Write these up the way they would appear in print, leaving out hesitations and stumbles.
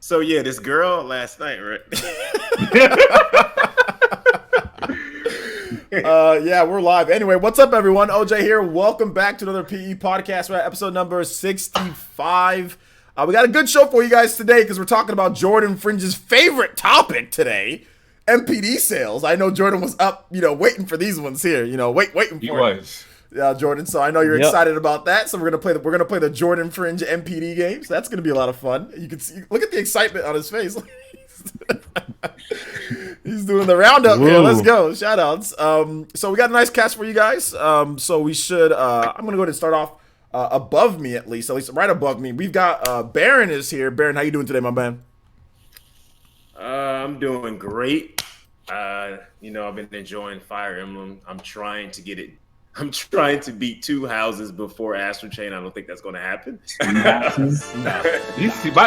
So yeah, this girl last night, right? Yeah, we're live. Anyway, what's up, everyone? OJ here. Welcome back to another PE podcast. We're at episode number 65. We got a good show for you guys today because we're talking about Jordan Fringe's favorite topic today, NPD sales. I know Jordan was up, waiting for these ones here. Waiting for He was. Yeah, Jordan. So I know you're excited about that. So we're gonna play the Jordan Fringe NPD games. That's gonna be a lot of fun. You can see, look at the excitement on his face. He's doing the roundup here. Let's go. Shout outs. So we got a nice cast for you guys. So we should. I'm gonna go ahead and start off above me at least right above me. We've got Baron is here. Baron, how you doing today, my man? I'm doing great. I've been enjoying Fire Emblem. I'm trying to beat 2 houses before Astral Chain. I don't think that's going to happen.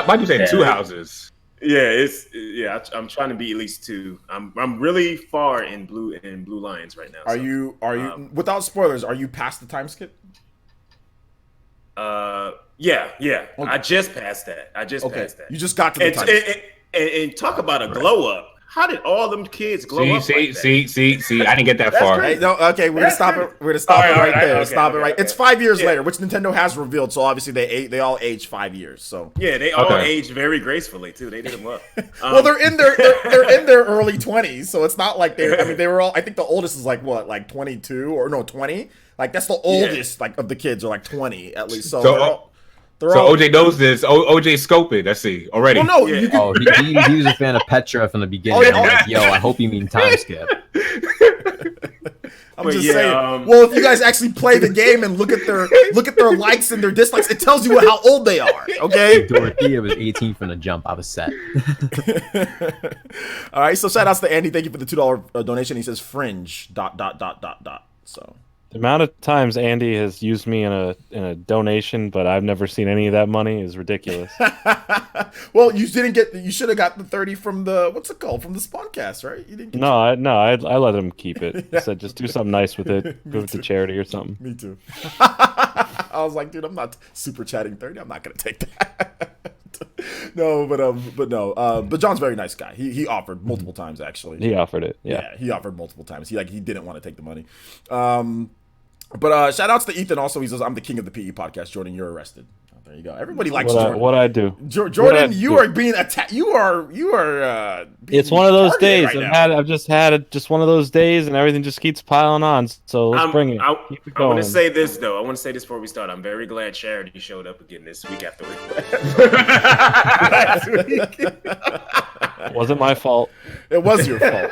Why'd you say 2 houses? Yeah, I'm trying to beat at least 2. I'm really far in blue lions right now. Are you without spoilers? Are you past the time skip? Yeah. Okay. I just passed that. You just got to the time. And talk about a glow up. How did all them kids glow up? See, I didn't get that far. Hey, no, okay, we're gonna stop it. We're gonna stop it right there. Stop it right. It's 5 years later, which Nintendo has revealed. So obviously they all aged 5 years. So yeah, they all aged very gracefully too. They did them up. Well, they're in their early 20s, so it's not like they. I mean, they were all. I think the oldest is like 22 or no 20. Like that's the oldest of the kids are like 20 at least. So OJ knows this. OJ scoping. Let's see already. Well, no, he was a fan of Petra from the beginning. I'm like, yo, I hope you mean time skip. I'm just saying. Well, if you guys actually play the game and look at their likes and their dislikes, it tells you how old they are. Okay. Dorothea was 18 from the jump. I was set. All right. So shout outs to Andy. Thank you for the $2 donation. He says fringe ... So. The amount of times Andy has used me in a donation, but I've never seen any of that money is ridiculous. Well, you should have got the 30 from the from the Spawncast, right? You didn't. I let him keep it. I said just do something nice with it, give it to charity or something. Me too. I was like, dude, I'm not super chatting 30. I'm not gonna take that. No, but John's a very nice guy. He offered multiple times actually. He offered it. Yeah, he offered multiple times. He didn't want to take the money. But shout outs to Ethan also. He says, I'm the king of the PE podcast. Jordan, you're arrested. Oh, there you go. Everybody likes Jordan. What I do. Jordan, you are being attacked. You are it's one of those days. Right I've just had one of those days and everything just keeps piling on. So let's bring it. Keep it going. I want to say this though. I want to say this before we start. I'm very glad Charity showed up again this week after last week. Wasn't my fault. It was your fault.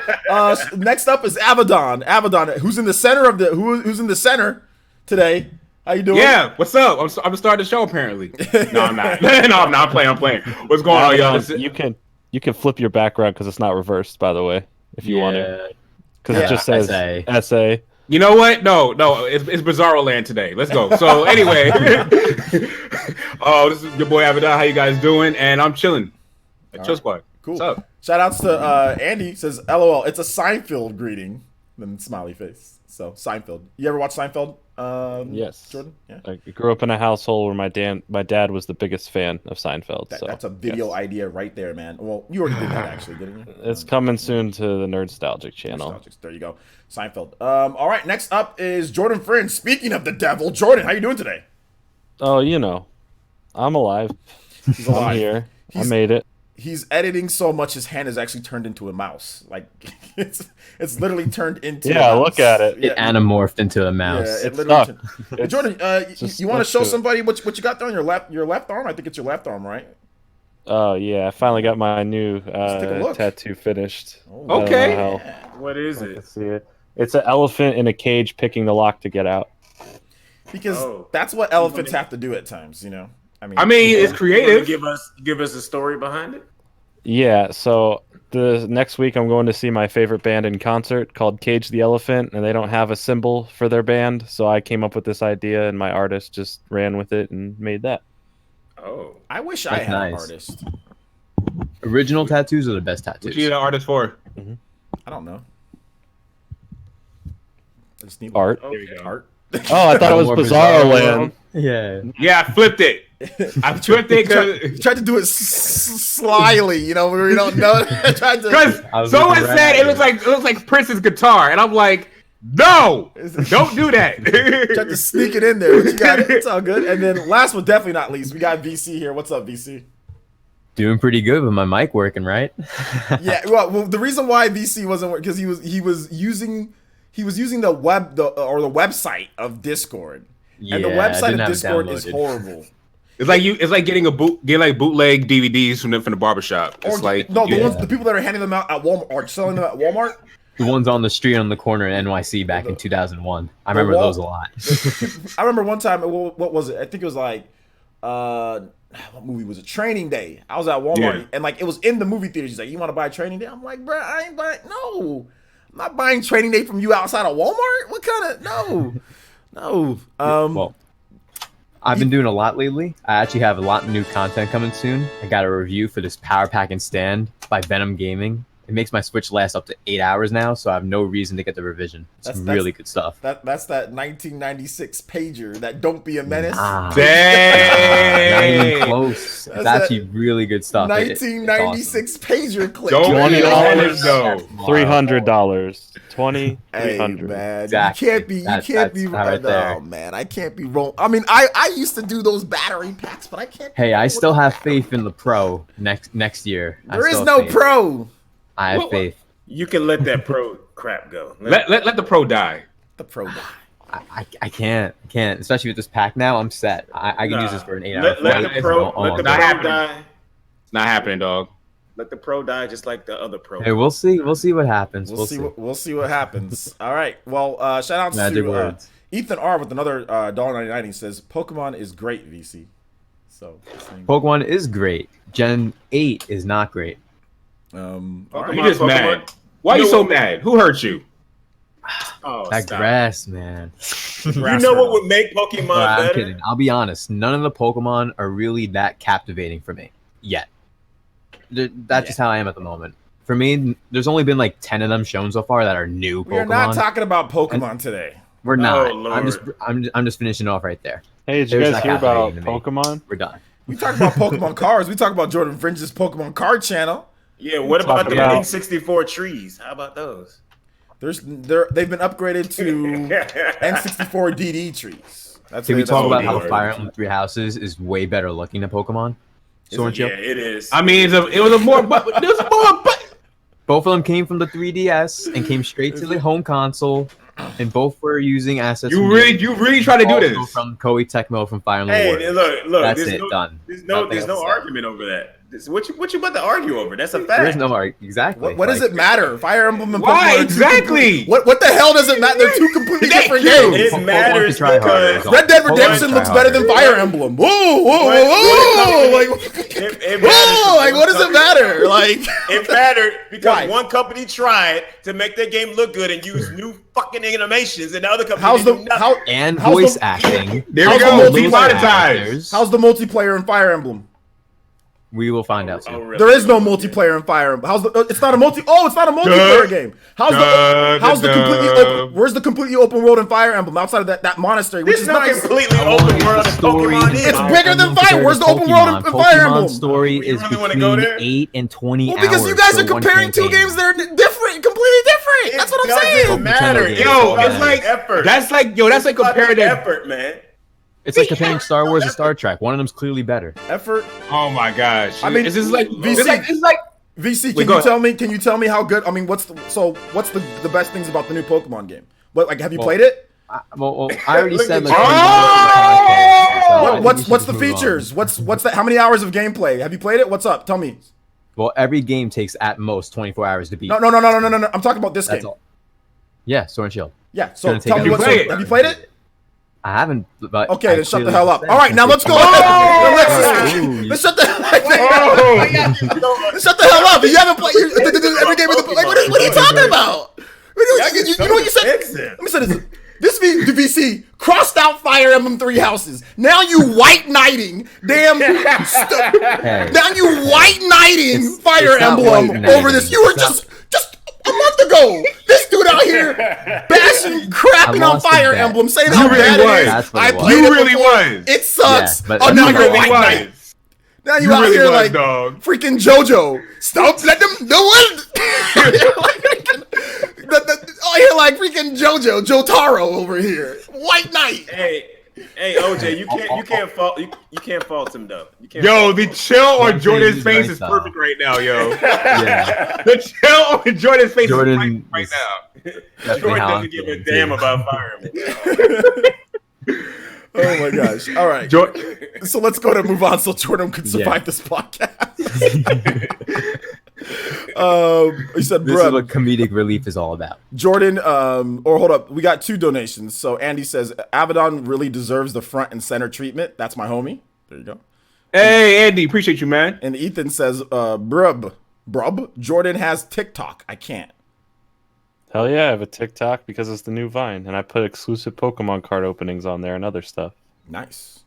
Next up is Abaddon. Abaddon, who's in the center who's in the center today. How you doing? Yeah, what's up? I'm gonna start the show apparently. No, I'm not. I'm playing. What's going on, y'all? You can flip your background because it's not reversed, by the way, if you want to. Because it just says SA. You know what? No, it's Bizarro Land today. Let's go. So anyway, this is your boy Abaddon. How you guys doing? And I'm chilling. Chill Squad. Cool. What's up? Shout outs to Andy. Says, LOL, it's a Seinfeld greeting. Then smiley face. So Seinfeld. You ever watch Seinfeld? Yes. Jordan? Yeah. I grew up in a household where my dad was the biggest fan of Seinfeld. That's a video idea right there, man. Well, you already did that actually, didn't you? It's coming soon to the Nerdstalgic channel. There you go. Seinfeld. All right, next up is Jordan Fringe. Speaking of the devil, Jordan, how you doing today? Oh, I'm alive. He's alive. I'm here. I made it. He's editing so much his hand has actually turned into a mouse. Like it's literally turned into a mouse. Look at it. It anamorphed into a mouse. Yeah, it literally Jordan, you want to show somebody what you got there on your left arm? I think it's your left arm, right? Oh yeah, I finally got my new tattoo finished. Oh, okay. What is it? I can see it. It's an elephant in a cage picking the lock to get out. Because that's what elephants have to do at times, I mean, it's creative. Give us a story behind it. Yeah, so the next week I'm going to see my favorite band in concert called Cage the Elephant, and they don't have a symbol for their band, so I came up with this idea, and my artist just ran with it and made that. Oh, I wish I had an artist. Original tattoos are the best tattoos. What you need an artist for? Mm-hmm. I don't know. Art. There you go. Art. Oh, I thought it was Bizarro Land. Yeah. Yeah, I flipped it. I'm sure they could. Tried to do it slyly, you know, where we don't know. Because someone said it looks like Prince's guitar, and I'm like, no, don't do that. Tried to sneak it in there. But you got it. It's all good. And then last but definitely not least, we got VC here. What's up, VC? Doing pretty good with my mic working, right? Yeah. Well, the reason why VC wasn't working because he was using the website of Discord, and the website of Discord is horrible. It's like getting bootleg DVDs from the barbershop. It's the people that are handing them out at Walmart or selling them at Walmart. The ones on the street on the corner in NYC back in 2001. I remember those a lot. I remember one time. What was it? I think it was like, what movie was it? Training Day. I was at Walmart and like it was in the movie theater. He's like, "You want to buy Training Day?" I'm like, "Bro, I ain't buying. No, I'm not buying Training Day from you outside of Walmart. What kind of no?" Well, I've been doing a lot lately. I actually have a lot of new content coming soon. I got a review for this Power Pack and Stand by Venom Gaming. It makes my Switch last up to 8 hours now, so I have no reason to get the revision. It's really good stuff. That's that 1996 pager that Don't Be a Menace. Dang! Not even close. It's actually really good stuff. 1996 pager clip. $20 though. $300. $300. Hey, man, exactly. You can't be right there. Oh man, I can't be wrong. I mean, I used to do those battery packs, but I can't. Hey, I still have faith in the Pro next year. There is no Pro. I have faith. You can let that Pro crap go. Let the Pro die. The Pro die. I can't, especially with this pack now. I'm set. I can use this for an 8-hour flight. Let the Pro die. It's not happening, dog. Let the Pro die just like the other Pro. Hey, we'll see. We'll see what happens. We'll see what happens. All right. Well, shout out to Ethan R with another $1.99. He says Pokemon is great, VC. So Pokemon is great. Gen 8 is not great. You just mad. Why are you so mad? Who hurt you? That grass, man. You know what would make Pokemon better? I'm kidding. I'll be honest. None of the Pokemon are really that captivating for me yet. That's just how I am at the moment. For me, there's only been like 10 of them shown so far that are new Pokemon. We're not talking about Pokemon today. We're not. Oh, I'm just finishing off right there. Hey, did you guys hear about Pokemon? We're done. We talk about Pokemon cards. We talk about Jordan Fringe's Pokemon card channel. Yeah, what about the N64 trees? How about those? They've been upgraded to N64 DD trees. Can we talk about how Fire Emblem Three Houses is way better looking than Pokemon? Yeah, it is. I mean, it was more. Both of them came from the 3DS and came straight to the home console, and both were using assets. You really try to do this from Koei Tecmo from Fire Emblem Warriors. Hey, look, that's it. Done. There's no argument over that. What you about to argue over? That's a fact. There's no argument. Exactly. What does it matter? Fire Emblem and Pokemon. Why exactly? What the hell does it matter? They're two completely different games. It matters because Red Dead Redemption looks better than Fire Emblem. Whoa! Like what does it matter? Like it mattered because one company tried to make their game look good and use new fucking animations, and the other company and voice acting. There we go. Demonetized. How's the multiplayer in Fire Emblem? We will find out soon. Really? There is no multiplayer in Fire Emblem. It's not a multiplayer game. Where's the completely open world in Fire Emblem outside of that monastery? Which is no nice. completely open world in Pokemon is. It's bigger than Fire. Where's the open world in Fire Emblem? Story is between 8 and 20 hours. Because you guys are comparing two games that are different, completely different. That's what I'm saying. It doesn't matter. It's like effort. That's like comparing effort, man. It's like comparing Star Wars and Star Trek. One of them's clearly better. Effort. Oh my gosh! I mean, it's just like VC. It's like VC. Can you tell me how good? I mean, what's the best things about the new Pokemon game? Have you played it? I already said. What's the features? What's that? How many hours of gameplay? Have you played it? What's up? Tell me. Well, every game takes at most 24 hours to beat. No. I'm talking about this game. All. Yeah, Sword and Shield. Yeah. So tell me have you played it? I haven't. But okay, then shut the hell up. All right, now let's go. Let's shut the shut the hell up. You haven't played every game with the. Like, what are you talking about? You know what you said? Let me say this. This means the VC crossed out Fire Emblem Three Houses. Now you white knighting, now you white knighting Fire Emblem over this. You were just a month ago. This dude out out here bashing, crapping on lost the Fire bet. Emblem, saying You how really bad was. it is. That's what I it was. played You it really before. was. It sucks. Yeah, but Oh, that's now what you're it White was. Knight. Now you You out really here was, like dog. freaking JoJo. Stop, let them do it. Oh, you're like freaking JoJo, Jotaro over here. White Knight. Hey, OJ, you can't fault him though. You can't. Yo, fault the him. chill on One thing Jordan's he's face right, is though. perfect right now, yo. Yeah. The chill on Jordan's face Jordan is right is now. definitely Jordan how I'm doesn't give a feeling, damn too. about Fire Emblem. Oh my gosh. All right. So let's go to move on so Jordan can survive this podcast. You said, This is bruh, what comedic relief is all about. Jordan, or hold up, we got 2 donations. So Andy says, Abaddon really deserves the front and center treatment. That's my homie. There you go. Hey, Andy, appreciate you, man. And Ethan says, brub, Jordan has TikTok. I can't. Hell yeah, I have a TikTok because it's the new Vine, and I put exclusive Pokemon card openings on there and other stuff. Nice.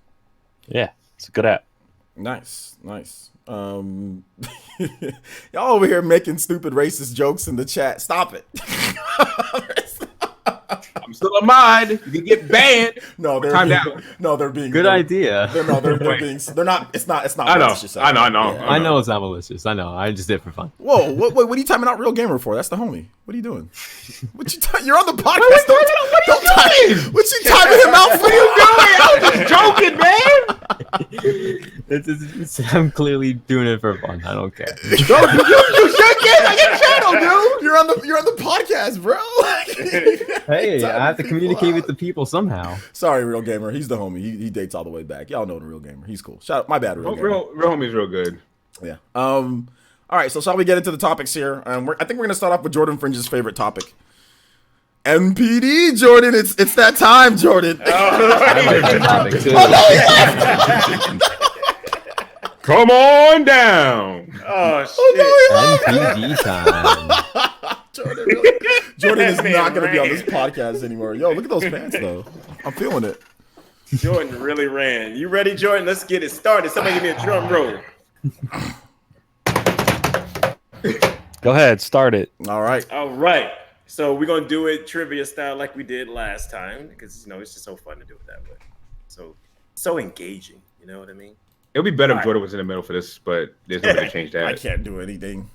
Yeah, it's a good app. Nice. Y'all over here making stupid racist jokes in the chat. Stop it. I'm still a mod. You can get banned. No, they're Time being, down. no, they're being Good idea. They're being. They're not. It's not. I know. malicious. I know. Yeah. I know it's not malicious. I know. I just did it for fun. Whoa! What are you timing out Real Gamer for? That's the homie. What are you doing? You're on the podcast. Don't time. What you timing him out for? I was just joking, man. I'm clearly doing it for fun. I don't care. You should get on your channel, dude. You're on the podcast, bro. Hey, I have to communicate with the people somehow. Sorry, Real Gamer. He's the homie. He dates all the way back. Y'all know the Real Gamer. He's cool. Shout out. My bad, Real Gamer. Real homie's real good. Yeah. All right. So shall we get into the topics here? I think we're gonna start off with Jordan Fringe's favorite topic. NPD, Jordan. It's that time, Jordan. I like that topic too. Come on down. Oh shit! NPD time. Jordan is That man not gonna be on ran. this podcast anymore. Yo, look at those pants though. I'm feeling it. Jordan really ran. You ready, Jordan? Let's get it started. Somebody give me a drum roll. Go ahead, start it. All right. All right. So we're gonna do it trivia style like we did last time because it's just so fun to do it that way. So engaging. You know what I mean? It would be better All if right. Jordan was in the middle for this, but there's no way to change that. I can't do anything.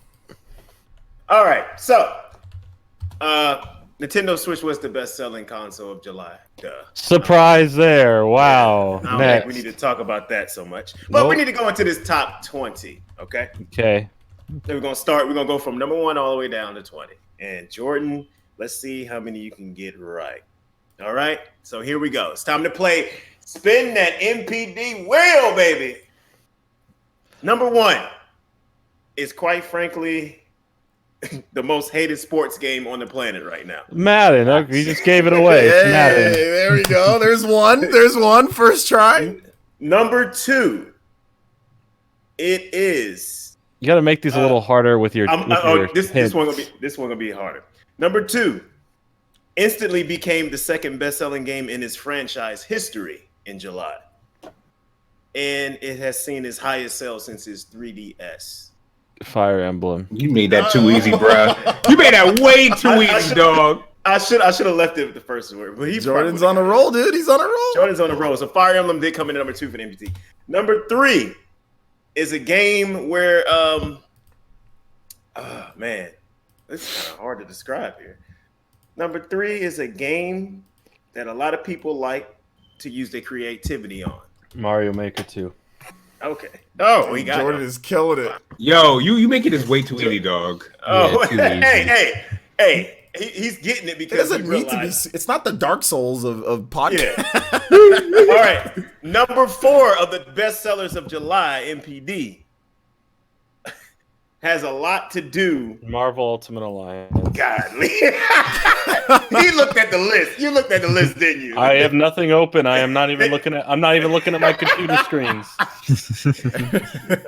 All right. So, Nintendo Switch was the best-selling console of July. Duh. Surprise there. Wow. I don't Next. think we need to talk about that so much, but we Nope. need to go into this top 20. Okay. Okay. Then we're gonna start. We're gonna go from number 1 all the way down to 20. And Jordan, let's see how many you can get right. All right. So here we go. It's time to play. Spin that NPD wheel, baby. Number 1 is quite frankly the most hated sports game on the planet right now. Madden. Okay, you just gave it away. It's Hey, Madden. there we go. There's one. There's one. First try. Number 2, it is. You got to make these a little harder with your. This hints. one gonna be harder. Number 2, instantly became the second best-selling game in its franchise history in July, and it has seen its highest sales since its 3DS. Fire Emblem. You made that too easy, bro. You made that way too easy, dog. I should have left it with the first word, but Jordan's on a roll, dude. He's on a roll. Jordan's on the roll. So Fire Emblem did come in at number 2 for the MPT. Number 3 is a game where man, this is kind of hard to describe here. Number 3 is a game that a lot of people like to use their creativity on. Mario Maker 2. Okay. Oh, we got Jordan it. is killing it. Yo, you making this way too easy, dog. Oh, Yeah, too easy. hey. He's getting it It because doesn't he need to be. realized- It's not the Dark Souls of podcast. Yeah. All right. Number 4 of the best sellers of July, MPD, has a lot to do. Marvel Ultimate Alliance. Godly. He looked at the list. You looked at the list, didn't you? I have nothing open. I'm not even looking at my computer screens.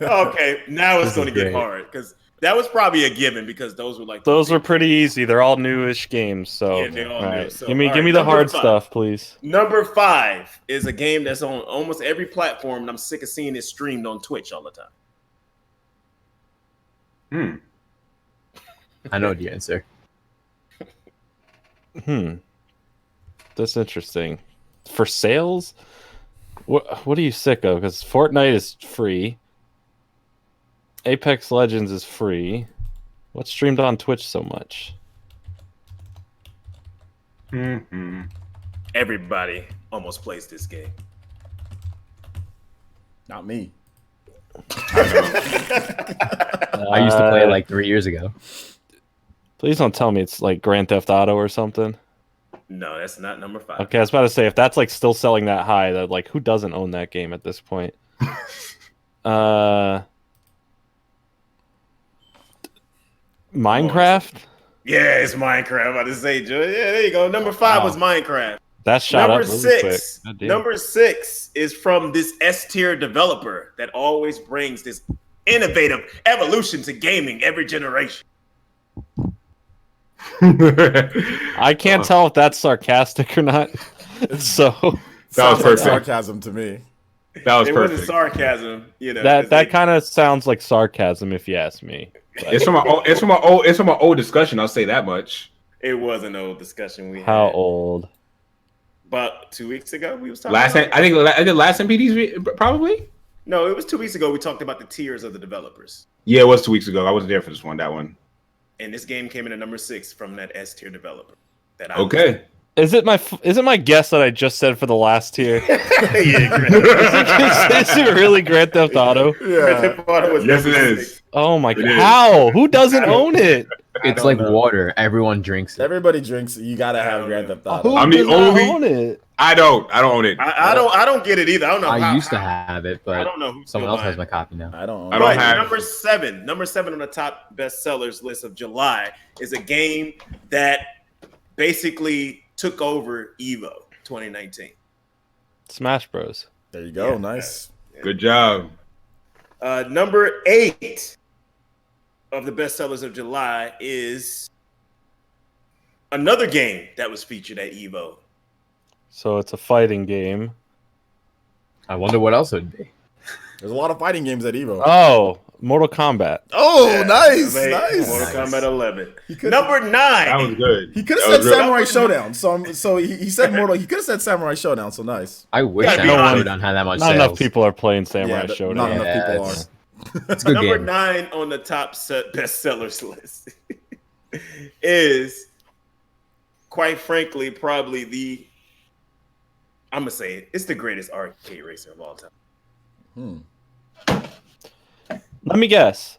Okay, now it's This going to is get great. hard because that was probably a given because those were like Those are pretty easy. They're all newish games. So, Yeah, they're all all new. right. So, give me all the right, number hard 5. stuff, please. Number 5 is a game that's on almost every platform, and I'm sick of seeing it streamed on Twitch all the time. I know the answer. That's interesting. For sales, what are you sick of? Because Fortnite is free. Apex Legends is free. What's streamed on Twitch so much? Everybody almost plays this game. Not me. I used to play it like 3 years ago. Please don't tell me it's like Grand Theft Auto or something. No, that's not number 5. Okay, I was about to say, if that's like still selling that high, that like who doesn't own that game at this point? Minecraft? Yeah, it's Minecraft. I'm about to say, Joe. Yeah, there you go. Number 5 was Minecraft. That shot Number up really 6. quick. Number 6 is from this S-tier developer that always brings this innovative evolution to gaming every generation. I can't tell if that's sarcastic or not. So That was perfect. Sarcasm to me. That was It perfect. wasn't sarcasm, you know. that kind of sounds like sarcasm, if you ask me. It's from an old discussion. I'll say that much. It was an old discussion we had. How old? About 2 weeks ago, we was talking. I think last MPDs probably. No, it was 2 weeks ago. We talked about the tiers of the developers, Yeah, it was 2 weeks ago. I wasn't there for this one. That one. and this game came in at number 6 from that S-tier developer. That I Okay. Is it my guess that I just said for the last tier? yeah, Is it really Grand Theft Auto? Yeah. Yes, it is. Oh my god! is. How? Who doesn't own it? It's like water. Everyone drinks it. Everybody drinks. You gotta have Grand Theft Auto. Who I'm the does not only- own it? I don't own it. I don't get it either. I don't know. I used to have it, I but don't know who someone else has my copy now. I don't. I don't But have- number 7 on the top bestsellers list of July is a game that basically took over Evo 2019. Smash Bros. There you go. Yeah. Nice. Good job. Number 8 of the bestsellers of July is another game that was featured at Evo. So it's a fighting game. I wonder what else it would be. There's a lot of fighting games at Evo. Oh, Mortal Kombat. Oh, nice, Amazing. nice. Mortal Kombat 11. could- Number 9. That was good. He could That have said was real- Samurai Showdown. So he said Mortal. He could have said Samurai Showdown. So nice. I wish Gotta be Samurai honest. Showdown had that much Not sales. enough people are playing Samurai Yeah, Showdown. not enough Yeah, people are. it's a good Number game. 9 on the top bestsellers list is, quite frankly, probably I'm gonna say it's the greatest arcade racer of all time. Let me guess.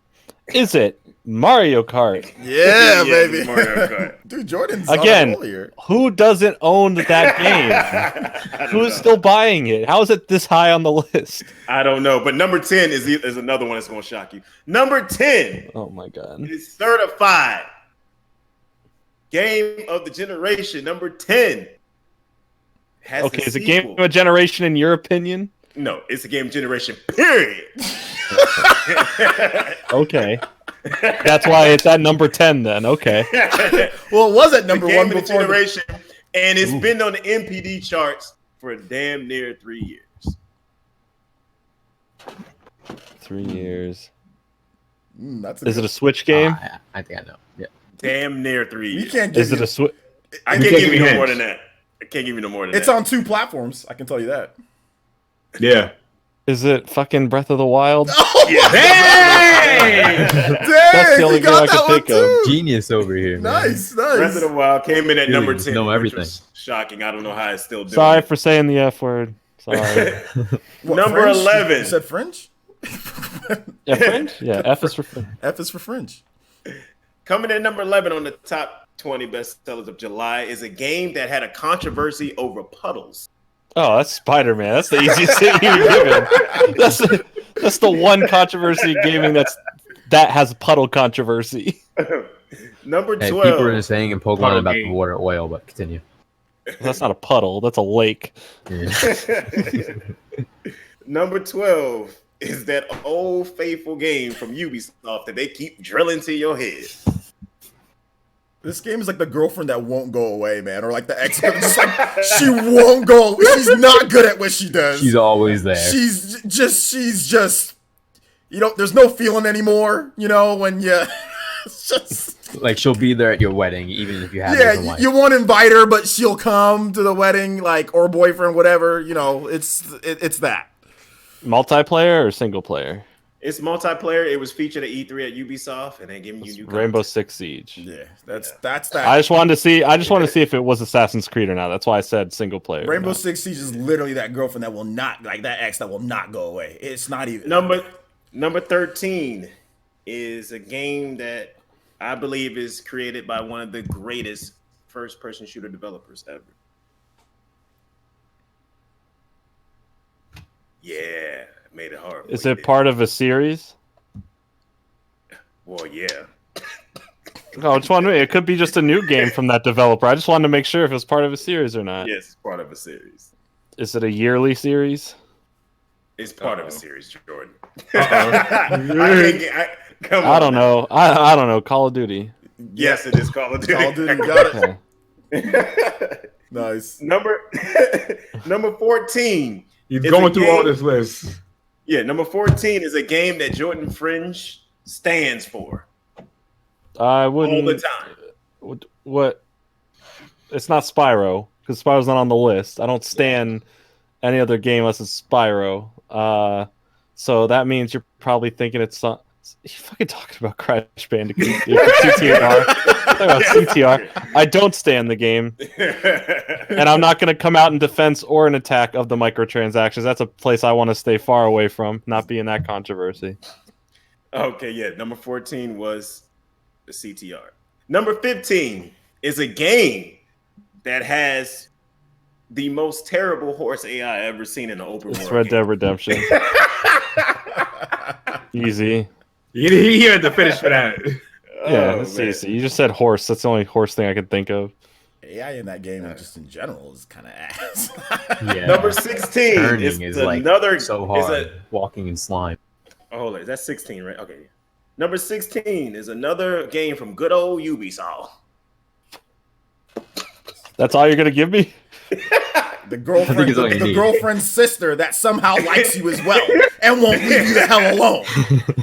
Is it Mario Kart? Yeah, baby. it's Mario Kart. Dude, Jordan's Again. on it earlier. Who doesn't own that game? I don't Who's know. still buying it? How is it this high on the list? I don't know, but number 10 is another one that's gonna shock you. Number 10 Oh my god. is certified game of the generation. Number 10 has Okay, a is it game sequel. of a generation in your opinion? No, it's a game generation. Period. Okay. That's why it's at number 10 then. Okay. Well, it was at number the game one of the before. generation, and it's been on the NPD charts for damn near 3 years. 3 years. That's Is it a Switch game? I think I know. Yeah. Damn near 3 You years. can't give Is it you- a Switch? I You can't can't give you give me no more hints. than that. I can't give you no more than It's that. on 2 platforms. I can tell you that. Yeah. Is it fucking Breath of the Wild? Hey! Dang, That's the only you got game I that could one think of. too. Genius over here. Man. Nice, Breath nice. of the Wild came in at Dude, number you 10. know which everything. was shocking. I don't know how it's still doing. Sorry for saying the F word. Sorry. What, Number French? 11. You said French? Yeah, French? Yeah, F is for French. F is for French. Coming in number 11 on the top 20 bestsellers of July is a game that had a controversy over puddles. Oh, that's Spider-Man. That's the easiest thing you're given. That's the one controversy in gaming that has puddle controversy. Number Hey, 12. people are saying in Pokemon Puddle about game. the water oil, but continue. That's not a puddle. That's a lake. Yeah. Number 12 is that old faithful game from Ubisoft that they keep drilling to your head. This game is like the girlfriend that won't go away, man, or like the ex. Just like she won't go. She's not good at what she does. She's always there. She's just. You know, there's no feeling anymore. You know when you. It's Like she'll be there at your wedding, even if you have Yeah, a wife. you won't invite her, but she'll come to the wedding, like, or boyfriend, whatever. You know, it's that. Multiplayer or single player? It's multiplayer. It was featured at E3 at Ubisoft, and they're giving you new Rainbow content. Six Siege. Yeah, that's that. I just wanted to see. I just wanted to see if it was Assassin's Creed or not. That's why I said single player. Rainbow Six Siege is literally that girlfriend that will not, like that ex that will not go away. It's not even Number 13 is a game that I believe is created by one of the greatest first-person shooter developers ever. Yeah, made it hard. Is it part of a series? Well, yeah. No, I just wanted. It could be just a new game from that developer. I just wanted to make sure if it was part of a series or not. Yes, it's part of a series. Is it a yearly series? It's part of a series, Jordan. Come on. I don't know. I don't know. Call of Duty. Yes, it is Call of Duty. Call of Duty, got it. Nice. Number 14. He's going through all this list. Yeah, number 14 is a game that Jordan Fringe stands for. I wouldn't. All the time. What? It's not Spyro, because Spyro's not on the list. I don't stand any other game unless it's Spyro. So that means you're probably thinking it's you fucking talking about Crash Bandicoot. CTR. Talking about CTR. I don't stand the game, and I'm not going to come out in defense or an attack of the microtransactions. That's a place I want to stay far away from, not be in that controversy. Okay, yeah. Number 14 was the CTR. Number 15 is a game that has the most terrible horse AI ever seen in an open world. It's Red Dead Redemption. Easy. He had to finish for that. Yeah, that's easy. You just said horse. That's the only horse thing I could think of. AI in that game, just in general, is kind of ass. Yeah. Number 16 Turning is like another so hard. Walking in slime. Oh, hold on. That's 16, right? Okay. Number 16 is another game from good old Ubisoft. That's all you're gonna give me? The girlfriend's sister that somehow likes you as well and won't leave you the hell alone.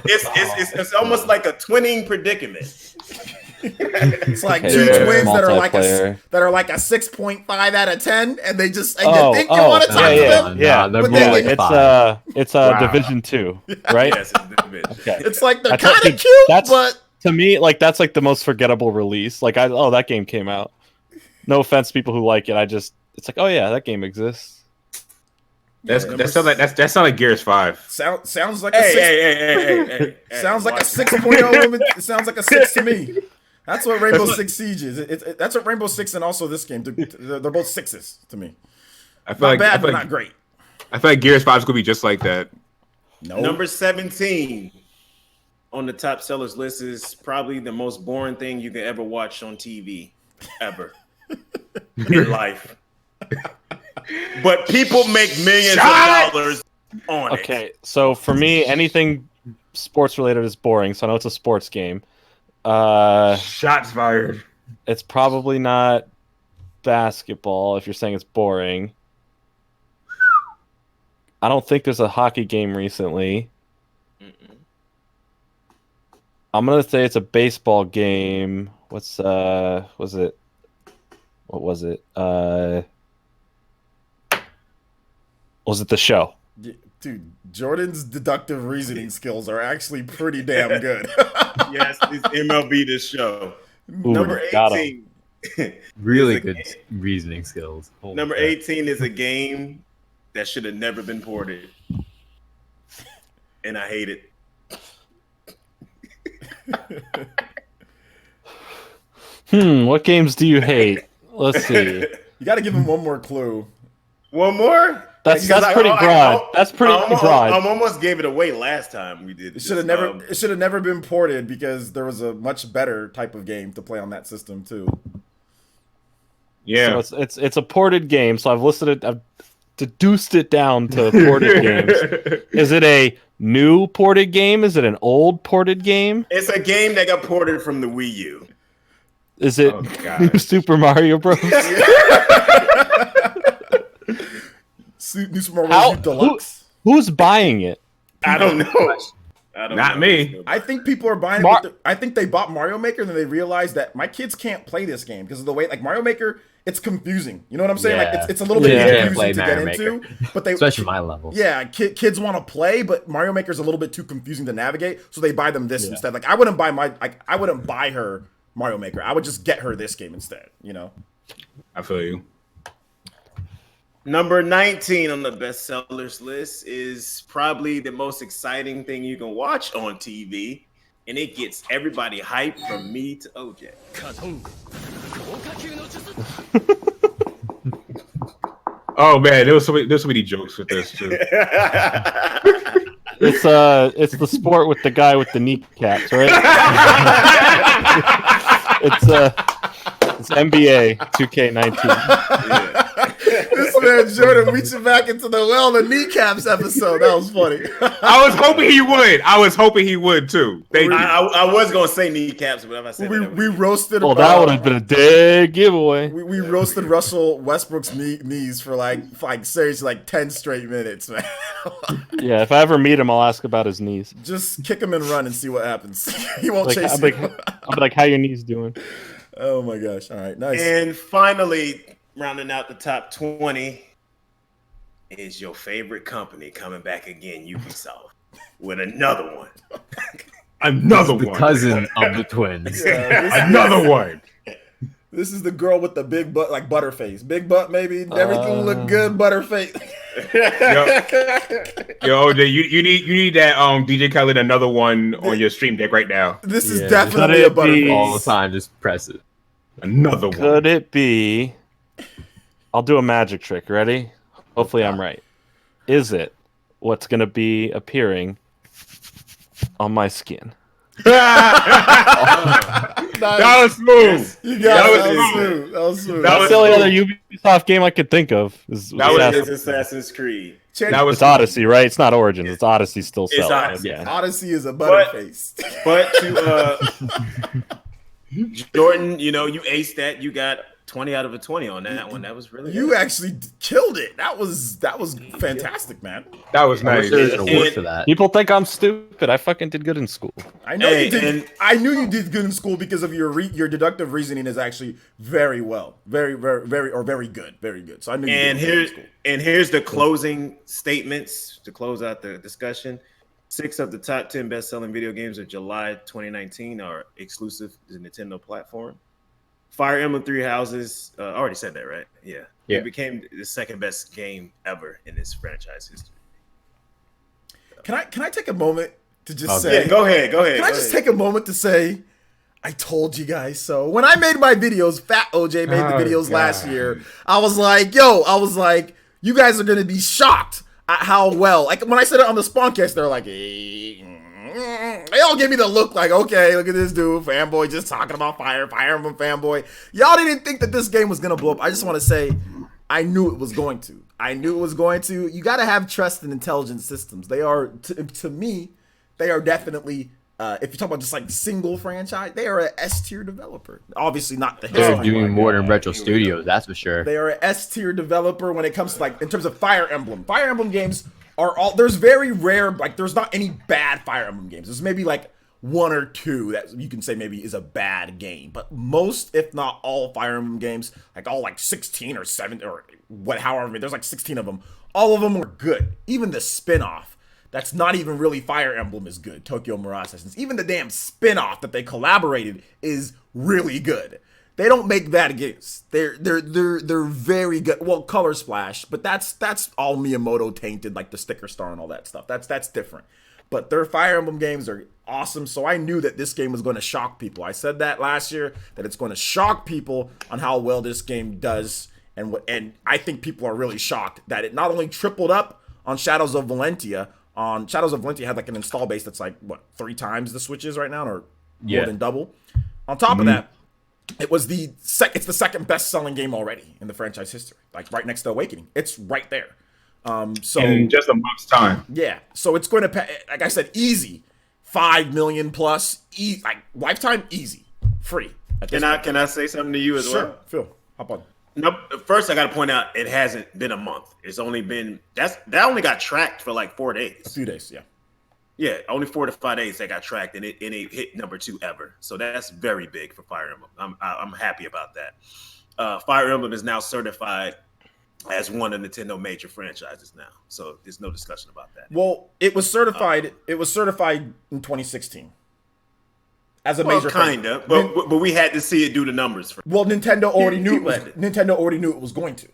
It's almost like a twinning predicament. It's like two twins that are like a 6.5 out of 10, and they just you think you want to talk to them. Yeah, but then it's Division 2, right? Yes, it's Division. Okay. It's like they're kind of cute, but to me, like that's like the most forgettable release. Like that game came out. No offense, to people who like it. It's like, oh yeah, that game exists. That sounds like Gears 5. Sounds like a sounds like a 6.0. It sounds like a 6 to me. That's what Rainbow Six Siege is. That's what Rainbow Six and also this game. They're both 6s to me. Not bad, but not great. I feel like Gears 5 is gonna be just like that. No. Number 17 on the top sellers list is probably the most boring thing you can ever watch on TV ever in life. But people make millions of dollars on it. Okay, so for me, anything sports related is boring. So I know it's a sports game. Shots fired. It's probably not basketball if you're saying it's boring. I don't think there's a hockey game recently. I'm gonna say it's a baseball game. What was it? Was it The Show? Dude, Jordan's deductive reasoning skills are actually pretty damn good. Yes, it's MLB The Show. Ooh, Number 18. Really good reasoning skills. Holy Number crap. 18 is a game that should have never been ported. And I hate it. What games do you hate? Let's see. You got to give him one more clue. One more? That's pretty broad. That's pretty broad. I almost gave it away last time we did. It should have never been ported because there was a much better type of game to play on that system too. Yeah, so it's a ported game. So I've deduced it down to ported games. Is it a new ported game? Is it an old ported game? It's a game that got ported from the Wii U. Is it New Super Mario Bros? New Super Mario Bros. Deluxe. Who's buying it? I don't know. Not me. I think people are buying it. I think they bought Mario Maker and then they realized that my kids can't play this game because of the way, like Mario Maker, it's confusing. You know what I'm saying? Yeah. Like it's a little bit confusing to get Mario into. Maker. But they, especially my level. Yeah, kids want to play, but Mario Maker's a little bit too confusing to navigate, so they buy them this instead. Like I wouldn't buy her Mario Maker. I would just get her this game instead. You know. I feel you. Number 19 on the bestsellers list is probably the most exciting thing you can watch on TV, and it gets everybody hyped from me to OJ. Oh man, there's so many jokes with this too. It's the sport with the guy with the kneecaps, right? It's NBA 2K19. Yeah. This man Jordan reaching back into the the kneecaps episode. That was funny. I was hoping he would. I was hoping he would too. Thank you. I was gonna say kneecaps, but if I said we roasted. Well, that would have been a dead giveaway. We roasted Russell Westbrook's knees for like seriously like 10 straight minutes, man. Yeah, if I ever meet him, I'll ask about his knees. Just kick him and run and see what happens. He won't Like, chase I'll you. be like, how your knees doing? Oh my gosh! All right, nice. And finally, rounding out the top 20 is your favorite company coming back again, Ubisoft, with another one. Another The one. cousin of the twins. Another one. This is the girl with the big butt, like butterface. Big butt, maybe. Everything look good, butterface. Yo, OJ, you need that DJ Khaled another one on your stream deck right now. This is Yeah. definitely a butterface. All the time, just press it. Another one. Could it be? I'll do a magic trick. Ready? Hopefully, I'm right. Is it what's going to be appearing on my skin? That was smooth. You got That it. was That was smooth. smooth. That was smooth. That That's was the only smooth. other Ubisoft game I could think of. That was It's Assassin's Creed. That was It's Odyssey, right? It's not Origins. It's Odyssey still It's selling. Odyssey. Yeah. Odyssey is a butterface. But to Jordan, you aced that. You got 20 out of 20 on that one. That was really You good. actually killed it. That was fantastic, fantastic, man. That was I nice. wish there was an award And- for that. People think I'm stupid. I fucking did good in school. I know Hey, you did. and- I knew you did good in school because of your deductive reasoning is actually very well, very good, very good. So I knew. And you did good in school. here's the closing statements to close out the discussion. 6 of the top 10 best-selling video games of July 2019 are exclusive to the Nintendo platform. Fire Emblem Three Houses, I already said that, right? Yeah. Yeah. It became the second best game ever in this franchise history. Can I take a moment to just Okay. say? Yeah, go ahead. Can I just take a moment to say, I told you guys so. When I made my videos, Fat OJ made the videos last year. I was like, you guys are gonna be shocked at how well. Like when I said it on the Spawncast, they're like, they all gave me the look like, okay, look at this dude, fanboy, just talking about Fire Emblem fanboy. Y'all didn't think that this game was gonna blow up. I just want to say, I knew it was going to. You got to have trust in intelligent systems. They are, to me, they are definitely. If you talk about just like single franchise, they are an S tier developer. Obviously, not the They're history. doing more than Retro Studios, that's for sure. They are an S tier developer when it comes to like in terms of Fire Emblem. Fire Emblem games are all. There's very rare, like there's not any bad Fire Emblem games. There's maybe like 1 or 2 that you can say maybe is a bad game. But most, if not all, Fire Emblem games, like all like 16 or 7 or what, however, there's like 16 of them. All of them are good. Even the spin-off that's not even really Fire Emblem is good. Tokyo Mirage Sessions. Even the damn spin-off that they collaborated is really good. They don't make bad games. They're very good. Well, Color Splash, but that's all Miyamoto tainted, like the sticker star and all that stuff. That's different. But their Fire Emblem games are awesome. So I knew that this game was going to shock people. I said that last year, that it's going to shock people on how well this game does. And I think people are really shocked that it not only tripled up on Shadows of Valentia. Shadows of Valentia had like an install base that's like, what, 3 times the Switches right now, or more than double. On top of that, it was it's the second best selling game already in the franchise history, like right next to Awakening. It's right there. So in just a month's time. yeah, so it's going to pay, like I said, easy, 5 million plus, like lifetime, easy, free. Can I say something to you as well? Phil, hop on. No, first I got to point out it hasn't been a month. It's only been that only got tracked for like 4 days. A few days, yeah. Yeah, only 4 to 5 days that got tracked, and it hit number 2 ever. So that's very big for Fire Emblem. I'm happy about that. Fire Emblem is now certified as one of Nintendo major franchises now. So there's no discussion about that. Well, it was certified. It was certified in 2016 as a major. Kinda, but we had to see it do the numbers. Well, Nintendo already knew. Nintendo already knew it was going to.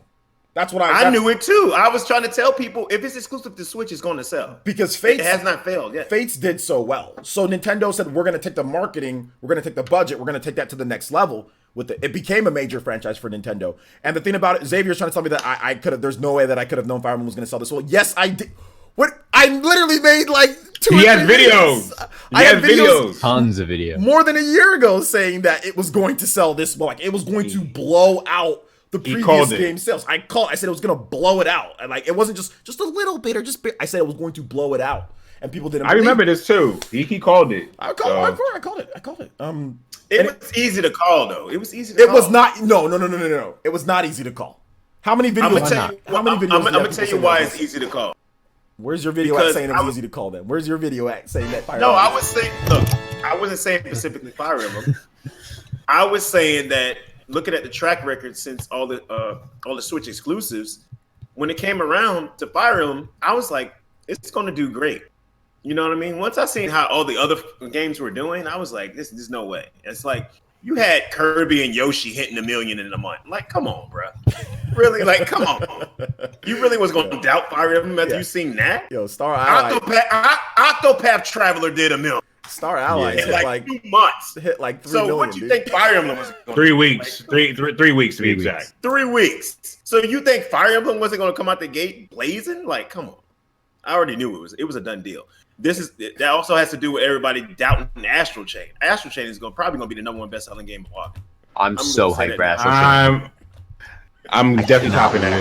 That's what I knew it too. I was trying to tell people if it's exclusive to Switch, it's going to sell. Because Fates it has not failed yet. Fates did so well. So Nintendo said, we're going to take the marketing, we're going to take the budget, we're going to take that to the next level. It became a major franchise for Nintendo. And the thing about it, Xavier's trying to tell me that I could have. There's no way that I could have known Fire Emblem was going to sell this well. Yes, I did. What I literally made like 2 He had videos. I had videos, tons of videos, more than a year ago, saying that it was going to sell this well. Like it was going to blow out the previous game sales. I said it was going to blow it out, and like it wasn't just a little bit or just. I said it was going to blow it out, and people didn't. I remember this too. He called it. I called it. It was easy to call though. It was easy. It was not. No. It was not easy to call. How many videos? I'm gonna tell you why it's easy to call. Where's your video at saying it was easy to call them? Where's your video at saying that Fire Emblem? I was saying, look, I wasn't saying specifically Fire Emblem. I was saying that looking at the track record since all the Switch exclusives, when it came around to Fire Emblem, I was like, it's going to do great. You know what I mean? Once I seen how all the other games were doing, I was like, there's no way. It's like you had Kirby and Yoshi hitting 1 million in a month. Like, come on, bro. Really? Like, come on. You really was going to doubt Fire Emblem after you seen that? Yo, Star Allies. Octopath Traveler did 1 million. Star Allies hit like 2 months. Hit like 3 so million. What you think Fire Emblem was going to 3 weeks. Like, 3 weeks to be exact. 3 weeks. So you think Fire Emblem wasn't going to come out the gate blazing? Like, come on. I already knew it was a done deal. That also has to do with everybody doubting Astral Chain. Astral Chain is probably going to be the #1 best-selling game of all time. I'm so hyped for Astral Chain. I'm definitely topping that.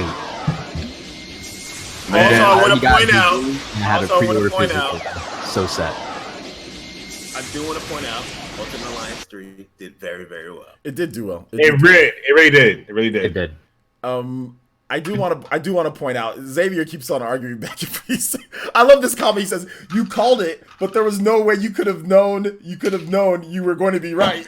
Also, I want to point out. So sad. I do want to point out, Ultimate Alliance 3 did very, very well. It did do well. It really did. It did. I do want to point out, Xavier keeps on arguing back and forth. I love this comment. He says, "You called it, but there was no way you could have known you were going to be right."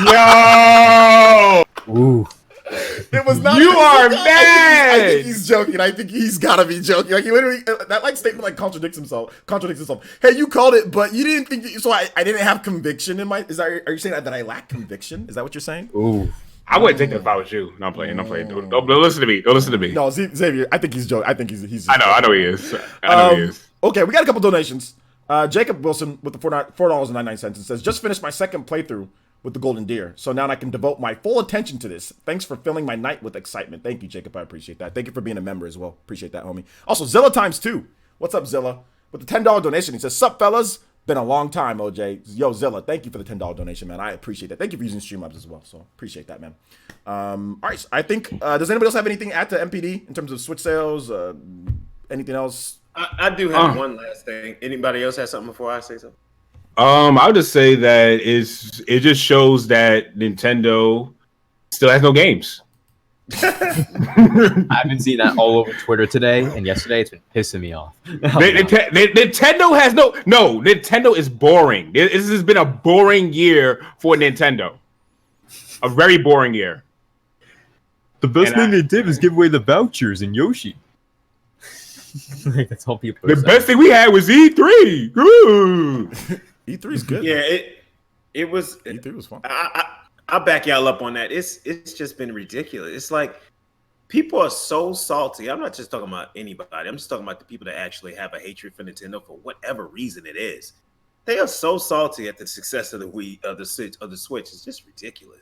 Yo! Ooh. It was not. You are mad. I think he's joking. I think he's gotta be joking. Like he literally, that like statement like contradicts himself. Hey, you called it, but you didn't think. So I didn't have conviction in my. Are you saying that I lack conviction? Is that what you're saying? Ooh. I wouldn't think that if I was you. No, I'm playing. Don't listen to me. Don't listen to me. No, Xavier. I think he's joking. I think he's. I know he is. I know he is. Okay, we got a couple donations. Jacob Wilson with the $4.99 and says, "Just finished my second playthrough with the Golden Deer, so now I can devote my full attention to this. Thanks for filling my night with excitement." Thank you, Jacob. I appreciate that. Thank you for being a member as well. Appreciate that, homie. Also, Zilla times 2. What's up, Zilla? With the $10 donation, he says, "Sup, fellas? Been a long time, OJ." Yo, Zilla, thank you for the $10 donation, man. I appreciate that. Thank you for using Streamlabs as well. So appreciate that, man. All right, so I think does anybody else have anything at the NPD in terms of Switch sales? Anything else? I do have one last thing. Anybody else have something before I say something? I'll just say that it just shows that Nintendo still has no games. I've been seeing that all over Twitter today and yesterday. It's been pissing me off. Nintendo has Nintendo is boring. This has been a boring year for Nintendo. A very boring year. The best thing they did was give away the vouchers and Yoshi. Like, that's all people. The best thing we had was E3. Ooh. E3 is good. Yeah, it was. E3 was fun. I'll back y'all up on that. It's just been ridiculous. It's like people are so salty. I'm not just talking about anybody. I'm just talking about the people that actually have a hatred for Nintendo for whatever reason it is. They are so salty at the success of the Wii, of the Switch. It's just ridiculous.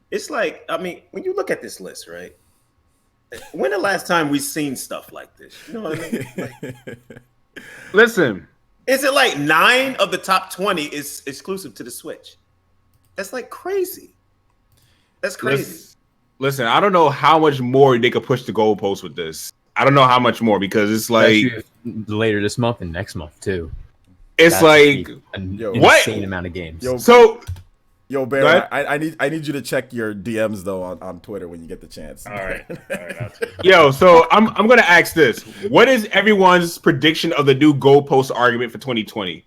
It's like, I mean, when you look at this list, right? When the last time we've seen stuff like this? You know what I mean? Like, Listen, is it like 9 of the top 20 is exclusive to the Switch? That's like crazy. That's crazy. Listen, I don't know how much more they could push the goalpost with this. I don't know how much more because it's like later this month and next month too. It's like an insane amount of games. So Yo, Go Baron, ahead. I need you to check your DMs though on Twitter when you get the chance. All right. Yo, so I'm gonna ask this: what is everyone's prediction of the new goalpost argument for 2020?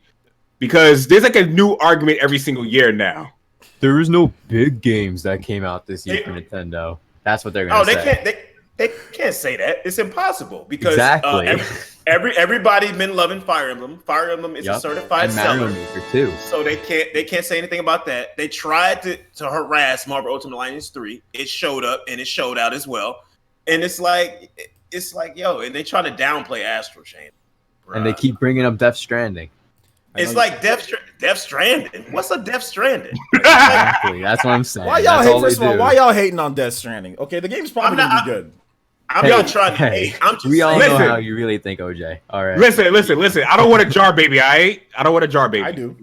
Because there's like a new argument every single year now. There is no big games that came out this year for Nintendo. That's what they're gonna Oh, say. they can't say that. It's impossible because Exactly. everybody's been loving Fire Emblem. Fire Emblem is a certified and Mario seller, Maker too. so they can't say anything about that. They tried to harass Marvel Ultimate Alliance 3. It showed up and it showed out as well. And it's like yo, and they try to downplay Astral Chain. And they keep bringing up Death Stranding. It's like Death Stranding. What's a Death Stranding? Exactly. That's what I'm saying. Why y'all That's hate? all First they of all, do. why y'all hating on Death Stranding? Okay, the game's probably gonna be good. I'm not trying to hate. I'm just we all saying. know Listen. how you really think, OJ. All right. Listen. I don't want a jar baby. I don't want a jar baby. I do.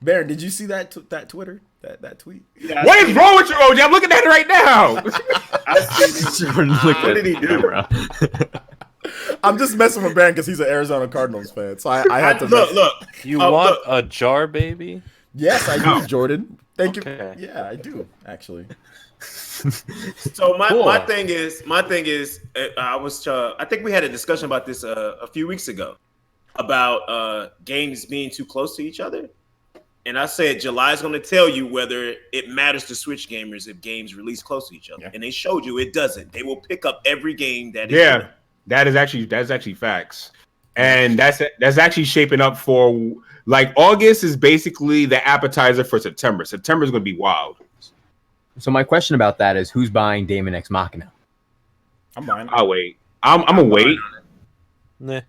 Baron, did you see that Twitter that tweet? Yeah, What is wrong with you, OJ? I'm looking at it right now. What did he do? I'm just messing with Baron because he's an Arizona Cardinals fan, so I had to Look. You Oh, want look. a jar baby? Yes, I do, Jordan. Thank Okay. you. Yeah, I do actually. So my Cool. thing is, I think we had a discussion about this a few weeks ago about games being too close to each other, and I said July is going to tell you whether it matters to Switch gamers if games release close to each other, and they showed you it doesn't. They will pick up every game that is Yeah, that's actually facts, and that's actually shaping up for like August is basically the appetizer for September. September is going to be wild. So my question about that is, who's buying Daemon X Machina? I'm buying. I'll wait. I'm gonna wait. Nah.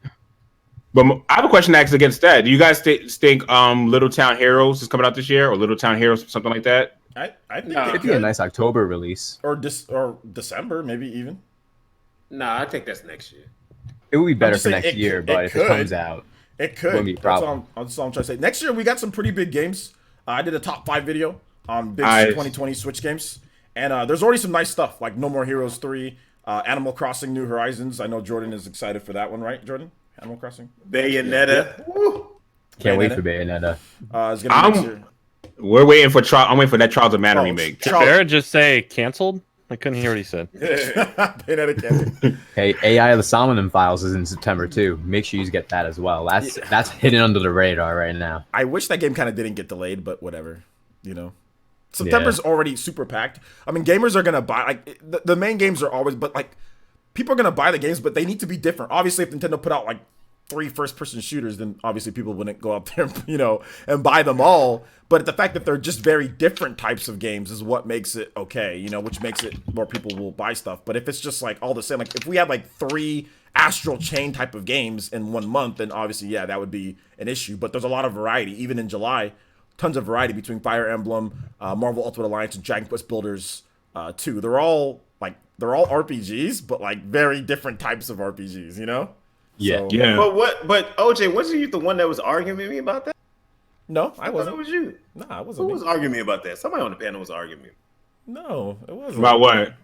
But I have a question to ask against that. Do you guys think Little Town Heroes is coming out this year, or Little Town Heroes, something like that? I think No. it It'd be a could. nice October release. or December, maybe even. Nah, I think that's next year. It would be better just for saying next it year, could- but it if it comes could. out, It could. Wouldn't be a problem. That's all I'm trying to say. Next year we got some pretty big games. I did a top 5 video on big Nice. 2020 Switch games, and there's already some nice stuff like No More Heroes 3, Animal Crossing New Horizons. I know Jordan is excited for that one, right, Jordan? Animal Crossing. Bayonetta. Woo. can't wait Bayonetta. for Bayonetta. It's gonna be next year. We're waiting for I'm waiting for that Trials of Mana Oh, remake. Did Barrett just say canceled? I couldn't hear what he said. Bayonetta canceled. Hey, AI of the Solomon Files is in September too. Make sure you get that as well. That's hidden under the radar right now. I wish that game kind of didn't get delayed, but whatever. You know, September's already super packed. I mean, gamers are gonna buy like the main games are always, but like people are gonna buy the games, but they need to be different. Obviously, if Nintendo put out like 3 first-person shooters, then obviously people wouldn't go out there, and buy them all. But the fact that they're just very different types of games is what makes it okay, which makes it more people will buy stuff. But if it's just like all the same, like if we had like 3 Astral Chain type of games in 1 month, then obviously, yeah, that would be an issue. But there's a lot of variety, even in July, tons of variety between Fire Emblem, Marvel Ultimate Alliance, and Dragon Quest Builders 2. They're all RPGs, but like very different types of RPGs, Yeah. So- Yeah. But OJ, wasn't you the one that was arguing with me about that? No, I I thought it wasn't. was you. No, I Who wasn't. was arguing with me about that? Somebody on the panel was arguing with me, No, it wasn't. About what?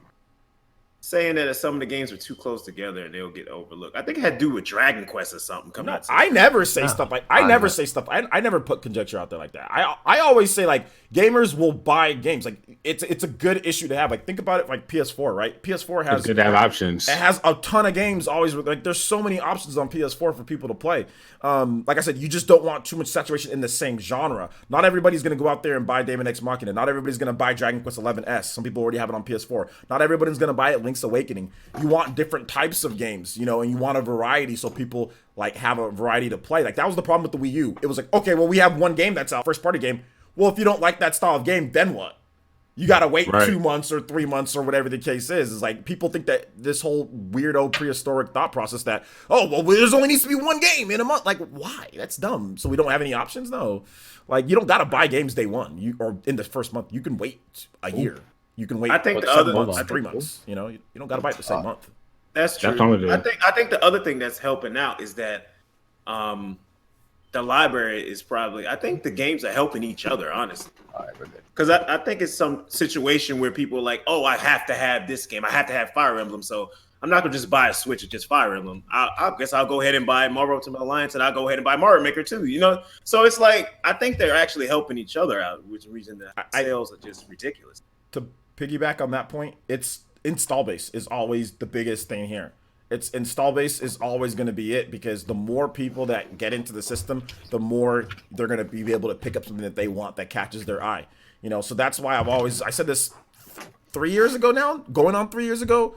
saying that some of the games are too close together and they'll get overlooked. I think it had to do with Dragon Quest or something coming No, out. I never say stuff like I I never know. say stuff. I never put conjecture out there like that. I always say like gamers will buy games. Like it's a good issue to have. Like think about it like PS4, right? PS4 has It's good to have options. it has a ton of games always. Like there's so many options on PS4 for people to play. Like I said, you just don't want too much saturation in the same genre. Not everybody's gonna go out there and buy Daemon X Machina. Not everybody's gonna buy Dragon Quest 11S. Some people already have it on PS4. Not everybody's gonna buy it Link's Awakening. You want different types of games, and you want a variety so people like have a variety to play. Like that was the problem with the Wii U. It was like, okay, well we have one game that's out, first party game. Well, if you don't like that style of game, then what? You gotta wait Right. 2 months or 3 months or whatever the case is. It's like people think that this whole weirdo prehistoric thought process that, oh, well, there's only needs to be one game in a month. Like, why? That's dumb. So we don't have any options? No. Like, you don't gotta buy games day one or in the first month. You can wait a year. You can wait I think the 7 other- months, I think- 3 months. You don't gotta buy it the same month. That's true. That's all it is. I think the other thing that's helping out is that the library is probably. I think the games are helping each other, honestly. All right, we're good. Because I think it's some situation where people are like, oh, I have to have this game. I have to have Fire Emblem. So I'm not gonna just buy a Switch or just Fire Emblem. I guess I'll go ahead and buy Marvel Ultimate Alliance, and I'll go ahead and buy Mario Maker too. You know, so it's like I think they're actually helping each other out, which is the reason that sales are just ridiculous. To piggyback on that point, it's install base is always the biggest thing here. It's install base is always going to be it, because the more people that get into the system, the more they're going to be able to pick up something that they want that catches their eye. You know, so that's why I said this 3 years ago now, going on 3 years ago.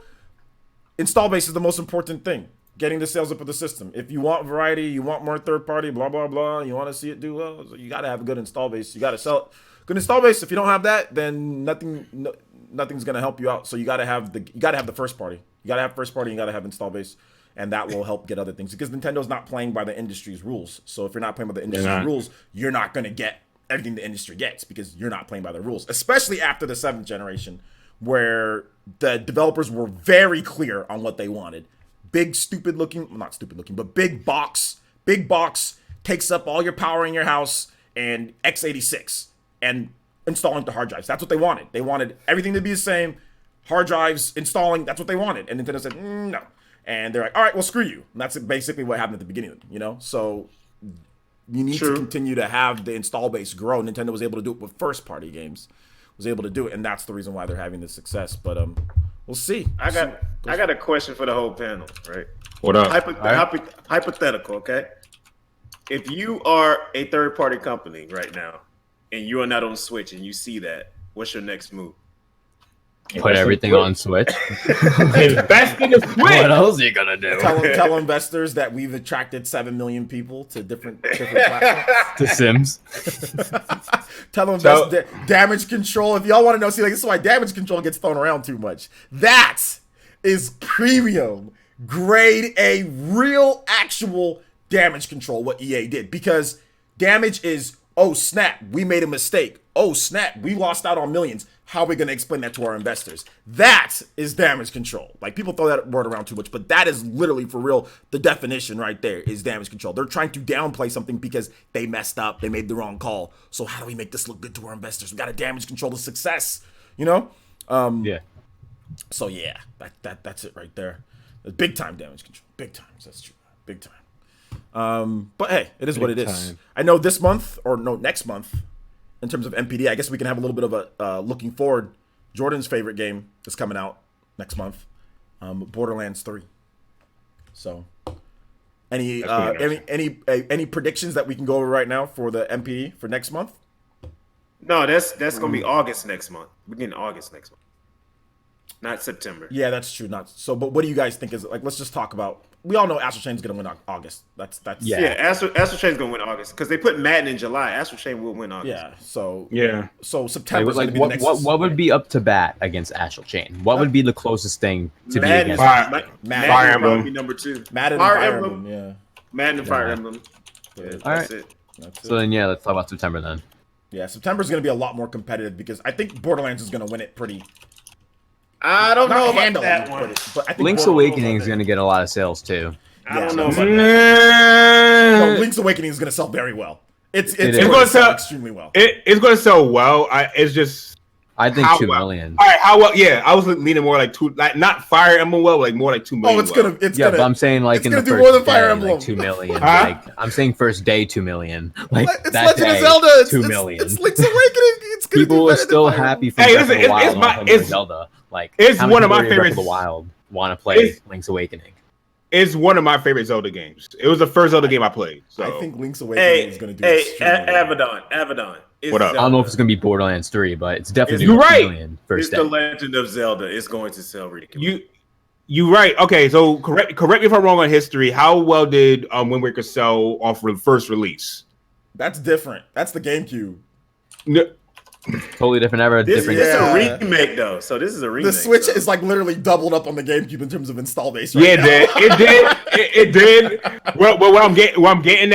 Install base is the most important thing. Getting the sales up of the system. If you want variety, you want more third party, blah blah blah. You want to see it do well, so you got to have a good install base. You got to sell it. Good install base. If you don't have that, then nothing's gonna help you out. So you gotta have the first party. You gotta have first party. You gotta have install base, and that will help get other things. Because Nintendo's not playing by the industry's rules. So if you're not playing by the industry's rules, you're not gonna get everything the industry gets, because you're not playing by the rules. Especially after the 7th generation, where the developers were very clear on what they wanted. Big stupid looking, well, not stupid looking, but big box takes up all your power in your house, and x86 and installing the hard drives. That's what they wanted. They wanted everything to be the same. Hard drives, installing, that's what they wanted. And Nintendo said, no. And they're like, all right, well, screw you. And that's basically what happened at the beginning, you know? So you need to continue to have the install base grow. Nintendo was able to do it with first-party games. Was able to do it, and that's the reason why they're having this success. But we'll see. I got a question for the whole panel, right? What up? Hypothetical, okay? If you are a third-party company right now, and you are not on Switch, and you see that, what's your next move? Put everything on Switch. Invest in the Switch. What else are you gonna do? Tell investors that we've attracted 7 million people to different platforms. To Sims. Tell them damage control. If y'all want to know, see, like, this is why damage control gets thrown around too much. That is premium, grade A, real, actual damage control. What EA did, because damage is, oh snap, we made a mistake. Oh snap, we lost out on millions. How are we going to explain that to our investors? That is damage control. Like, people throw that word around too much, but that is literally, for real, the definition right there is damage control. They're trying to downplay something because they messed up, they made the wrong call. So how do we make this look good to our investors? We got to damage control the success, you know? Yeah. So yeah, that's it right there. Big time damage control. Big time. That's true. Big time. But hey, it is what it is. I know this month, or no, next month, in terms of NPD, I guess we can have a little bit of a looking forward. Jordan's favorite game is coming out next month, Borderlands 3. So, any predictions that we can go over right now for the NPD for next month? No, that's gonna be August next month. We're getting August next month, not September. Yeah, that's true. Not so. But what do you guys think is, like? Let's just talk about. We all know Astral Chain's gonna win August. That's yeah. Astral Chain's gonna win August because they put Madden in July. Astral Chain will win August. Yeah. So September. Like, what would be up to bat against Astral Chain? What would be the closest thing to Madden, be against? Fire Emblem be number 2. Madden, Fire Emblem. Yeah. Madden and Fire Emblem. Yeah, All right. it. So then, yeah, let's talk about September then. Yeah, September's gonna be a lot more competitive because I think Borderlands is gonna win it pretty. I don't know about handily, that one. but I think Link's Awakening is going to get a lot of sales too. I don't know about that. No, Link's Awakening is going to sell very well. It's going to sell extremely well. It's going to sell well. It's just. I think 2 million. All right, how well? Yeah, I was leaning more like 2, like not Fire Emblem well, like more like 2 million. Oh, it's gonna. But I'm saying like in the first more than Fire day, Emblem. like 2 million. Like I'm saying first day 2 million. Like it's that Legend day, of Zelda. 2 million. It's Link's Awakening. It's gonna People are still happy for Breath of the Wild, not playing Zelda. Like it's how one many of my people in Breath favorites. of the Wild want to play Link's Awakening. It's one of my favorite Zelda games. It was the first Zelda game I played. So. I think Link's Awakening is going to do extremely well. Abaddon. What up? I don't know if it's going to be Borderlands 3, but it's definitely You're right. 2 million first It's day. the Legend of Zelda. It's going to sell ridiculous. You right. Okay, so correct me if I'm wrong on history. How well did Wind Waker sell off the first release? That's different. That's the GameCube. No. Totally different era. This is a remake, though. So this is a remake. The Switch is like literally doubled up on the GameCube in terms of install base. Right Yeah, now. it did. Well, what I'm getting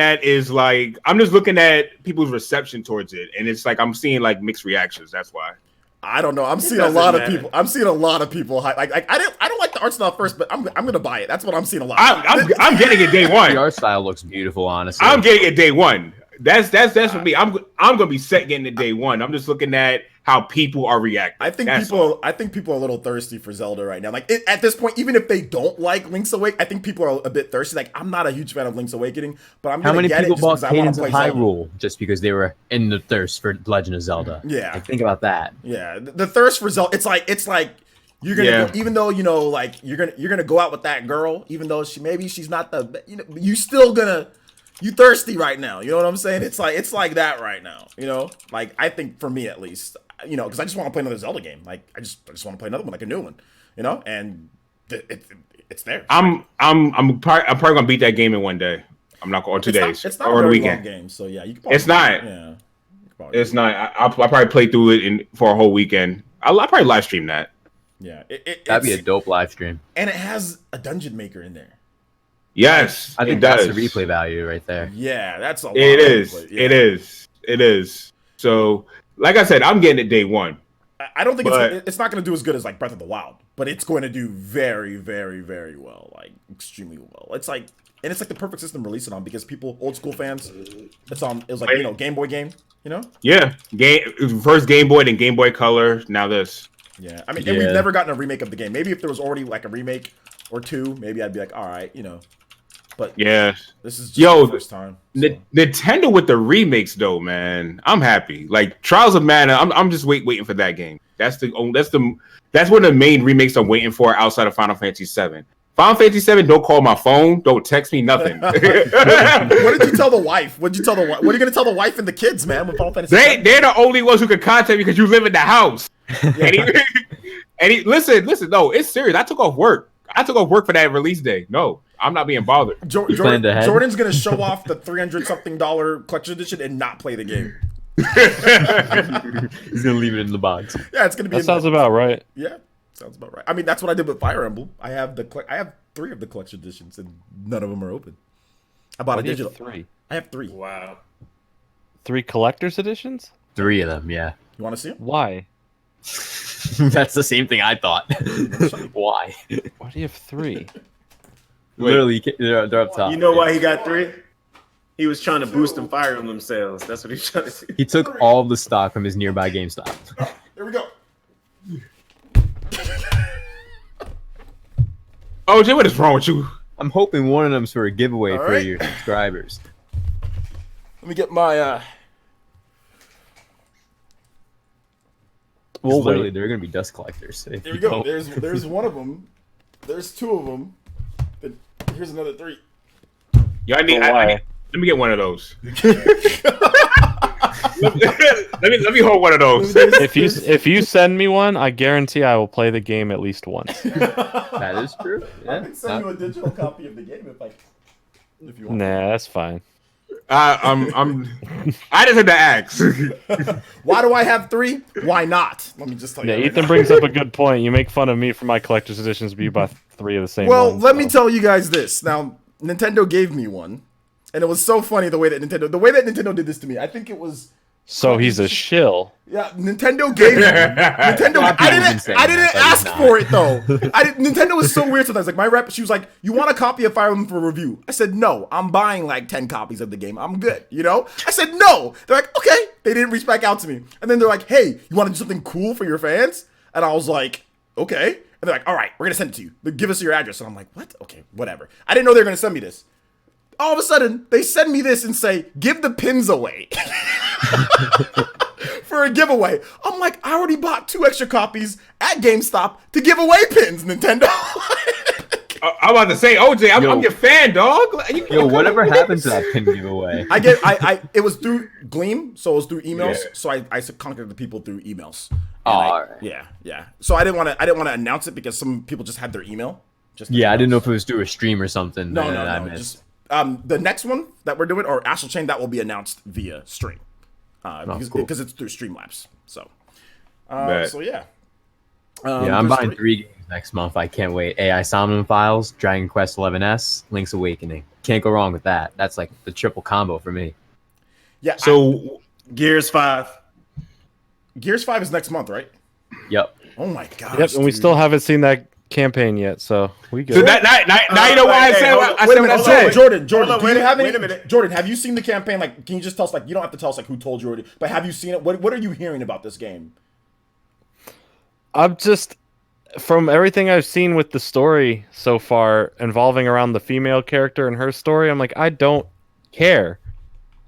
at is like I'm just looking at people's reception towards it, and it's like I'm seeing like mixed reactions. That's why. I don't know. I'm seeing a lot of people. I'm seeing a lot of people. Like I don't like the art style first, but I'm gonna buy it. That's what I'm seeing a lot. I'm getting it day one. The art style looks beautiful, honestly. I'm getting it day one. That's for me. I'm gonna be set getting it day one. I'm just looking at how people are reacting. I think That's people. all. I think people are a little thirsty for Zelda right now. Like at this point, even if they don't like Link's Awakening, I think people are a bit thirsty. Like I'm not a huge fan of Link's Awakening, but I'm How gonna many get people it bought just 'cause I want Cadence to of play Zelda. Hyrule just because they were in the thirst for Legend of Zelda? Yeah. Like, think about that. Yeah, the thirst for Zelda. It's like you're gonna Yeah. go, even though like you're gonna go out with that girl, even though she's not the you still gonna. You thirsty right now, you know what I'm saying? It's like that right now, Like I think for me at least, because I just want to play another Zelda game. Like I just want to play another one, like a new one, and it's there. I'm probably gonna beat that game in one day. I'm not going 2 days It's not or a on the very weekend. long game, so yeah, you can. Probably It's not. Yeah, It's not. I'll probably play through it for a whole weekend. I'll probably live stream that. Yeah, That'd be a dope live stream. and it has a dungeon maker in there. Yes, I think it that's does. the replay value right there. Yeah, that's a lot. It is. But yeah. It is. It is. So, like I said, I'm getting it day one. I don't think But- it's not going to do as good as like Breath of the Wild, but it's going to do very, very, very well, like extremely well. It's like the perfect system to release it on because old school fans, it was like Game Boy game, Yeah, first Game Boy, then Game Boy Color. Now this. Yeah, I mean, and we've never gotten a remake of the game. Maybe if there was already like a remake or two, maybe I'd be like, all right, But Yeah, this is just the first time. So. Nintendo with the remakes though, man. I'm happy. Like Trials of Mana, I'm just waiting for that game. That's one of the main remakes I'm waiting for outside of Final Fantasy VII. Final Fantasy VII, don't call my phone, don't text me, nothing. What did you tell the wife? What are you going to tell the wife and the kids, man? With Final Fantasy VII? They're the only ones who can contact me because you live in the house. Listen, no, it's serious. I took off work for that release day. No, I'm not being bothered. Jordan's going to show off the $300-something collection edition and not play the game. He's gonna leave it in the box. Yeah, it's going to be. That sounds about right. Yeah, sounds about right. I mean, that's what I did with Fire Emblem. I have 3 of the collection editions, and none of them are open. I bought a digital. 3. I have 3. Wow. 3 collector's editions? 3 of them, yeah. You want to see them? Why? That's the same thing I thought. Why? Why do you have 3? Literally, they're up top. You know why he got 3? He was trying to boost them Fire Emblem sales. That's what he was trying to do. He took all the stock from his nearby GameStop. Here we go. OJ, what is wrong with you? I'm hoping one of them's for a giveaway All for right. your subscribers. Let me get my. Well, Literally, wait. they're gonna be dust collectors. If Here you we go. don't- There's one of them. There's 2 of them. Here's another 3. Yo, I need, let me get one of those. let me hold one of those. If you send me one, I guarantee I will play the game at least once. That is true. I Yeah. can send you a digital copy of the game if you want. Nah, that's fine. I just had to ask. Why do I have 3? Why not? Let me just tell you. Yeah, that right Ethan now. brings up a good point. You make fun of me for my collector's editions, but you buy 3 of the same Well, ones, let me so. tell you guys this. Now, Nintendo gave me one, and it was so funny the way that Nintendo did this to me. I think it was. So he's a shill. Yeah, Nintendo gave me one. Nintendo. I didn't ask for it though. Nintendo was so weird sometimes. Like my rep, she was like, "You want a copy of Fire Emblem for review?" I said, "No, I'm buying like 10 copies of the game. I'm good." I said, "No." They're like, "Okay." They didn't reach back out to me, and then they're like, "Hey, you want to do something cool for your fans?" And I was like, "Okay." And they're like, "All right, we're gonna send it to you. Give us your address." And I'm like, "What? Okay, whatever." I didn't know they were gonna send me this. All of a sudden, they send me this and say, "Give the pins away." For a giveaway. I'm like, I already bought 2 extra copies at GameStop to give away pins, Nintendo. I'm about to say, OJ, I'm your fan, dog. Yo, whatever happened to that pin giveaway? It was through Gleam, so it was through emails. Yeah. So I contacted the people through emails. Oh, And all right. Yeah. So I didn't want to announce it because some people just had their email. Yeah, I didn't know if it was through a stream or something. No. I missed. Just the next one that we're doing, or Astral Chain, that will be announced via stream. Cool. Because it's through Streamlabs. So, Bet. so yeah. Yeah, I'm there's buying 3 games next month. I can't wait. AI Somnium Files, Dragon Quest XI-S, Link's Awakening. Can't go wrong with that. That's like the triple combo for me. Yeah. So Gears 5. Gears 5 is next month, right? Yep. Oh my gosh. Yep, and we dude. still haven't seen that campaign yet, so we good. So now you know why I said what I Wait a said. What I minute, said. Jordan, Hold on, do you have wait any? a minute. Jordan, have you seen the campaign? Like, can you just tell us? Like, you don't have to tell us like who told you, but have you seen it? What are you hearing about this game? I'm just from everything I've seen with the story so far involving around the female character and her story, I'm like, I don't care.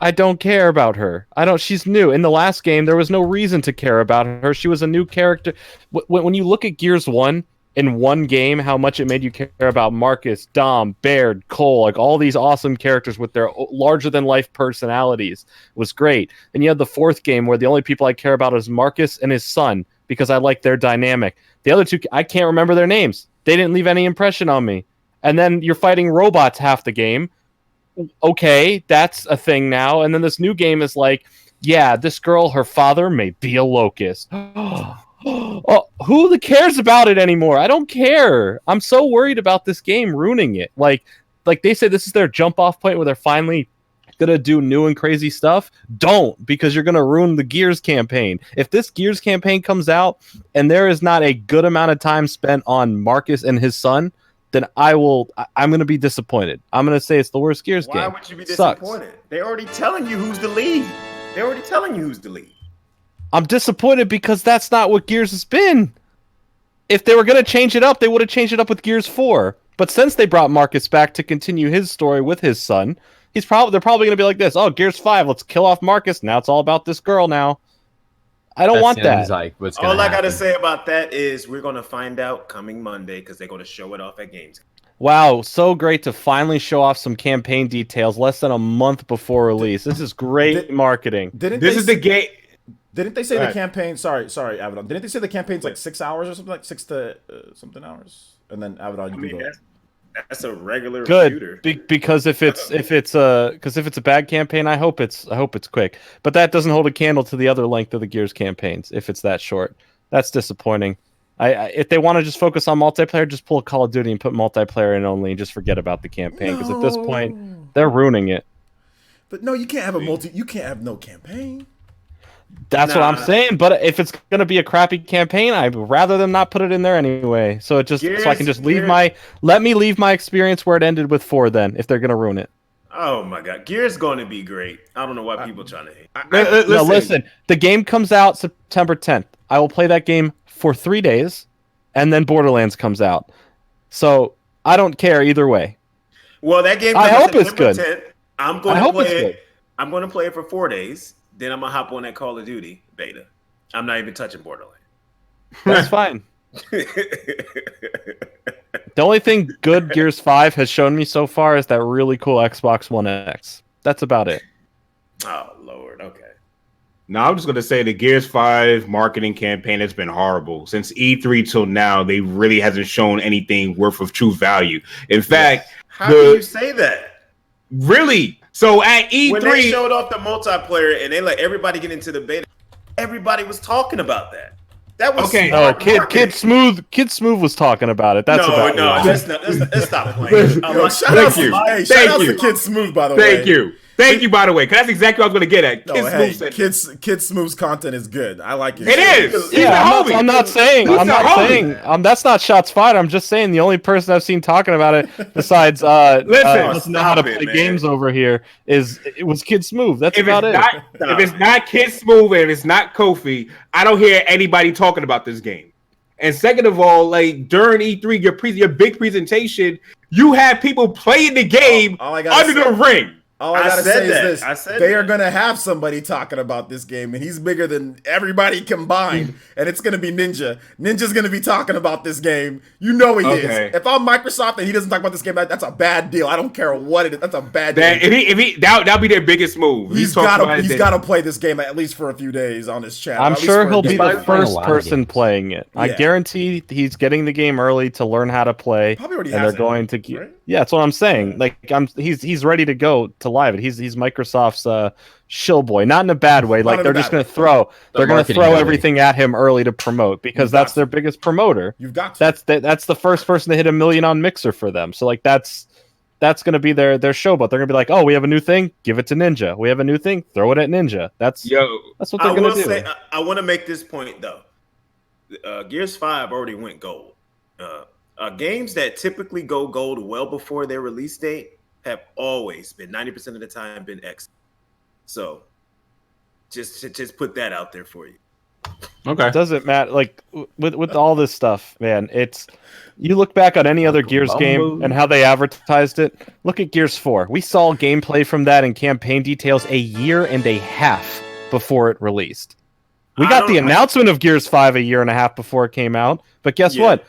I don't care about her. I don't. She's new. In the last game, there was no reason to care about her. She was a new character. When you look at Gears 1 in one game, how much it made you care about Marcus, Dom, Baird, Cole, like all these awesome characters with their larger than life personalities was great. And you had the fourth game where the only people I care about is Marcus and his son because I like their dynamic. The other two, I can't remember their names. They didn't leave any impression on me. And then you're fighting robots half the game. Okay, that's a thing now. And then this new game is like, yeah, this girl, her father may be a locust. Oh, who cares about it anymore? I don't care. I'm so worried about this game ruining it. Like they say this is their jump off point where they're finally gonna do new and crazy stuff. Don't, because you're gonna ruin the Gears campaign. If this Gears campaign comes out and there is not a good amount of time spent on Marcus and his son, then I'm gonna be disappointed. I'm gonna say it's the worst Gears game. Why would you be disappointed? They're already telling you who's the lead. I'm disappointed because that's not what Gears has been. If they were gonna change it up, they would have changed it up with Gears 4. But since they brought Marcus back to continue his story with his son, they're probably gonna be like this. Oh, Gears 5, let's kill off Marcus. Now it's all about this girl now. I don't want that. Like, all I gotta say about that is we're gonna find out coming Monday because they're gonna show it off at Games. Wow, so great to finally show off some campaign details less than a month before release. This is great marketing. Didn't they say the campaign? Sorry, Avedon. Didn't they say the campaign's like 6 hours or something, like 6 to something hours? And then Avedon, you can go. That's a regular shooter. Because if it's a bad campaign, I hope it's quick. But that doesn't hold a candle to the other length of the Gears campaigns if it's that short. That's disappointing. If they want to just focus on multiplayer, just pull a Call of Duty and put multiplayer in only and just forget about the campaign. Because at this point, they're ruining it. But no, you can't have you can't have no campaign. That's what I'm saying. But if it's gonna be a crappy campaign, I'd rather them not put it in there anyway. So I can just let me leave my experience where it ended with 4. Then, if they're gonna ruin it. Oh my God, Gears going to be great. I don't know why people trying to hate. Listen. The game comes out September 10th. I will play that game for 3 days, and then Borderlands comes out. So I don't care either way. Well, that game. I hope it's good. 10th. I'm going to play it. I'm going to play it for 4 days. Then I'm gonna hop on that Call of Duty beta. I'm not even touching Borderlands. That's fine. The only thing good Gears 5 has shown me so far is that really cool Xbox One X. That's about it. Oh, Lord. Okay. No, I'm just going to say the Gears 5 marketing campaign has been horrible. Since E3 till now, they really hasn't shown anything worth of true value. In fact... How can you say that? Really? So at E3... When they showed off the multiplayer and they let everybody get into the beta, everybody was talking about that. That was okay. No, Kid Smooth was talking about it. That's let's stop playing. Shout out to Kid Smooth, by the way. Thank you, by the way, because that's exactly what I was going to get at. Kid Smooth's content is good. I like it. It is. Yeah, I'm not saying. That's not shots fired. I'm just saying the only person I've seen talking about it besides listen how to play games over here it was Kid Smooth. That's about it. If it's not Kid Smooth and it's not Kofi, I don't hear anybody talking about this game. And second of all, like during E3, your big presentation, you had people playing the game under the ring. All I gotta say is this: they are gonna have somebody talking about this game, and he's bigger than everybody combined. And it's gonna be Ninja. Ninja's gonna be talking about this game. You know he is. If I'm Microsoft and he doesn't talk about this game, that's a bad deal. I don't care what it is. That's a bad deal. That'll be their biggest move. He's gotta play this game at least for a few days on his channel. I'm sure he'll be the first person playing it. I guarantee he's getting the game early to learn how to play. Probably already and has they're going to. Right? Yeah, that's what I'm saying. Like he's ready to go to live it. He's Microsoft's shill boy, not in a bad way. Like they're just going to throw everything at him early to promote because that's their biggest promoter. You've got to. That's the first person to hit 1 million on Mixer for them. So like that's going to be their showboat. They're going to be like, oh, we have a new thing, give it to Ninja. We have a new thing, throw it at Ninja. That's what they're going to do. I want to make this point though. Gears 5 already went gold. Games that typically go gold well before their release date have always been 90% of the time been X. So just put that out there for you. Okay. It doesn't matter. Like with all this stuff, man. It's you look back on any other Gears game and how they advertised it. Look at Gears 4. We saw gameplay from that and campaign details a year and a half before it released. We got the announcement of Gears 5 a year and a half before it came out, but guess what?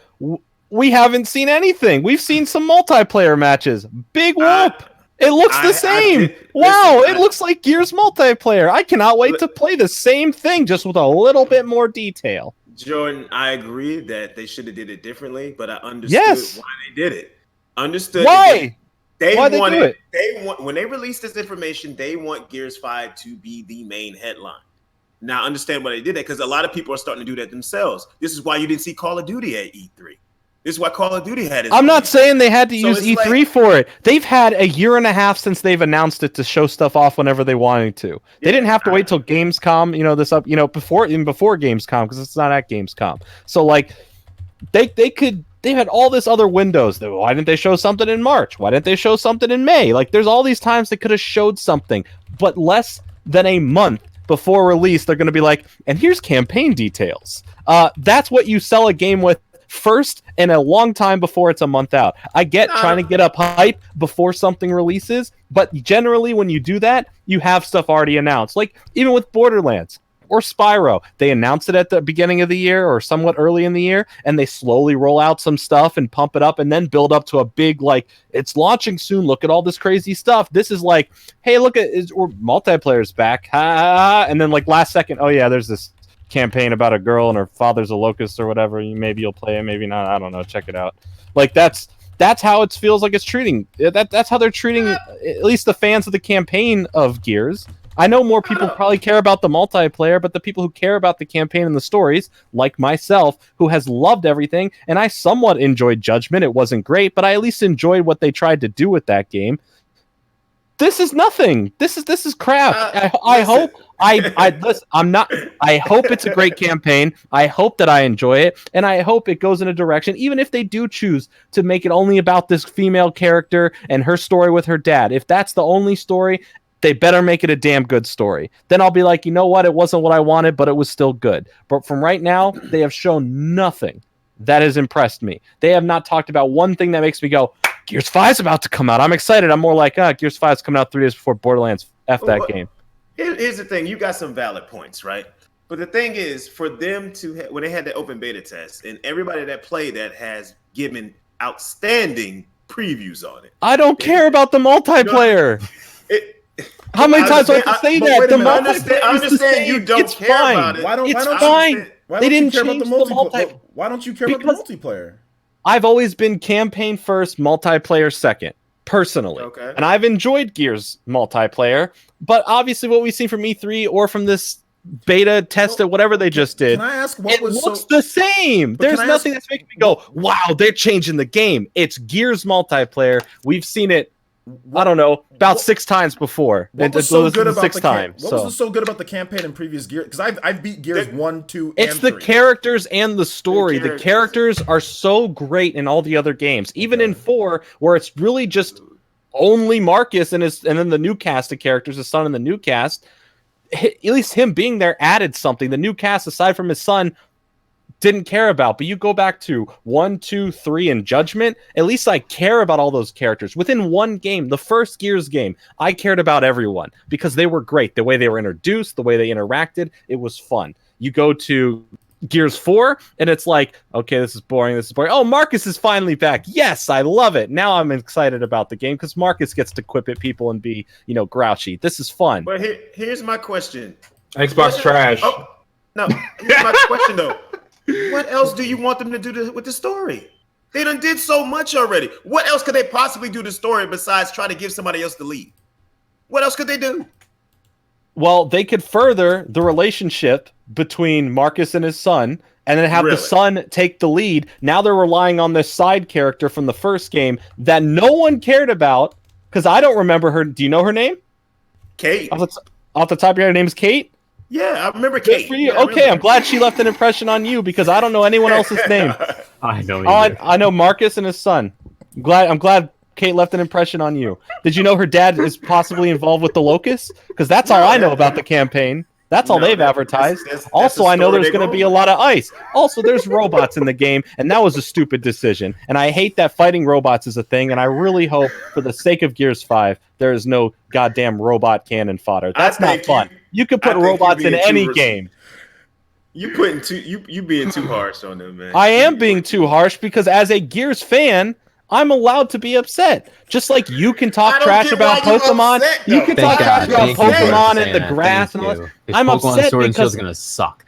We haven't seen anything. We've seen some multiplayer matches. Big whoop! It looks the same. It looks like Gears multiplayer. I cannot wait to play the same thing, just with a little bit more detail. Jordan, I agree that they should have did it differently, but I understood why they did it. Understood why? When they released this information, they want Gears 5 to be the main headline. Now, I understand why they did that, because a lot of people are starting to do that themselves. This is why you didn't see Call of Duty at E3. This is why Call of Duty had it. I'm not saying they had to use E3 for it. They've had a year and a half since they've announced it to show stuff off whenever they wanted to. They didn't have to wait till Gamescom, before Gamescom, because it's not at Gamescom. So like they had all this other windows. Why didn't they show something in March? Why didn't they show something in May? Like there's all these times they could have showed something, but less than a month before release, they're going to be like, and here's campaign details. That's what you sell a game with first and a long time before it's a month out. I get trying to get up hype before something releases, but generally when you do that, you have stuff already announced. Like even with Borderlands or Spyro, they announce it at the beginning of the year or somewhat early in the year, and they slowly roll out some stuff and pump it up and then build up to a big, like, it's launching soon, look at all this crazy stuff. This is like, hey, look at multiplayer's back, and then like last second, oh yeah, there's this campaign about a girl and her father's a locust or whatever. Maybe you'll play it, maybe not, I don't know, check it out. Like that's how it feels like it's treating. That's how they're treating at least the fans of the campaign of Gears. I know more people probably care about the multiplayer, but the people who care about the campaign and the stories, like myself, who has loved everything, and I somewhat enjoyed Judgment. It wasn't great, but I at least enjoyed what they tried to do with that game. This is nothing. This is crap. I hope it's a great campaign. I hope that I enjoy it, and I hope it goes in a direction, even if they do choose to make it only about this female character and her story with her dad. If that's the only story, they better make it a damn good story. Then I'll be like, you know what? It wasn't what I wanted, but it was still good. But from right now, they have shown nothing that has impressed me. They have not talked about one thing that makes me go, Gears 5 is about to come out. I'm excited. I'm more like, Gears 5 is coming out 3 days before Borderlands. That game. Here's the thing. You got some valid points, right? But the thing is, for them to, when they had the open beta test, and everybody that played that has given outstanding previews on it. I don't care about the multiplayer. How many times do I have to say that? I understand you don't care about it. Why don't you care about the multiplayer? I've always been campaign first, multiplayer second, personally. Okay. And I've enjoyed Gears multiplayer, but obviously what we've seen from E3 or from this beta test or whatever they just did, can I ask it looks the same. There's nothing that's making me go, wow, they're changing the game. It's Gears multiplayer. We've seen it, I don't know, about 6 times before. What was so good about the campaign in previous Gears? Because I've beat Gears 1, 2, and 3. It's the characters and the story. The characters are so great in all the other games. Even in 4, where it's really just only Marcus and then the new cast of characters, his son and the new cast. At least him being there added something. The new cast, aside from his son, didn't care about. But you go back to 1, 2, 3 and Judgment, at least I care about all those characters. Within one game, the first Gears game, I cared about everyone because they were great. The way they were introduced, the way they interacted, it was fun. You go to Gears 4 and it's like, okay, this is boring. Oh, Marcus is finally back. Yes, I love it. Now I'm excited about the game because Marcus gets to quip at people and be, grouchy. This is fun. But here's my question. Xbox trash. Oh, no, here's my question though. What else do you want them to do with the story? They done did so much already. What else could they possibly do to the story besides try to give somebody else the lead? What else could they do? Well, they could further the relationship between Marcus and his son, and then have the son take the lead. Now they're relying on this side character from the first game that no one cared about, because I don't remember her. Do you know her name? Kate. Off the top of your head, her name is Kate? Yeah, I remember Kate. For you. Okay, I'm glad she left an impression on you, because I don't know anyone else's name. I don't either. I know Marcus and his son. I'm glad Kate left an impression on you. Did you know her dad is possibly involved with the Locust? Because that's all I know about the campaign. That's all No, they've that- advertised. that's Also, the I know story there's they going to go be a with. lot of ice. Also, there's robots in the game, and that was a stupid decision. And I hate that fighting robots is a thing, and I really hope, for the sake of Gears 5, there is no goddamn robot cannon fodder. That's not think fun. You could I put think you robots in being any too game. You putting too you being too harsh on them, man. I am being too harsh because as a Gears fan, I'm allowed to be upset. Just like you can I talk don't trash get about why you Pokemon, upset, you though. can Thank talk trash God. about Thank you for Pokemon saying and the that. grass Thank and all you. that. 'Cause I'm Pokemon upset Sword and Shield's because gonna suck.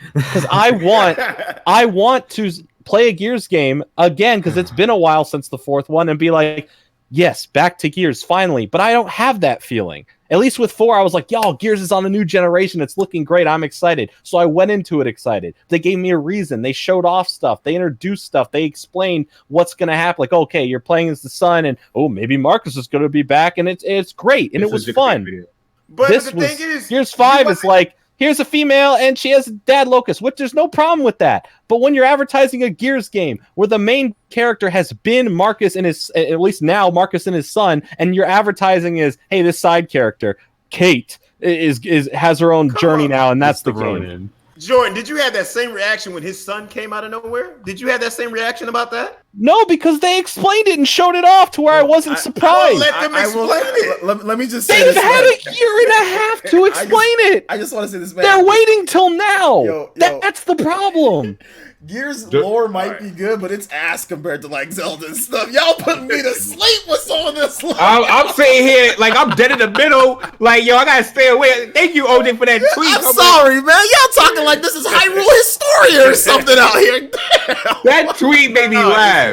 I want to play a Gears game again because it's been a while since the fourth one and be like, yes, back to Gears finally. But I don't have that feeling. At least with 4, I was like, y'all, Gears is on a new generation. It's looking great. I'm excited. So I went into it excited. They gave me a reason. They showed off stuff. They introduced stuff. They explained what's going to happen. Like, okay, you're playing as the son, and oh, maybe Marcus is going to be back, and it's great, and it was fun. But This the was thing is, Gears 5 you- is like, here's a female and she has a dad locust, which there's no problem with that. But when you're advertising a Gears game where the main character has been Marcus and his, at least now Marcus and his son, and your advertising is, hey, this side character, Kate, is has her own journey on. now, and that's It's the the game. Ronin. Jordan, did you have that same reaction when his son came out of nowhere? Did you have that same reaction about that? No, because they explained it and showed it off to where I wasn't surprised. Let them explain it. Let me just say They've this. had man. a year and a half to explain it. I just want to say this, man. They're waiting till now. Yo. That's the problem. Gears lore might be good, but it's ass compared to like Zelda and stuff. Y'all putting me to sleep with some of this. I'm sitting here like I'm dead in the middle. Like, yo, I gotta stay away. Thank you, OJ, for that tweet. I'm sorry, man. Y'all talking like this is Hyrule Historia or something out here. Damn. That tweet made me laugh.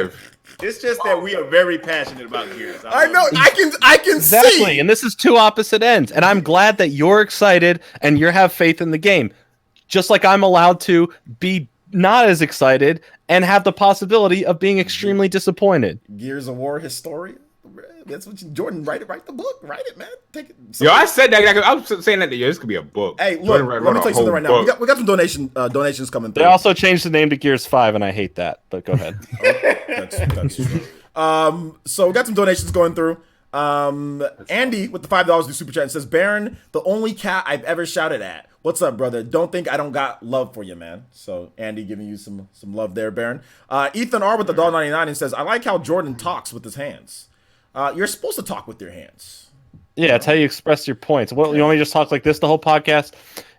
It's just that we are very passionate about Gears. I know. I can Exactly, see. and this is two opposite ends. And I'm glad that you're excited and you have faith in the game. Just like I'm allowed to be not as excited and have the possibility of being extremely disappointed. Gears of War Historia. That's what Jordan write the book. Write it, man. Take it. Yo, I said that. I was saying that. Yo, this could be a book. Hey, look. Jordan Let wrote me a tell you something whole right now. book. We got some donations coming through. They also changed the name to Gears 5, and I hate that, but go ahead. That's true. So we got some donations going through. Andy with the $5 new super chat and says, Baron, the only cat I've ever shouted at. What's up, brother? Don't think I don't got love for you, man. So Andy giving you some love there, Baron. Ethan R with the $1.99 and says, I like how Jordan talks with his hands. You're supposed to talk with your hands. Yeah, it's how you express your points. What, you want me to just talk like this the whole podcast?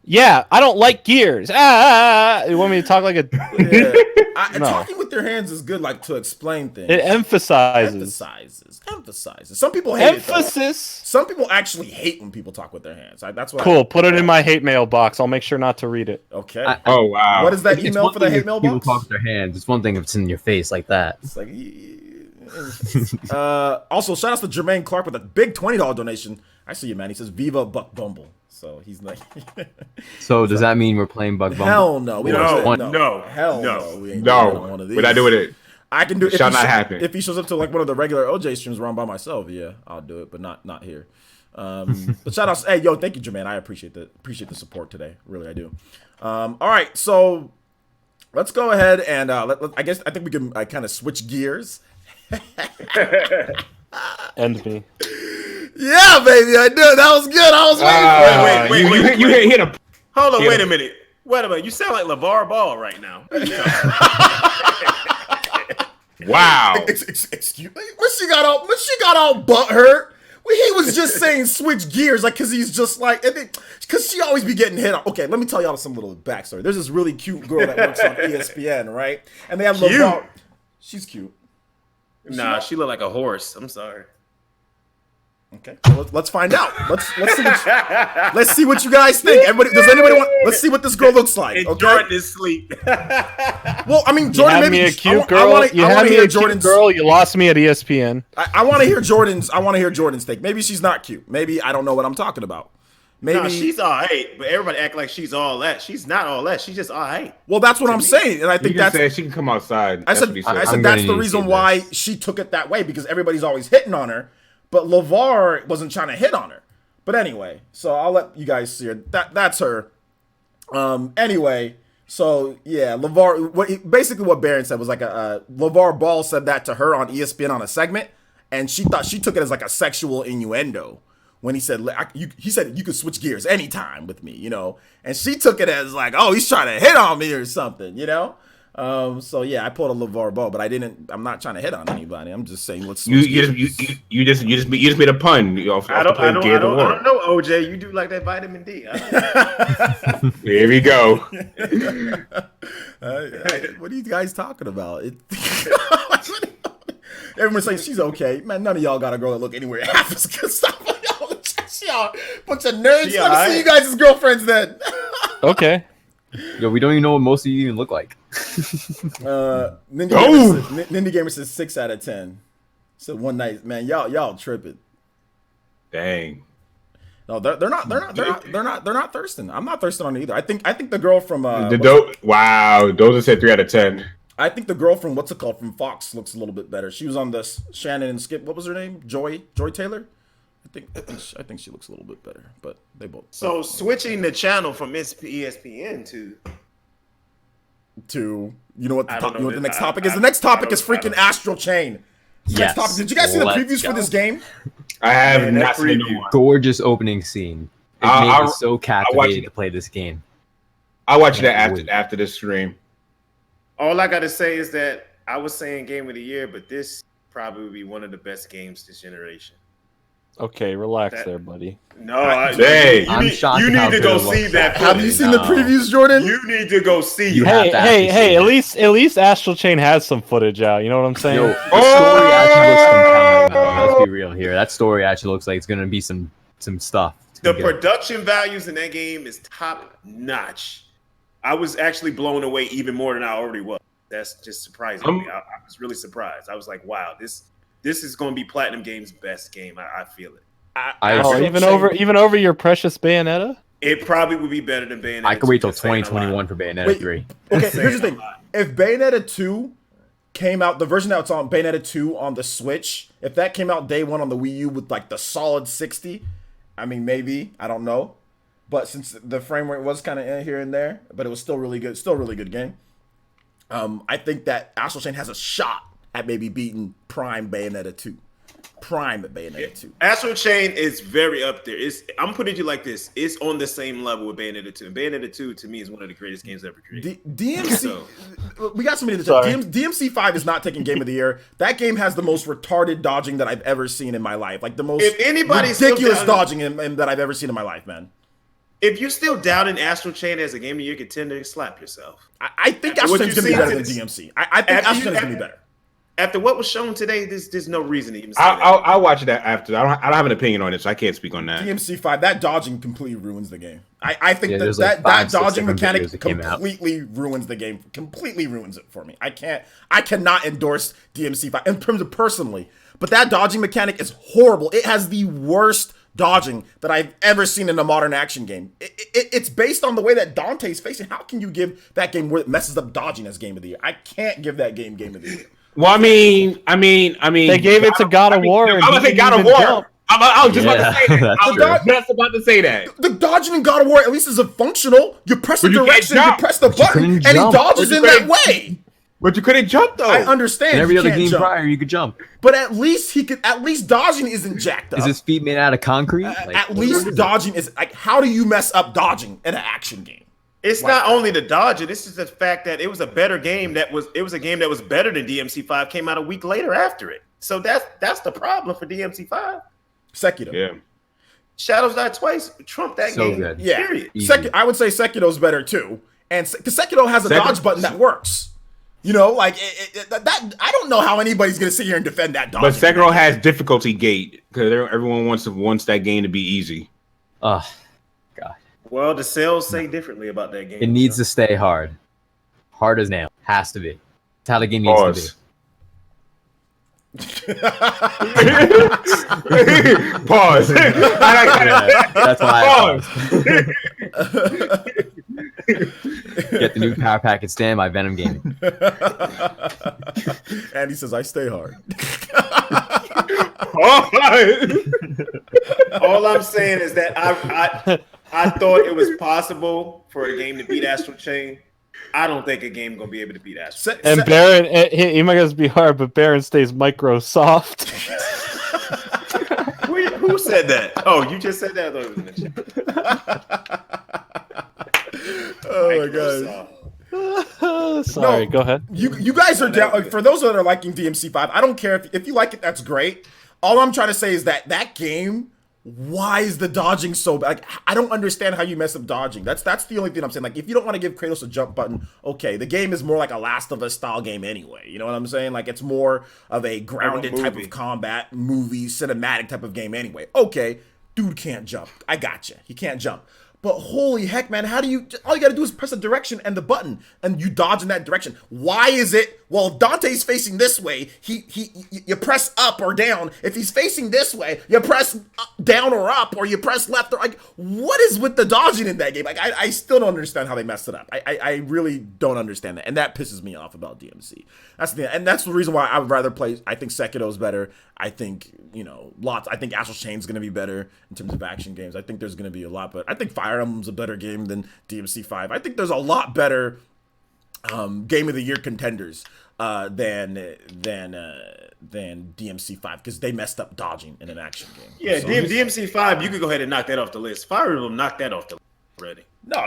Yeah, I don't like Gears. You want me to talk like a... Yeah. No. Talking with your hands is good, like to explain things. It emphasizes. Emphasizes. Some people hate it. Emphasis. Some people actually hate when people talk with their hands. That's what. Cool. Put it in my hate mail box. I'll make sure not to read it. Okay. Oh, wow. What is that It's email one for the thing hate if mail people box? talk with their hands. It's one thing if it's in your face like that. It's like. Also, shout out to Jermaine Clark with a big $20 donation. I see you, man. He says Viva Buck Bumble. So he's like. So does that mean we're playing Bug Bumble? Hell no. We don't No, do that. no, Hell no, no. We ain't doing one of No, these. we're not doing it. I can do it. It shall not happen. If he shows up to like one of the regular OJ streams where I'm by myself, yeah, I'll do it, but not here. But shout outs. Hey, yo, thank you, Jermaine. I appreciate the support today. Really, I do. All right, so let's go ahead and I think we can kind of switch gears. End me. Yeah, baby, I do. That was good. I was waiting for it. wait. You hit a. Hold on, Yeah. wait a minute. You sound like LeVar Ball right now. Wow. Excuse me. When she got all butthurt. He was just saying switch gears, like, cause he's just like, cause she always be getting hit on. Okay, let me tell y'all some little backstory. There's this really cute girl that works on ESPN, right? And they have LeVar. She's cute. Nah, she look like a horse. I'm sorry. Okay, so let's find out. Let's see what you guys think. Does anybody want? Let's see what this girl looks like. And Okay. Jordan is asleep. Well, I mean, You Jordan. had Maybe me a I cute want- girl. I wanna You had me hear a cute Jordan's. girl. You lost me at ESPN. I want to hear Jordan's. I want to hear Jordan's take. Maybe she's not cute. Maybe I don't know what I'm talking about. Maybe Nah, she's all right, but everybody act like she's all that. She's not all that. She's just all right. Well, that's what I'm saying, and I He think just that's. said she can come outside. I That's said, what he I said. said I'm that's gonna the need to reason see why this. she took it that way, because everybody's always hitting on her, but LeVar wasn't trying to hit on her. But anyway, so I'll let you guys see her. That's her. Anyway, so yeah, LeVar. Basically, what Baron said was like LeVar Ball said that to her on ESPN on a segment, and she thought she took it as like a sexual innuendo, when he said he said you could switch gears anytime with me, you know, and she took it as like, oh, he's trying to hit on me or something, you know. So yeah, I pulled a LeVar Ball, but I'm not trying to hit on anybody. I'm just saying let's switch gears. You just made a pun. I don't know, OJ. You do like that vitamin D. Here we go. What are you guys talking about? Everyone's saying she's okay. Man, none of y'all got a girl that look anywhere half as good stuff. Y'all bunch of nerds. Let me see you guys as girlfriends then. Okay. Yo, we don't even know what most of you even look like. Ninja Gamer says 6 out of 10. So one night, man, y'all tripping. Dang. No, they're not thirsting. I'm not thirsting on it either. I think the girl from wow, Doza said 3 out of 10. I think the girl from from Fox looks a little bit better. She was on this Shannon and Skip. What was her name? Joy Taylor. I think she looks a little bit better, but they both. So switching the channel from ESPN to you know what the next topic is? The next topic is freaking Astral Chain. Yes. Topic. Did you guys see the previews for this game? I have not seen the one. Gorgeous opening scene. It made me so captivated to play this game. I watched that after the stream. All I gotta say is that I was saying game of the year, but this probably would be one of the best games this generation. Okay, relax there, buddy. No, I'm shocked. You need to go see that. Have you seen the previews, Jordan? You need to go see. Hey! At least Astral Chain has some footage out. You know what I'm saying? Yo, the story actually looks compelling. Let's be real here. That story actually looks like it's gonna be some stuff. The production values in that game is top notch. I was actually blown away even more than I already was. That's just surprising me. I was really surprised. I was like, wow, this is going to be Platinum Game's best game. I feel it. Even over your precious Bayonetta? It probably would be better than Bayonetta. I could wait till 2021 for Bayonetta 3. Okay, here's the thing. If Bayonetta 2 came out, the version that's on Bayonetta 2 on the Switch, if that came out day one on the Wii U with like the solid 60, I mean, maybe, I don't know. But since the frame rate was kind of in here and there, but it was still really good, game. I think that Astral Chain has a shot at maybe beating Prime Bayonetta 2. Astral Chain is very up there. I'm putting it like this. It's on the same level with Bayonetta 2. And Bayonetta 2, to me, is one of the greatest games ever created. DMC, we got somebody in the chat. DMC 5 is not taking Game of the Year. That game has the most retarded dodging that I've ever seen in my life. Like the most ridiculous dodging that I've ever seen in my life, man. If you're still doubting Astral Chain as a game of the year contender, slap yourself. I think Astral Chain is going to be better than DMC. I think Astral Chain is going to be better. After what was shown today, there's no reason to even say I'll watch that after. I don't have an opinion on it, so I can't speak on that. DMC 5, that dodging completely ruins the game. I think that dodging mechanic completely ruins the game. Completely ruins it for me. I cannot endorse DMC 5 in terms of personally, but that dodging mechanic is horrible. It has the worst dodging that I've ever seen in a modern action game. It's based on the way that Dante's facing. How can you give that game where it messes up dodging as game of the year? I can't give that game of the year. Well, I mean, they gave it to God of War. I was gonna say God of War. I was just about to say that. I was just about to say that. The dodging in God of War at least is a functional. You press the direction, you press the button, and he dodges in that way. But you couldn't jump though. I understand. In every other game prior, you could jump. But at least dodging isn't jacked up. Is his feet made out of concrete? At least dodging is like, how do you mess up dodging in an action game? It's not only the dodging. This is the fact that it was a better game. It was a game that was better than DMC 5. Came out a week later after it. So that's the problem for DMC 5. Sekiro. Yeah. Shadows Die Twice trumped that game. Good. Yeah. Period. I would say Sekiro's better too, and because Sekiro has a dodge button that works. You know, like that. I don't know how anybody's gonna sit here and defend that dodge. But Sekiro has difficulty gate because everyone wants that game to be easy. God. Well, the sales say differently about that game. It needs to stay hard. Hard as nail. Has to be. That's how the game needs to be. Pause. That's why I paused. Get the new Power Pack and Stand by Venom Gaming. And he says, I stay hard. All I'm saying is that I thought it was possible for a game to beat Astral Chain. I don't think a game gonna be able to beat Astral Chain. And Baron, he might just be hard, but Baron stays micro soft. Who Who said that? Oh, you just said that. I thought it was in the chat. Oh my god. Sorry, No, go ahead. You guys are down. Like, for those that are liking DMC5, I don't care if you like it. That's great. All I'm trying to say is that game. Why is the dodging so bad? Like, I don't understand how you mess up dodging. That's the only thing I'm saying. Like, if you don't want to give Kratos a jump button, okay, the game is more like a Last of Us style game anyway. You know what I'm saying? Like, it's more of a grounded type of combat, movie, cinematic type of game anyway. Okay, dude can't jump. I gotcha. He can't jump. But holy heck, man, how do you... All you gotta do is press a direction and the button, and you dodge in that direction. Why is it... Well, Dante's facing this way, you press up or down. If he's facing this way, you press down or up, or you press left or... Like, what is with the dodging in that game? Like, I still don't understand how they messed it up. I really don't understand that, and that pisses me off about DMC. That's the reason why I would rather play... I think Sekiro's better. I think, I think Astral Chain's gonna be better in terms of action games. I think there's gonna be a lot, but I think Fire Emblem's a better game than DMC5. I think there's a lot better Game of the Year contenders than DMC5 because they messed up dodging in an action game. Yeah, So, DMC5, you could go ahead and knock that off the list. Fire Emblem knocked that off the list already. No,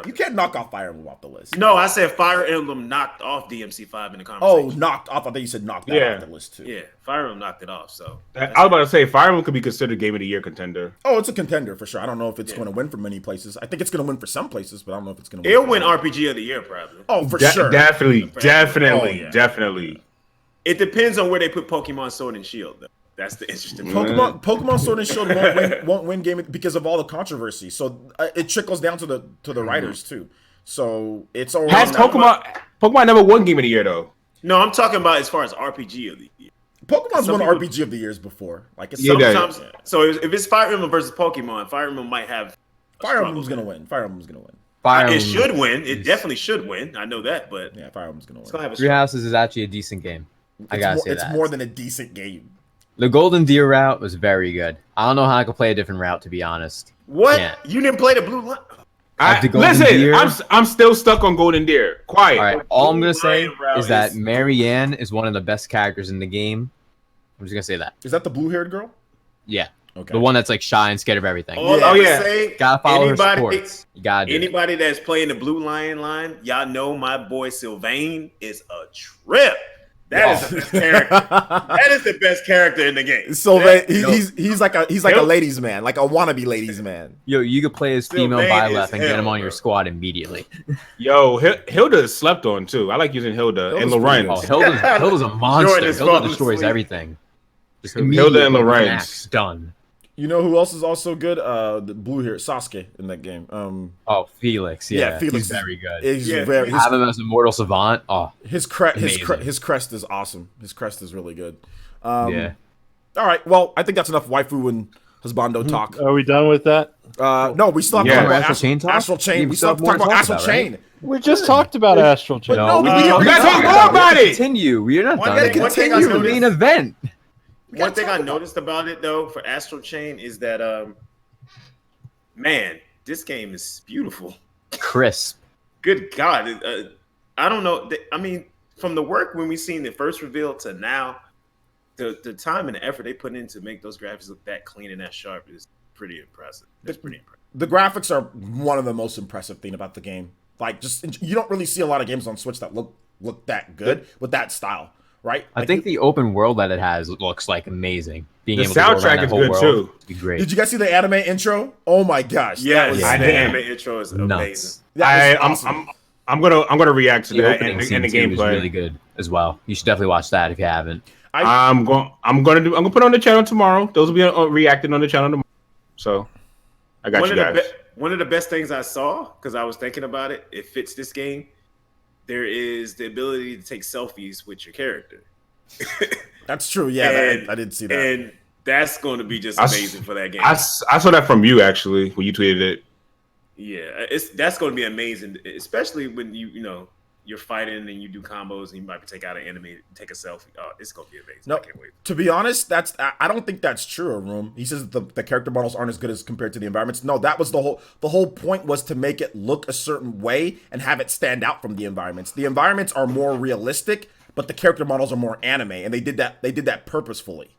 you can't knock off Fire Emblem off the list. No, I said Fire Emblem knocked off DMC5 in the Oh, conversation. knocked off. I thought you said knocked that off the list too. Yeah, Fire Emblem knocked it off. So I was about to say Fire Emblem could be considered Game of the Year contender. Oh, it's a contender for sure. I don't know if it's going to win for many places. I think it's going to win for some places, but I don't know if it's going to win. It'll win RPG of the Year probably. Oh, for sure. Definitely. yeah. Definitely. It depends on where they put Pokemon Sword and Shield though. That's the interesting part. Pokemon Sword and Shield won't win game because of all the controversy. So it trickles down to the writers too. So it's already Has Pokemon never won Game of the Year though? No, I'm talking about as far as RPG of the year. Pokemon's won RPG of the years before. Like it's sometimes. So if it's Fire Emblem versus Pokemon, Fire Emblem might have. Fire Emblem's gonna win. Fire Emblem's gonna win. It should win. It definitely should win. I know that, but yeah, Fire Emblem's gonna win. Gonna have Three Houses is actually a decent game. I gotta say that. It's more than a decent game. The Golden Deer route was very good. I don't know how I could play a different route, to be honest. What? Can't. You didn't play the blue line? Listen, I'm still stuck on Golden Deer. Quiet. All right, all I'm gonna say route is that Marianne is one of the best characters in the game. I'm just gonna say that. Is that the blue-haired girl? Yeah. Okay. The one that's like shy and scared of everything. Gotta follow her supports. You gotta do anybody that's playing the Blue Lion line, y'all know my boy Sylvain is a trip. That is the best character. That is the best character in the game. So he's like a ladies man, like a wannabe ladies man. Yo, you could play as female Byleth and get him on your squad immediately. Yo, Hilda is slept on too. I like using Hilda and Lorraine. Oh, Hilda's a monster. Hilda destroys everything. Just Hilda and Lorraine. Done. You know who else is also good? The blue hair Sasuke in that game. Felix. Yeah, Felix he's very good. Have him as a mortal savant. Oh, his crest is awesome. His crest is really good. Yeah. All right. Well, I think that's enough waifu and husbando talk. Are we done with that? No, we still have to talk about Astral Chain talk. Astral Chain. We still have to talk about Astral Chain. Right? We just talked about Astral Chain. No, we gotta talk more about it. Continue. We're not done. thing- Continue the main event. One thing I noticed about it though for Astral Chain is that man, this game is beautiful. Crisp. Good God. I don't know. I mean, from the work when we seen the first reveal to now, the time and the effort they put in to make those graphics look that clean and that sharp is pretty impressive. That's pretty impressive. The graphics are one of the most impressive thing about the game. Like, just you don't really see a lot of games on Switch that look that good with that style. Right? I think the open world that it has looks like amazing. Being The able to go around soundtrack that is whole good world too. would be great. Did you guys see the anime intro? Oh my gosh! Yes, that the anime intro is amazing. Nuts. I'm gonna react to The that opening and scene the too is gameplay. really good as well. You should definitely watch that if you haven't. I'm gonna put it on the channel tomorrow. Those will be reacting on the channel tomorrow. So I got you guys. One of the best things I saw, because I was thinking about it, it fits this game. There is the ability to take selfies with your character. That's true. Yeah, I did see that. And that's going to be just amazing for that game. I saw that from you actually when you tweeted it. Yeah, that's going to be amazing, especially when you're fighting and you do combos and you might take out an enemy, take a selfie. Oh, it's going to be amazing. No, I can't wait. To be honest, I don't think that's true, Arum. He says the character models aren't as good as compared to the environments. No, that was the whole point was to make it look a certain way and have it stand out from the environments. The environments are more realistic, but the character models are more anime, and they did that purposefully.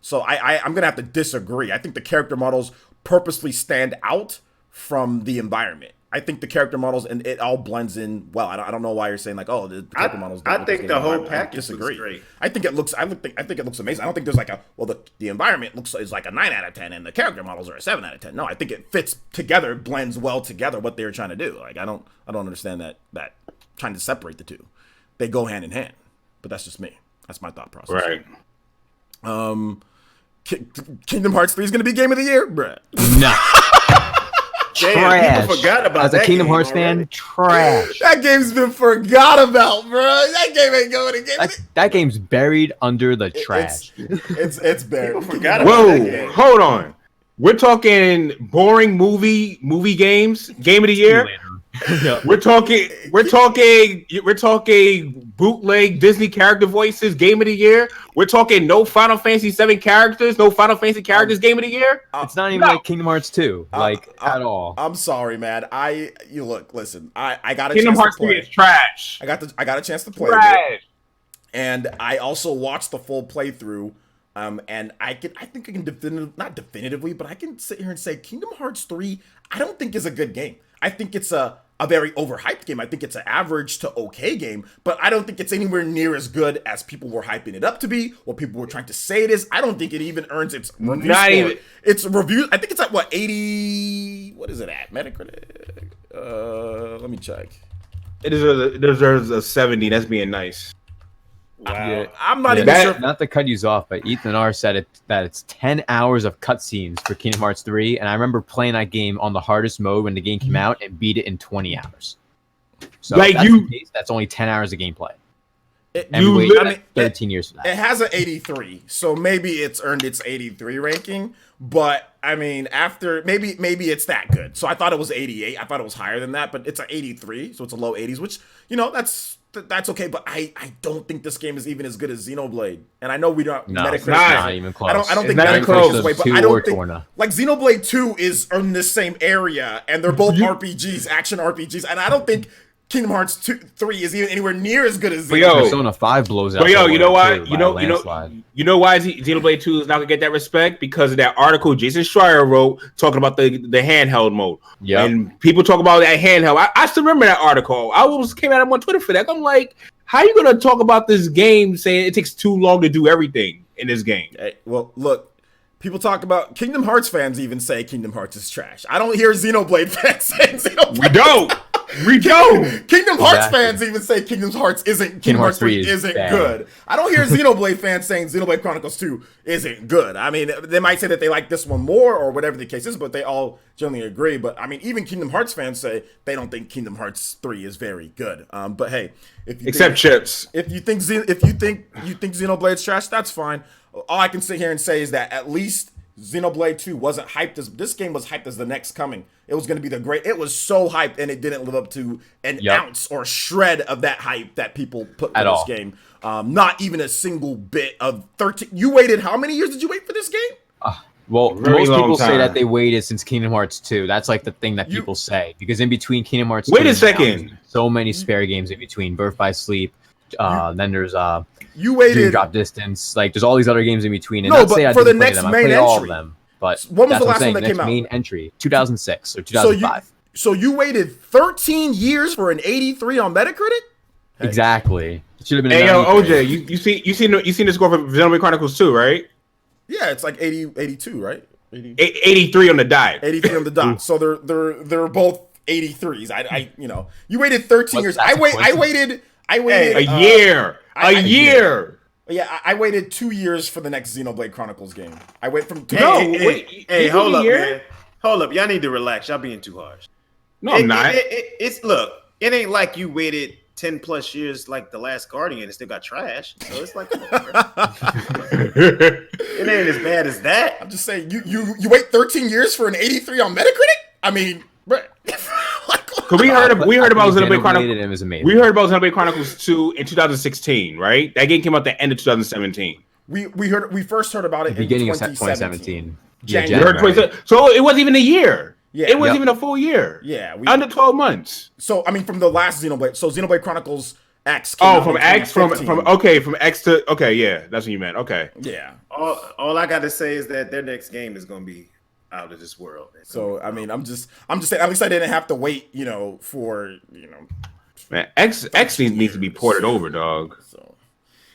So I'm gonna have to disagree. I think the character models purposely stand out from the environment. I think the character models and it all blends in well. I don't know why you're saying like, oh, the character models. I think the whole package looks great. I think it looks. I think it looks amazing. I don't think there's like the environment is like a 9 out of 10 and the character models are a 7 out of 10. No, I think it fits together, blends well together what they were trying to do. Like I don't understand that trying to separate the two. They go hand in hand, but that's just me. That's my thought process. Right. Kingdom Hearts 3 is going to be game of the year, bruh. No. Damn, people forgot about As a Kingdom Hearts fan, trash. That game's been forgot about, bro. That game ain't going to get that game's buried under the trash. It's buried. People forgot about that Whoa, game. hold on. We're talking boring movie games, game of the year. We're talking bootleg Disney character voices, game of the year. We're talking no Final Fantasy 7 characters, no Final Fantasy characters, game of the year. It's not even like Kingdom Hearts 2, at all. I'm sorry, man. Listen. I got a Kingdom chance Hearts to play. 3 is trash. I got a chance to play Trash. it, and I also watched the full playthrough. And I think I can not definitively, but I can sit here and say Kingdom Hearts 3, I don't think is a good game. I think it's a very overhyped game. I think it's an average to okay game, but I don't think it's anywhere near as good as people were hyping it up to be, or people were trying to say it is. I don't think it even earns its review Not score. even. Its review, I think it's at what, 80, what is it at? Metacritic? Let me check. It deserves a 70. That's being nice. Wow. Yeah. I'm not even sure. Not to cut you off, but Ethan R said that it's 10 hours of cutscenes for Kingdom Hearts 3, and I remember playing that game on the hardest mode when the game came out and beat it in 20 hours. So Like if that's you- the case, that's only 10 hours of gameplay. It, And we You waited lit- 13 years for that. It has an 83, so maybe it's earned its 83 ranking. But I mean, after maybe it's that good. So I thought it was 88. I thought it was higher than that, but it's an 83, so it's a low 80s, which that's okay. But I don't think this game is even as good as Xenoblade. And I know we don't. No, Metacritic it's not is- even close. I don't It's think not even Metacritic close. is this way, but 2 I or don't think Torna. like Xenoblade 2 is in the same area, and they're both RPGs, action RPGs, and I don't think Kingdom Hearts 3 is even anywhere near as good as But yo, Xenoblade. Persona 5 blows out. But yo, you know why? too, You by a know landslide. why Xenoblade 2 is not gonna get that respect? Because of that article Jason Schreier wrote talking about the handheld mode. Yeah. And people talk about that handheld. I still remember that article. Came out on Twitter for that. I'm like, how you gonna talk about this game saying it takes too long to do everything in this game? Hey, well, look, people talk about Kingdom Hearts fans even say Kingdom Hearts is trash. I don't hear Xenoblade fans saying Xenoblade. We don't. We don't. Kingdom Hearts Exactly. fans even say Kingdom Hearts isn't Kingdom Hearts 3 3 isn't bad. good. I don't hear Xenoblade fans saying Xenoblade Chronicles 2 isn't good. I mean, they might say that they like this one more or whatever the case is, but they all generally agree. But I mean, even Kingdom Hearts fans say they don't think Kingdom Hearts 3 is very good. But hey, if you Except Chips. if you think Xenoblade's trash, that's fine. All I can sit here and say is that at least Xenoblade 2 wasn't hyped as this game was hyped as the next coming. It was going to be it was so hyped and it didn't live up to an ounce or shred of that hype that people put for At this all. game. Not even a single bit of 13. You waited, how many years did you wait for this game? Well, Very most long people say time. that they waited since Kingdom Hearts 2. That's like the thing that people say. Because in between Kingdom Hearts 2 Wait a and second. now, so many spare games in between. Birth by Sleep. Then there's You Dream waited. Drop Distance. Like, there's all these other games in between. And No, not but say I for the didn't play next them. I main played all of entry. them. But When was that's the what I'm last saying. one that Next came out? main entry, 2006 or 2005. So you waited 13 years for an 83 on Metacritic? Exactly. It should have been. Hey a yo, 93. OJ, you seen the score for Xenoblade Chronicles 2, right? Yeah, it's like 82, right? 80. 83 on the dot. 83 on the dot. So they're both 83s. You waited 13 years. I waited A year. A year. Yeah, I waited 2 years for the next Xenoblade Chronicles game. I wait from Hey, hold up, man. Hold up. Y'all need to relax. Y'all being too harsh. No, I'm not. It's look, it ain't like you waited 10 plus years like The Last Guardian and still got trash. So it's like, come on, bro. It ain't as bad as that. I'm just saying, you wait 13 years for an 83 on Metacritic? I mean, bruh. Cause we heard about Xenoblade Xenoblade Chronicles. and it was amazing. We heard about Xenoblade Chronicles 2 in 2016, right? That game came out the end of 2017. we first heard about it beginning in of 2017. 2017. January. You heard 20, so it wasn't even a year. Yeah. It wasn't Yep. even a full year. Yeah, Under 12 months. So I mean, from the last Xenoblade, so Xenoblade Chronicles X. Came Oh, out from in X, from 2015. from X to yeah, that's what you meant. Okay. Yeah. All I got to say is that their next game is going to be out of this world. So I mean, I'm just saying. At least I didn't have to wait, for Man, X needs to be ported over, dog. So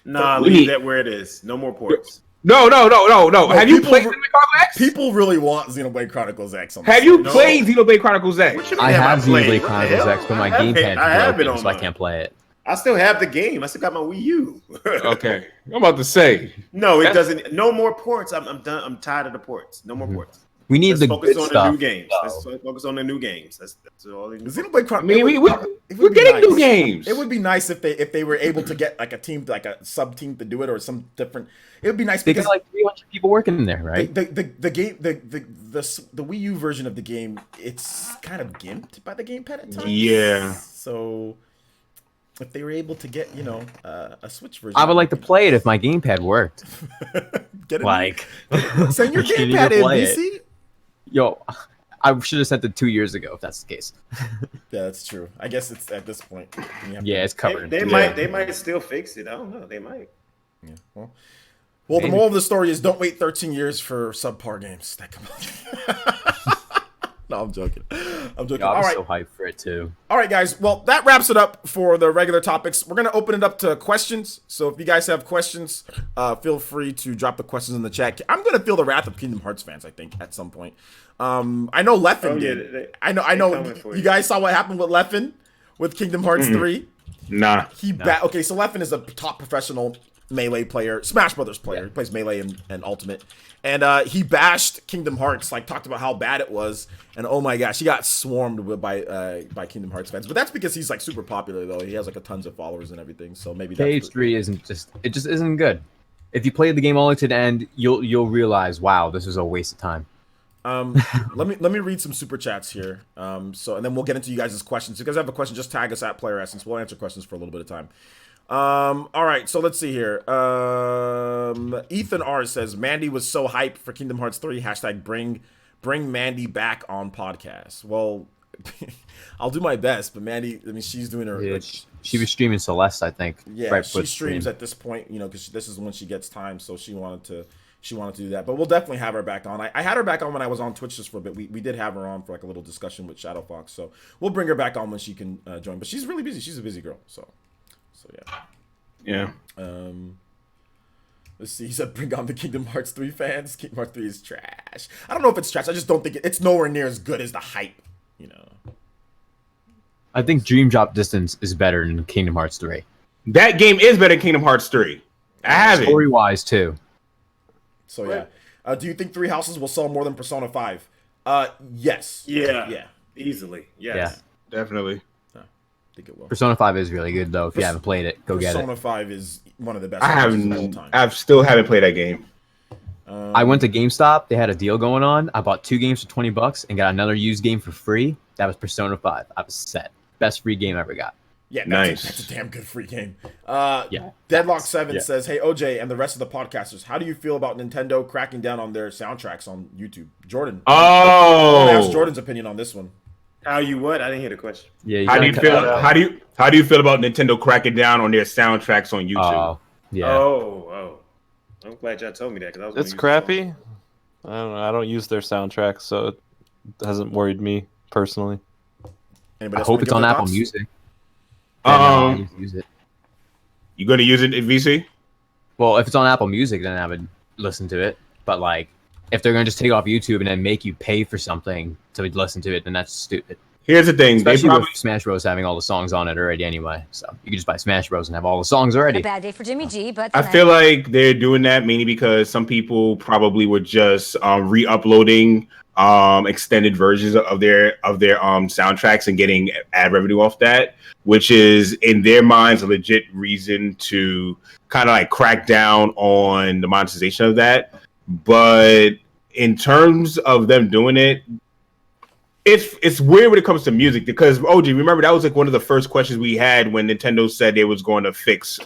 nah, We leave need- that where it is. No more ports. No. Have you people played re- Xenoblade Chronicles X? people really want Xenoblade Chronicles X. On the Have you Switch. played Xenoblade Chronicles X? What you mean I have played? Xenoblade What the Chronicles hell? X, but my I have it- I have gamepad's it broken, on so I mine. can't play it. I still have the game. I still got my Wii U. Okay, I'm about to say. No, it That's- doesn't. No more ports. I'm done. I'm tired of the ports. No more ports. We need Let's the focus good on stuff. the new games. though. Let's focus on the new games. That's all. They Xenoblade I Chronicles. mean, we're be getting new nice. games. It would be nice if they were able to get like a team, like a sub team to do it, or some different. It would be nice They because got like 300 people working in there, right? the game the Wii U version of the game, it's kind of gimped by the gamepad at times. Yeah. So if they were able to get a Switch version, I would like to play it if my gamepad worked. get it. Like, Send your you need to gamepad in, play it. BC. Yo, I should have sent it 2 years ago if that's the case. Yeah, that's true. I guess it's at this point. You have to- Yeah, it's covered. They in might. They might still fix it. I don't know. They might. Yeah. Well, the Maybe. moral of the story is don't wait 13 years for subpar games that come out. No, I'm joking. I'm joking. Yo, I All was right. so hyped for it too. All right, guys. Well, that wraps it up for the regular topics. We're going to open it up to questions. So if you guys have questions, feel free to drop the questions in the chat. I'm going to feel the wrath of Kingdom Hearts fans, I think, at some point. I know Leffen Oh, yeah, did. I know. coming for You you. guys saw what happened with Leffen with Kingdom Hearts 3. Nah. Okay, so Leffen is a top professional Melee player, Smash Brothers player. He plays Melee and Ultimate. And he bashed Kingdom Hearts, like talked about how bad it was. And oh my gosh, he got swarmed by Kingdom Hearts fans. But that's because he's like super popular though. He has like a tons of followers and everything. So maybe that's KH3 just isn't good. If you play the game all the way to the end, you'll realize, wow, this is a waste of time. let me read some super chats here. So and then we'll get into you guys' questions. If you guys have a question, just tag us at PlayerEssence. We'll answer questions for a little bit of time. All right, so let's see here. Ethan R says Mandy was so hyped for Kingdom Hearts 3. Hashtag bring Mandy back on podcast. Well, I'll do my best, but Mandy, I mean, she's doing her. Yeah, she was streaming Celeste, I think. Yeah, right she before the streams stream. at this point, because this is when she gets time, so she wanted to do that. But we'll definitely have her back on. I had her back on when I was on Twitch just for a bit. We did have her on for like a little discussion with Shadow Fox, so we'll bring her back on when she can join. But she's really busy. She's a busy girl, so yeah. Yeah. Let's see. He said, "Bring on the Kingdom Hearts 3 fans. Kingdom Hearts 3 is trash." I don't know if it's trash. I just don't think it's nowhere near as good as the hype. I think Dream Drop Distance is better than Kingdom Hearts 3. That game is better than Kingdom Hearts 3. I have it. Story-wise, too. So yeah. Do you think Three Houses will sell more than Persona 5? Yes. Yeah. Yeah. Easily. Yes. Yeah. Definitely. I think it will. Persona 5 is really good, though. If you haven't played it, go get it. Persona 5 is one of the best I RPGs of all haven't. time. I still haven't played that game. I went to GameStop. They had a deal going on. I bought 2 games for $20 and got another used game for free. That was Persona 5. I was set. Best free game I ever got. Yeah, Nice. That's a damn good free game. Yeah. Deadlock7 Yeah. says, "Hey OJ and the rest of the podcasters, how do you feel about Nintendo cracking down on their soundtracks on YouTube?" Jordan. Oh. I'll ask Jordan's opinion on this one. How you what? I didn't hear the question. Yeah. How do you feel? How do you feel about Nintendo cracking down on their soundtracks on YouTube? Oh, yeah. Oh. I'm glad y'all told me that because I was. It's crappy. I don't know. I don't use their soundtrack, so it hasn't worried me personally. Anybody I else hope wanna it's give on their Apple thoughts? Music. Use it. You gonna use it in VC? Well, if it's on Apple Music, then I would listen to it. But like, if they're gonna just take off YouTube and then make you pay for something to listen to it, then that's stupid. Here's the thing. They Especially probably with Smash Bros having all the songs on it already anyway. So you can just buy Smash Bros and have all the songs already. A bad day for Jimmy G, but I feel like they're doing that mainly because some people probably were just re-uploading extended versions of their soundtracks and getting ad revenue off that, which is in their minds a legit reason to kind of like crack down on the monetization of that. But in terms of them doing it, it's weird when it comes to music because OG, remember that was like one of the first questions we had when Nintendo said they was going to fix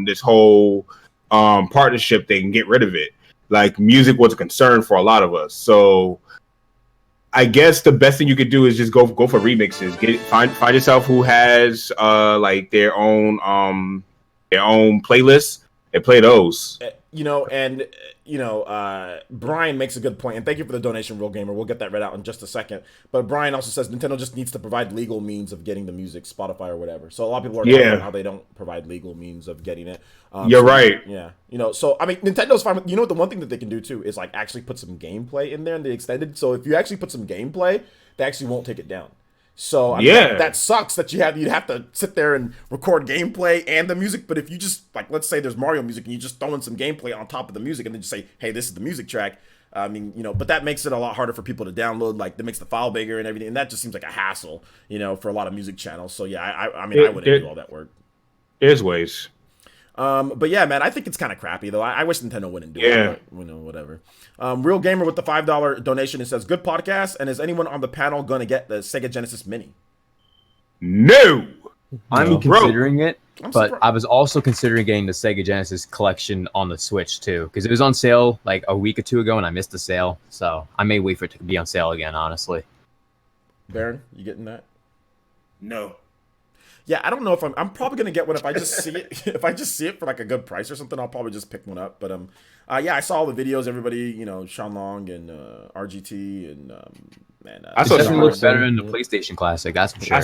this whole partnership thing and get rid of it. Like music was a concern for a lot of us. So I guess the best thing you could do is just go for remixes. Find yourself who has like their own playlists and play those. Brian makes a good point, and thank you for the donation, Real Gamer. We'll get that read out in just a second. But Brian also says Nintendo just needs to provide legal means of getting the music, Spotify or whatever. So a lot of people are talking about how they don't provide legal means of getting it. You're right. Yeah, so I mean, Nintendo's fine. The one thing that they can do too is like actually put some gameplay in there in the extended. So if you actually put some gameplay, they actually won't take it down. So I mean, that sucks that you'd have to sit there and record gameplay and the music. But if you just like, let's say there's Mario music and you just throw in some gameplay on top of the music and then just say, hey, this is the music track. I mean, but that makes it a lot harder for people to download. Like that makes the file bigger and everything, and that just seems like a hassle, for a lot of music channels. So yeah, I wouldn't do all that work. There's ways. But yeah, man, I think it's kind of crappy though. I wish Nintendo wouldn't do it. But, whatever. Real Gamer with the $5 donation. It says, "Good podcast." And is anyone on the panel going to get the Sega Genesis Mini? No, I'm considering it, but I was also considering getting the Sega Genesis collection on the Switch too, because it was on sale like a week or two ago, and I missed the sale. So I may wait for it to be on sale again. Honestly, Baron, you getting that? No. Yeah, I don't know if I'm probably gonna get one if I just see it. If I just see it for like a good price or something, I'll probably just pick one up. But yeah, I saw all the videos. Everybody, Sean Long and RGT and I saw it looks better than the PlayStation Classic. That's for sure.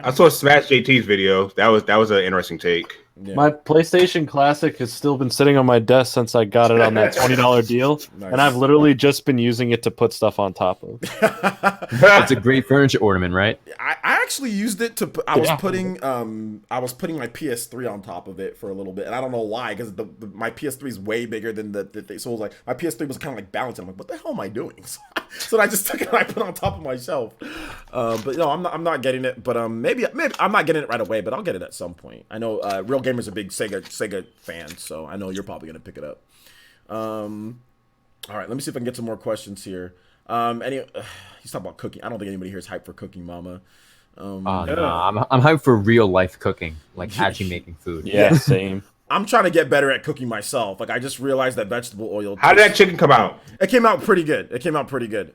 I saw Smash JT's video. That was an interesting take. Yeah. My PlayStation Classic has still been sitting on my desk since I got it on that $20 deal, and I've literally just been using it to put stuff on top of. It's a great furniture ornament, right? I actually used it to put, I was putting my PS3 on top of it for a little bit, and I don't know why, because my PS3 is way bigger than the thing. So it was like my PS3 was kind of like balancing. I'm like, what the hell am I doing? So I just took it and I put it on top of my shelf. But no, I'm not getting it. But maybe I'm not getting it right away, but I'll get it at some point. I know Real Gamer's a big Sega fan, so I know you're probably gonna pick it up. All right, let me see if I can get some more questions here. He's talking about cooking. I don't think anybody here is hyped for Cooking Mama. No, I'm hyped for real life cooking, like actually making food. Yeah, same. I'm trying to get better at cooking myself. Like I just realized that vegetable oil. How did that chicken come out? It came out pretty good.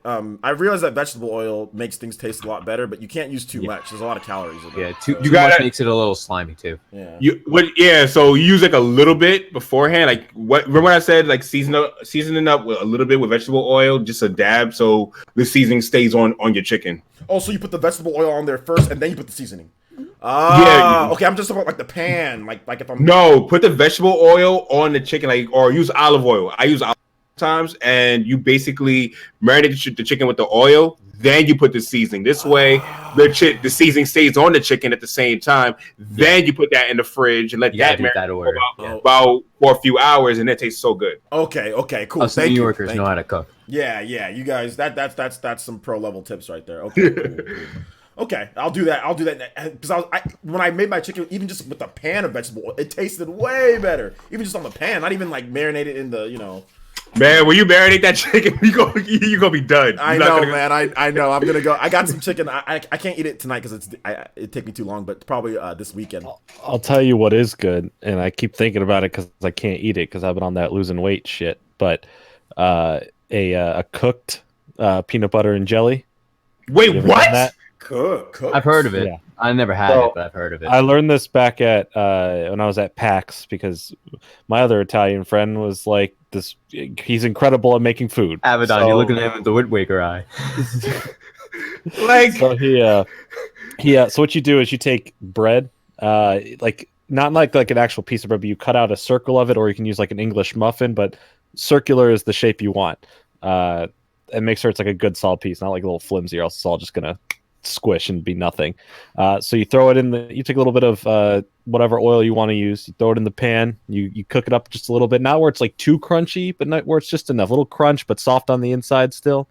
I realized that vegetable oil makes things taste a lot better, but you can't use too much. There's a lot of calories in it. Yeah, too much makes it a little slimy too. Yeah. So you use like a little bit beforehand. Like remember when I said like seasoning up with a little bit with vegetable oil, just a dab, so the seasoning stays on your chicken. Oh, so you put the vegetable oil on there first, and then you put the seasoning. Okay. I'm just talking about like the pan, like if I'm put the vegetable oil on the chicken, or use olive oil. I use olive oil sometimes, and you basically marinate the chicken with the oil. Then you put the seasoning. This way, the seasoning stays on the chicken at the same time. Then you put that in the fridge and let that marinate about for a few hours, and it tastes so good. Okay, cool. Us New Yorkers know how to cook. Yeah, you guys, that's some pro level tips right there. Okay, cool. Okay, I'll do that. Because when I made my chicken, even just with a pan of vegetable oil, it tasted way better. Even just on the pan, not even like marinated in the, Man, when you marinate that chicken, you gonna be done. I know, man. I know. I'm gonna go. I got some chicken. I can't eat it tonight because it take me too long. But probably this weekend. I'll tell you what is good, and I keep thinking about it because I can't eat it because I've been on that losing weight shit. But a cooked peanut butter and jelly. Wait, what? Cook. I've heard of it. Yeah. I never had it, but I've heard of it. I learned this back at when I was at PAX because my other Italian friend was like this. He's incredible at making food. Abaddon, you're looking at him with the Wind Waker eye. So what you do is you take bread, like not like an actual piece of bread, but you cut out a circle of it, or you can use like an English muffin, but circular is the shape you want. And make sure it's like a good solid piece, not like a little flimsy, or else it's all just gonna squish and be nothing. So you throw it in you take a little bit of whatever oil you want to use, you throw it in the pan, you cook it up just a little bit, not where it's like too crunchy, but not where it's just enough, little crunch but soft on the inside still.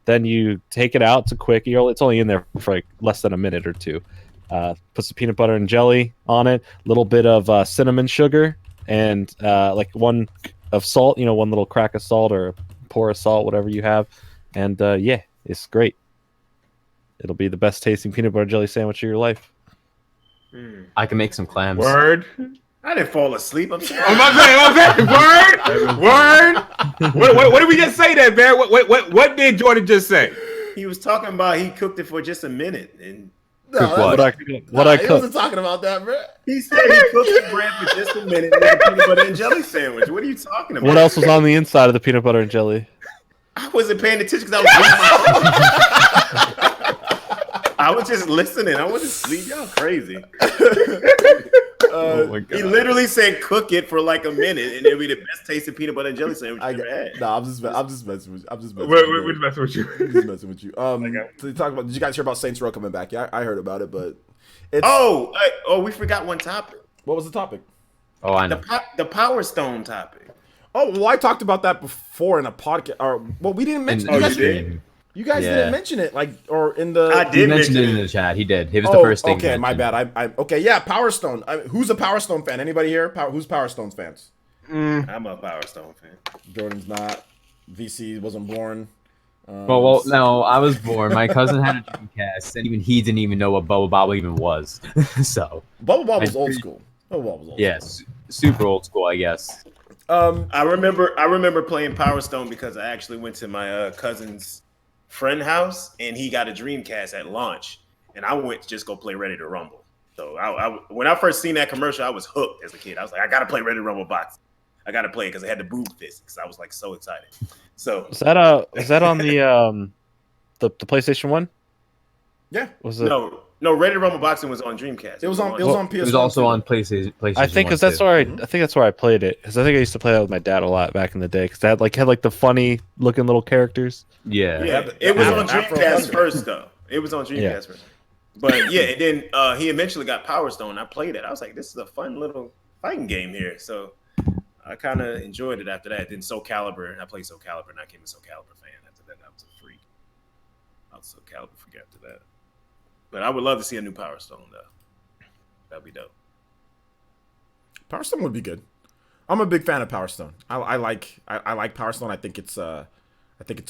Then you take it out. It's a quick, it's only in there for like less than a minute or two. Put some peanut butter and jelly on it, a little bit of cinnamon sugar, and like one of salt, one little crack of salt or pour of salt, whatever you have, and it's great. It'll be the best tasting peanut butter jelly sandwich of your life. I can make some clams. Word. I didn't fall asleep. I'm sorry. Word. What did we just say there, Bear? What did Jordan just say? He was talking about he cooked it for just a minute, and No, Cook what? What I he cooked? wasn't talking about that, bro. he said he cooked the bread for just a minute and made a peanut butter and jelly sandwich. What are you talking about? What else was on the inside of the peanut butter and jelly? I wasn't paying attention because I was reading my phone. I was just listening. I wasn't asleep. Y'all crazy. Oh my He god. literally said cook it for like a minute, and it'll be the best tasting peanut butter and jelly sandwich you ever had. Nah, I'm just messing with you. I'm just messing We're with you. messing with you. I'm just messing with you. So you talk about. Did you guys hear about Saints Row coming back? Yeah, I heard about it, but it's. We forgot one topic. What was the topic? Oh, I The know. the Power Stone topic. Oh, well, I talked about that before in a podcast. Or well, we didn't mention. In You the guys, you did? stream. you guys Yeah. didn't mention it, like, or in the. I He did mentioned mention it in it. the chat. He did. It was the first thing. Okay, he my mentioned. bad. Okay, yeah, Power Stone. Who's a Power Stone fan? Anybody here? Who's Power Stones fans? I'm a Power Stone fan. Jordan's not. VC wasn't born. Well, no, I was born. My cousin had a Dreamcast, and even he didn't even know what Bubble Bobble even was. So, Bubble Bob was I- old school. Bubble Bob was old yes, super old school, I guess. school. I remember playing Power Stone because I actually went to my cousin's friend house and he got a Dreamcast at launch, and I went to just go play Ready to Rumble. So when I first seen that commercial, I was hooked as a kid. I was like, I gotta play Ready to Rumble box. I gotta play it because it had the boob physics. I was like so excited. So Is that on the PlayStation 1? Yeah, Was it? no, Ready to Rumble boxing was on Dreamcast. it was on PS. It was also on PlayStation. I think because that's where I think that's where I played it. Because I think I used to play that with my dad a lot back in the day. Because that had like the funny looking little characters. Yeah. Yeah, it was on Afro Dreamcast Thunder. first though. It was on Dreamcast first. But yeah, and then he eventually got Power Stone. I played it. I was like, this is a fun little fighting game here. So I kind of enjoyed it after that. Then Soul Calibur, I played Soul Calibur, and I became a Soul Calibur fan. After that, I was a freak. I was Soul Calibur freak after that. But I would love to see a new Power Stone though. That'd be dope. Power Stone would be good. I'm a big fan of Power Stone. I like Power Stone. I think it's a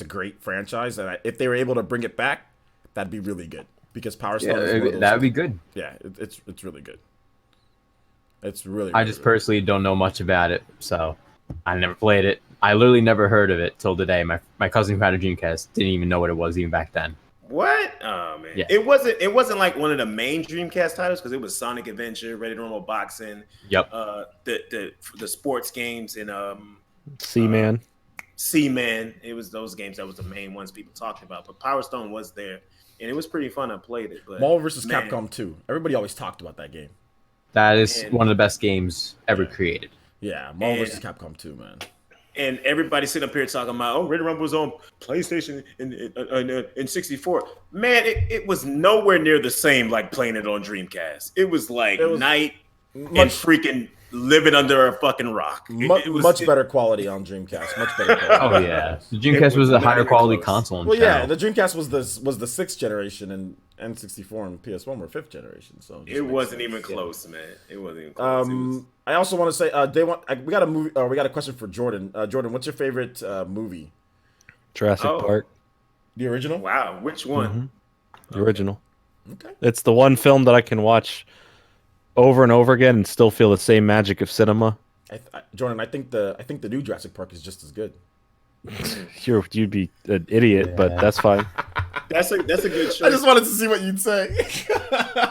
great franchise, and if they were able to bring it back, that'd be really good because Power Stone. is one of those- that would be good. Yeah, it's really good. It's really. I just personally don't know much about it, so I never played it. I literally never heard of it till today. My cousin who had a Dreamcast didn't even know what it was even back then. What? Oh man, Yeah. it wasn't like one of the main Dreamcast titles because it was Sonic Adventure, Ready to Rumble Boxing, Yep. the sports games, and Seaman. Seaman. It was those games that was the main ones people talked about. But Power Stone was there, and it was pretty fun. I played it. But Marvel vs. man, Capcom 2. Everybody always talked about that game. That is And- one of the best games ever created. Yeah, Marvel And- vs. Capcom 2, man. And everybody sitting up here talking about, oh, Ready to Rumble was on PlayStation in 64. Man, it was nowhere near the same like playing it on Dreamcast. It was like It was night and Much freaking living under a fucking rock. It was much better quality on Dreamcast. Much better quality. Oh yeah, the Dreamcast was a not higher even quality close. console. In Well, yeah, general. the Dreamcast was the 6th generation, and N64 and PS1 were 5th generation. So It wasn't even close, man. It wasn't even close. It was- I also want to say, we got a movie. We got a question for Jordan. Jordan, what's your favorite movie? Jurassic Oh. Park. The original? wow, which one? The original. Okay. It's the one film that I can watch over and over again and still feel the same magic of cinema. Jordan, I think the new Jurassic Park is just as good. You'd be an idiot, but Yeah. that's fine. That's a good choice. I just wanted to see what you'd say.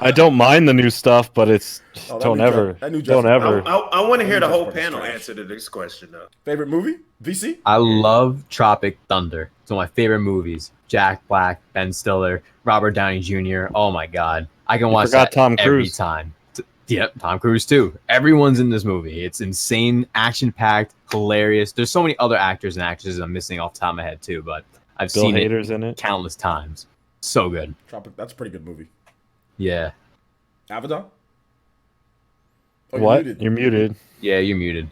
I don't mind the new stuff, but it's Oh, that don't new ever, Dra- that new don't Jurassic ever. I want to hear the whole Jurassic Park is panel trash. answer to this question though. Favorite movie? VC? I love Tropic Thunder. It's one of my favorite movies. Jack Black, Ben Stiller, Robert Downey Jr. Oh my god, I can watch forgot that Tom every Cruise. time. Yep, Tom Cruise too. Everyone's in this movie. It's insane, action-packed, hilarious. There's so many other actors and actresses I'm missing off the top of my head too, but I've Bill seen it Hader's in it. countless times. So good. Tropic. That's a pretty good movie. Yeah. Avatar? Oh, you're What? muted. You're muted. Yeah, you're muted.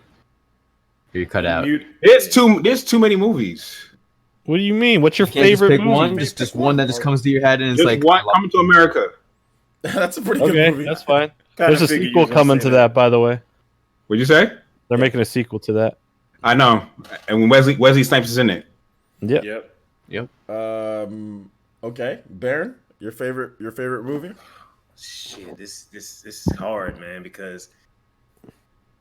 You're cut out. Mute. There's too many movies. What do you mean? What's your You can't just favorite pick movie? one, just one that just comes to your head and it's Just like one Coming to America. That's a pretty good Okay, movie. that's fine. Kinda There's a figured you sequel was gonna coming say to that, by the way. What'd you say? They're making a sequel to that. I know. And when Wesley Snipes is in it. Yeah. Yep. Okay. Baron, your favorite movie? Shit, this is hard, man, because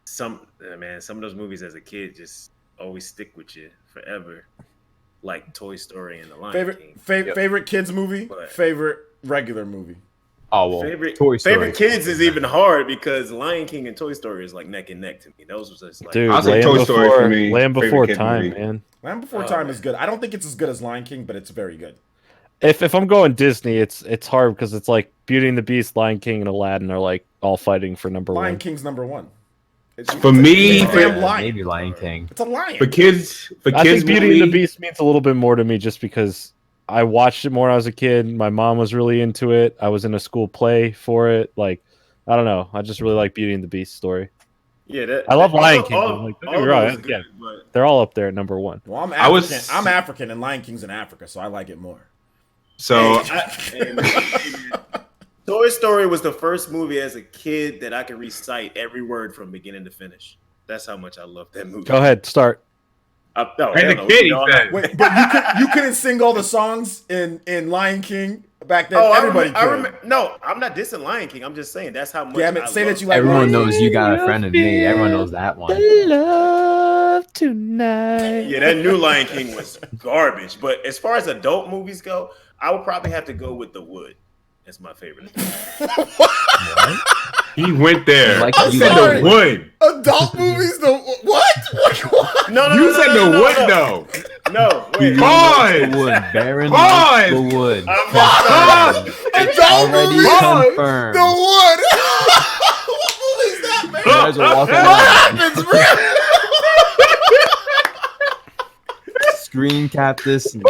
some of those movies as a kid just always stick with you forever. like Toy Story and The Lion King. Favorite kids movie, But- favorite regular movie. Oh well, Favorite Toy Story. favorite kids is even hard because Lion King and Toy Story is like neck and neck to me. Those was just like Dude, I'll say Land Toy Story Before, for me. Land Favorite Before kid Time, movie. man. Land Before Oh, Time man. is good. I don't think it's as good as Lion King, but it's very good. If I'm going Disney, it's hard because it's like Beauty and the Beast, Lion King, and Aladdin are like all fighting for number Lion one. King's number one. For me, it's a damn for- lion. Maybe Lion King. It's a lion. For kids, I think Beauty movie, and the Beast means a little bit more to me just because I watched it more when I was a kid. My mom was really into it. I was in a school play for it. Like, I don't know. I just really like Beauty and the Beast story. yeah. I love Lion King. All, Like, don't all get me of wrong, them is good, yeah. but They're all up there at number one. Well, I'm I African. was- I'm African, and Lion King's in Africa, so I like it more. so Hey, man, Toy Story was the first movie as a kid that I could recite every word from beginning to finish. That's how much I love that movie. Go ahead, start. No, and hell the no, kid, you know, he said. Wait, but you couldn't sing all the songs in Lion King back then. Oh, Everybody I could. remember. No, I'm not dissing Lion King. I'm just saying that's how much. Damn it, I say love that you like Everyone Lion King. knows you got a friend in me. Everyone knows that one. Love tonight. Yeah, that new Lion King was garbage. But as far as adult movies go, I would probably have to go with The Wood. That's my favorite. He went there. Like I'm He you said sorry. the wood. Adult movies? The what? No, You said the wood though. No, wait. Pause. The wood. Baron Pause. likes the wood. I'm Adult Already movies? confirmed. The wood. What movie is that, man? You guys are walking What around. happens, bro? Screen cap this now.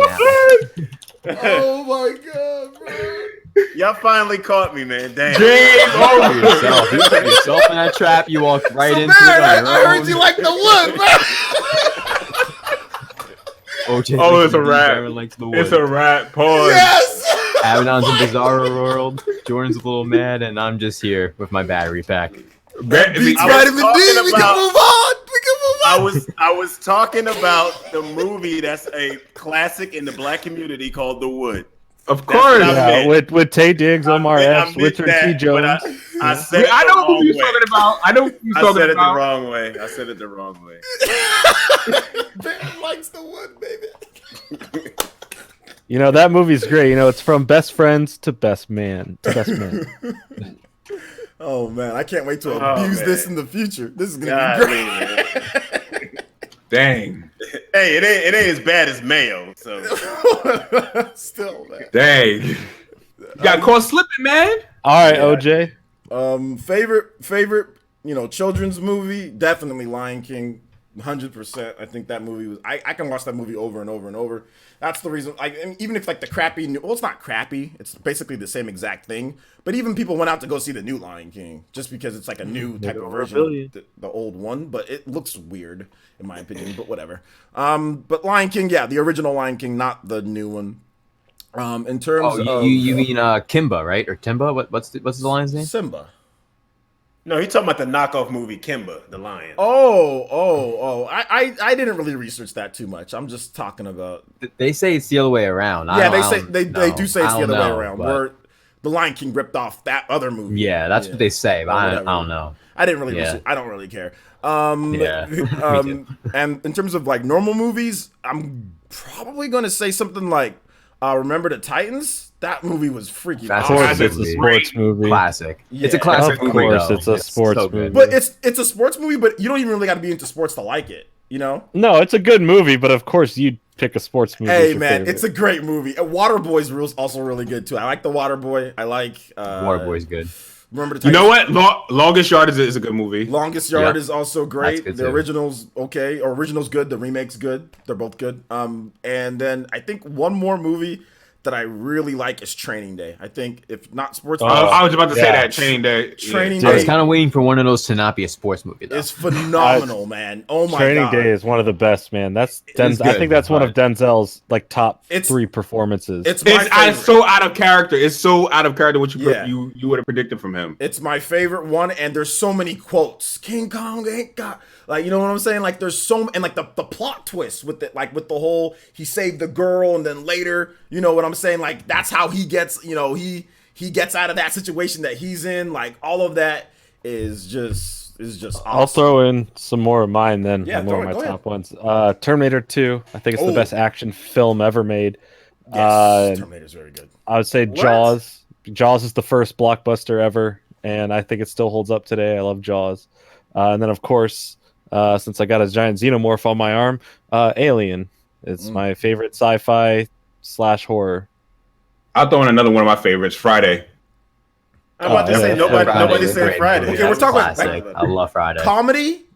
Oh my god, bro. Y'all finally caught me, man. Damn. Game For over. yourself. You put yourself in that trap. You walked right So, into man, it on your I heard own. you like the wood, man. OJ Oh, likes it's a the beat, wrap. Baron likes the wood. It's a rap. Pause. Yes. Abaddon's in Bizarro World. Jordan's a little mad, and I'm just here with my battery pack. Beats I was vitamin D. talking We about- can move on. We can move on. I was talking about the movie that's a classic in the black community called The Wood. Of That's course. what I meant. With Tay Diggs, Omar I Epps, meant Richard that, T. but Jones. I said it I the know who wrong you're way. talking about. I know who you're I talking said it the about. wrong way. I said it the wrong way. Baron likes the wood, baby. You know, that movie's great. You know, it's from best friends to best man. To best man. Oh man, I can't wait to Oh, abuse man. this in the future. This is gonna God, be great. man. Dang. Hey, it ain't as bad as Mayo. So Still, man. Dang. You got caught slipping, man. All right, Yeah. OJ. Favorite, children's movie, definitely Lion King, 100%. I think that movie was. I can watch that movie over and over and over. That's the reason. Even if like the crappy, well, it's not crappy. It's basically the same exact thing. But even people went out to go see the new Lion King just because it's like a new type of version of the old one. But it looks weird in my opinion. But whatever. But Lion King, yeah, the original Lion King, not the new one. In terms Oh, of you mean Kimba, right? Or Timba? What's the lion's name? Simba. no, he's talking about the knockoff movie Kimba, the lion. Oh! I didn't really research that too much. I'm just talking about. They say it's the other way around. Yeah, they say don't they know. do say it's I the don't other way know, around. but- Where the Lion King ripped off that other movie. Yeah, that's what they say, but Or I whatever. don't know. I didn't really. Yeah. Research, I don't really care. Yeah, me too. And in terms of like normal movies, I'm probably gonna say something like, "Remember the Titans." That movie was freaking That's Of awesome. course, it's a Great. sports movie. Classic. It's a Yeah. classic Of movie, course, though. it's a sports so good. movie. But it's a sports movie, but you don't even really got to be into sports to like it. You know? No, it's a good movie, but of course you'd pick a sports movie. as Hey your man, favorite. it's a great movie. Waterboy's also really good too. I like the Waterboy. I like Waterboy's good. Remember the You Titans? know what? Longest Yard is a good movie. Longest Yard Yeah. is also great. That's good, The too. original's okay. Or original's good. The remake's good. They're both good. And then I think one more movie that I really like is Training Day. I think if not sports, I was about to say Yeah. that. Training Day. Training I was Day kind of waiting for one of those to not be a sports movie, though. is phenomenal, man. Oh my Training god. Day is one of the best, man. That's is I good, think that's one of Denzel's like top It's- 3 performances. It's my It's favorite. so out of character. It's so out of character what Yeah. you would have predicted from him. It's my favorite one, and there's so many quotes. King Kong ain't got, like, you know what I'm saying? Like, there's so, and like the plot twist with it, like with the whole he saved the girl, and then later, you know what I'm saying? Like that's how he gets, he gets out of that situation that he's in. Like all of that is just is just awesome. I'll throw in some more of mine then. Yeah, more of go my ahead. top ones. Terminator 2. I think it's the Oh. best action film ever made. Yes, Terminator's very good. I would say What? Jaws. Jaws is the first blockbuster ever, and I think it still holds up today. I love Jaws. And then, of course, since I got a giant xenomorph on my arm, Alien. It's my favorite sci-fi / horror. I'll throw in another one of my favorites, Friday. I'm about to yeah, say yeah. nobody Friday's a said great Friday. movie. Okay, we're That's talking classic. like- I love Friday.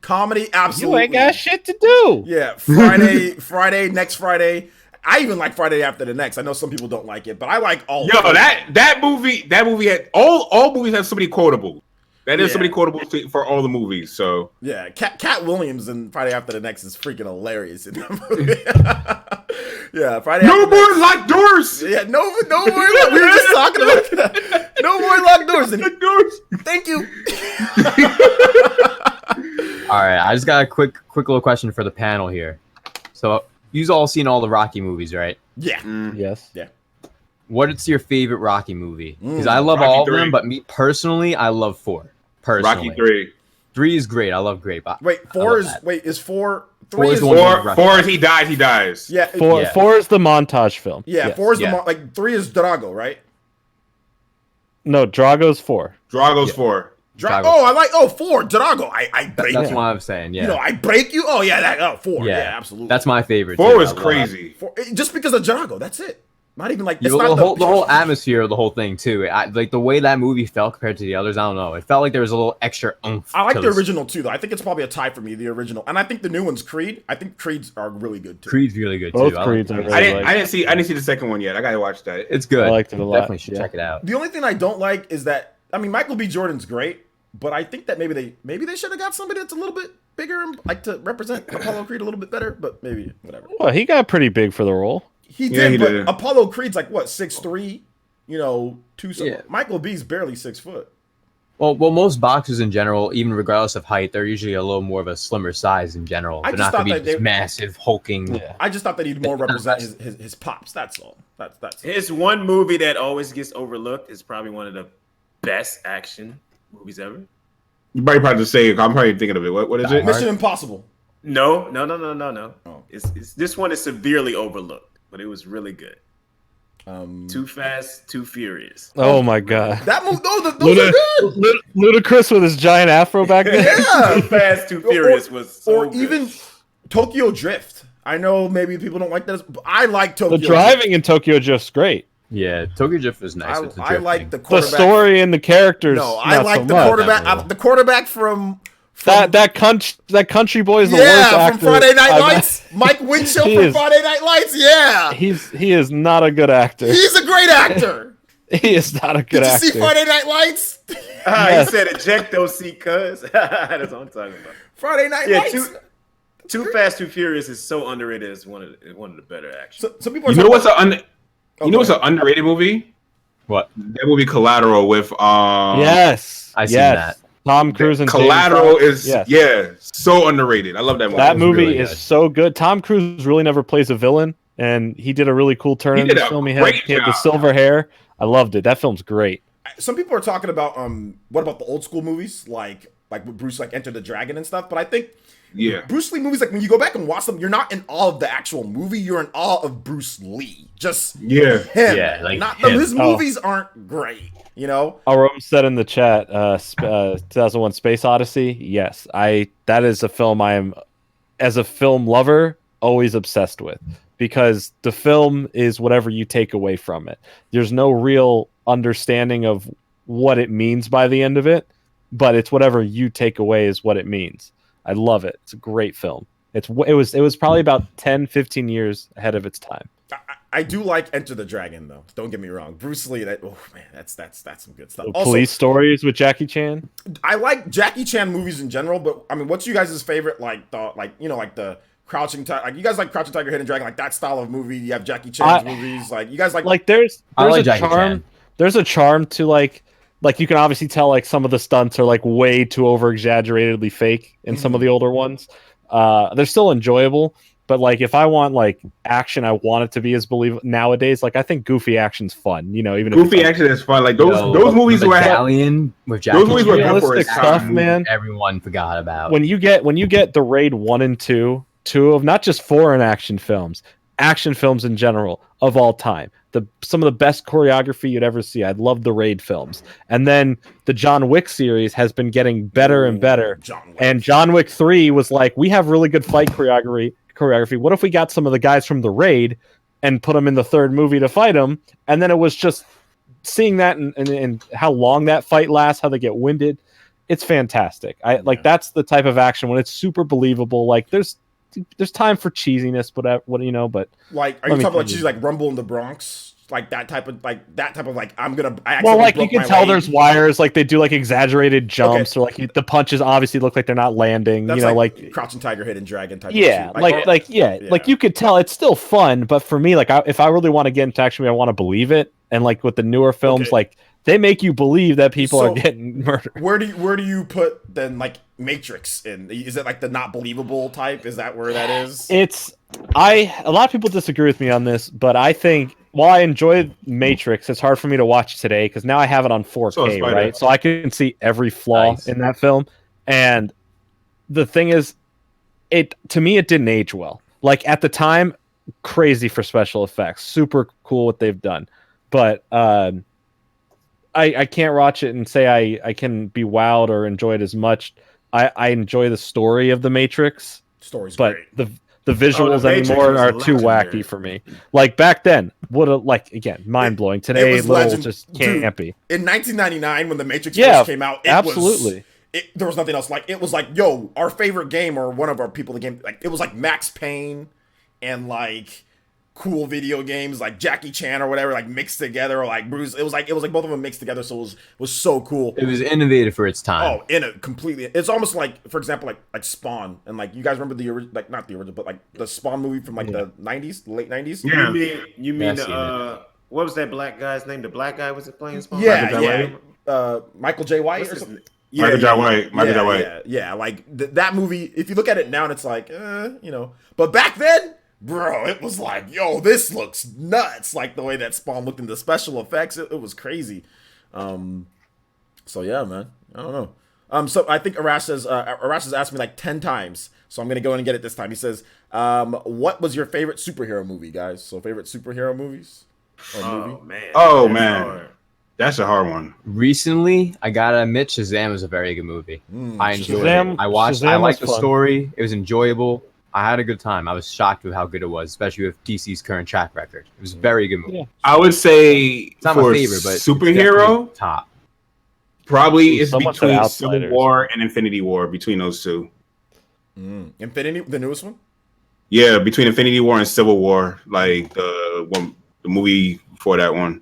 Comedy, absolutely. shit to do. Yeah, Friday, next Friday. I even like Friday After the Next. I know some people don't like it, but I like all. Yo, three. that movie had all movies have so many quotables. That is so Yeah. many quotables for all the movies. So Yeah, Cat Williams in Friday After the Next is freaking hilarious in that movie. Yeah, Friday. no After the more Next. locked doors. Yeah, no more. We were just talking about that. No more locked doors. And thank you. All right, I just got a quick little question for the panel here. So, you've all seen all the Rocky movies, right? Yeah. Yes. What is your favorite Rocky movie? Because I Mm, love Rocky all of 3. them, but me personally, I love 4. Personally, Rocky 3. 3 is great. I love great. But Wait, I four love is that. wait is four. Four Three is is the one- four. Four is he dies. Yeah, Four, Yeah. 4 is the montage film. Yeah, Yes, four is yeah. the like 3 is Drago, right? No, Drago's 4. Drago's Yeah. 4. Drago. Drago. Oh, I like 4 Drago. I break That's you. what I'm saying. Yeah, You know, I break you. Oh yeah, 4. Yeah, absolutely. That's my favorite. 4 too. was I love crazy. Four, just because of Drago. That's it. Not even like it. it's The, not the whole atmosphere of the whole thing too. Like the way that movie felt compared to the others. I don't know. It felt like there was a little extra oomph. I like to the this. original too, though. I think it's probably a tie for me, the original, and I think the new one's Creed. I think Creeds are really good too. Creed's really good Both too. I like Creeds are Creed. really I didn't see the second one yet. I gotta watch that. It's good. I liked it a lot. Definitely should check it out. The only thing I don't like is that Michael B. Jordan's great, but I think that maybe they should have got somebody that's a little bit bigger and like to represent Apollo Creed a little bit better. But maybe whatever. Well, he got pretty big for the role. He Yeah, did, he but did. Apollo Creed's like what 6'3", 2. Yeah. Michael B's barely 6 foot. Well, most boxers in general, even regardless of height, they're usually a little more of a slimmer size in general. I They're just not going to thought be that this they- massive, hulking. Yeah. I just thought that he'd more represent his pops. That's all. That's His one movie that always gets overlooked is probably one of the best action movies ever. You probably just say I'm probably thinking of it. What is it? Mission Impossible. No. Oh. It's this one is severely overlooked, but it was really good. Um, Too Fast, Too Furious. Oh my god. that movie. Those are good. Ludacris with his giant afro back then. Yeah. Too Fast, Too Furious was so Or good. even Tokyo Drift. I know maybe people don't like that, but I like Tokyo The driving in Tokyo Drift's great. Yeah, Tokyo Drift is nice. with the I like drifting. the The quarterback. story and the characters. No, I not like so the much. quarterback. Definitely. The quarterback from That country boy is the worst yeah, actor. from Friday Night I've- Lights. Mike Winchell He from is- Friday Night Lights. Yeah, He is not a good actor. he's a great actor. He is not a good Did you actor. see Friday Night Lights? He said eject those seat cuz. That's what I'm talking about. Friday Night Yeah, Lights. Too Fast, Too Furious is so underrated as one of the better action. So, some people are You know what's talking an underrated movie? What? That movie Collateral with Yes, I seen yes. Tom Cruise and Jamie Collateral Foxx. is Yes. so underrated. I love that movie. That was movie really is good. so good. Tom Cruise really never plays a villain, and he did a really cool turn He in did this a film. He great had the job. silver hair. I loved it. That film's great. some people are talking about what about the old school movies like with Bruce like Enter the Dragon and stuff, but I think Yeah. Bruce Lee movies, like when you go back and watch them, you're not in awe of the actual movie. You're in awe of Bruce Lee. Just Yeah. him. Yeah, like not him. his Oh. movies aren't great. You know. Aram said in the chat, 2001: Space Odyssey. Yes, that is a film I am, as a film lover, always obsessed with, because the film is whatever you take away from it. There's no real understanding of what it means by the end of it, but it's whatever you take away is what it means. I love it. It's a great film. It was probably about 10, 15 years ahead of its time. I do like Enter the Dragon though. Don't get me wrong. Bruce Lee, that's some good stuff. Also, Police Stories with Jackie Chan. I like Jackie Chan movies in general, but I mean, what's you guys' favorite like the Crouching Tiger? Like you guys like Crouching Tiger, Hidden Dragon, like that style of movie. You have Jackie Chan's movies. Like you guys like There's I like a Jackie charm. Chan. There's a charm to like you can obviously tell like some of the stunts are like way too over exaggeratedly fake in some of the older ones. They're still enjoyable, But like, if I want like action, I want it to be as believable nowadays. Like, I think goofy action's fun. You know, even Goofy if action is fun. Like You those know, those movies the where I had, Medallion with those movies were Jackie good for realistic its stuff, time. man. Everyone forgot about. when you get the Raid 1 and 2, two of not just foreign action films in general of all time, some of the best choreography you'd ever see. I love the Raid films, and then the John Wick series has been getting better and better. John Wick. And John Wick 3 was like, we have really good fight choreography. What if we got some of the guys from the Raid and put them in the third movie to fight them? And then it was just seeing that and how long that fight lasts, how they get winded. It's fantastic. Like, that's the type of action when it's super believable. Like, there's time for cheesiness, but but Like, are you talking about cheesy like Rumble in the Bronx? Like that type of like I'm gonna. Well, like you can tell there's wires, like they do like exaggerated jumps, or like the punches obviously look like they're not landing. That's like Crouching Tiger, Hidden Dragon type. Yeah, of like you could tell it's still fun, but for me, like if I really want to get into action, I want to believe it. And like with the newer films, like they make you believe that people are getting murdered. Where do you put then like Matrix in? Is it like the not believable type? Is that where that is? A lot of people disagree with me on this, but I think while I enjoy Matrix, it's hard for me to watch today because now I have it on 4K, right? So I can see every flaw in that film. And the thing is, to me, it didn't age well. Like at the time, crazy for special effects, super cool what they've done. But I can't watch it and say I can be wowed or enjoy it as much. I enjoy the story of the Matrix. Story's but great. The visuals anymore are too wacky for me. Like back then, again, mind blowing. Today, just can't be. In 1999, when the Matrix first came out, absolutely. There was nothing else. Like it was like, yo, our favorite game or one of our people, the game, like it was like Max Payne and like cool video games like Jackie Chan or whatever, like mixed together, or like Bruce. It was like both of them mixed together, so it was so cool. It was innovative for its time. Oh, completely. It's almost like, for example, like Spawn, and like you guys remember the original, like not the original, but like the Spawn movie from like the '90s, late '90s. Yeah, you mean what was that black guy's name? The black guy was it playing Spawn? Michael J. White or something. Michael J. White. Yeah, like that movie. If you look at it now, and it's like, but back then. Bro, it was like, yo, this looks nuts. Like the way that Spawn looked in the special effects, it was crazy. So yeah, man, I don't know. So I think Arash has asked me like 10 times, so I'm gonna go in and get it this time. He says, "What was your favorite superhero movie, guys?" So favorite superhero movies or movie? Man, that's a hard one. Recently, I gotta admit, Shazam was a very good movie. I enjoyed it. I watched. I liked the story. It was enjoyable. I had a good time. I was shocked with how good it was, especially with DC's current track record. It was a very good movie. Yeah. I would say it's not my favorite, but superhero top. Probably it's between Civil War and Infinity War. Between those two, Infinity, the newest one. Yeah, between Infinity War and Civil War, like the movie before that one.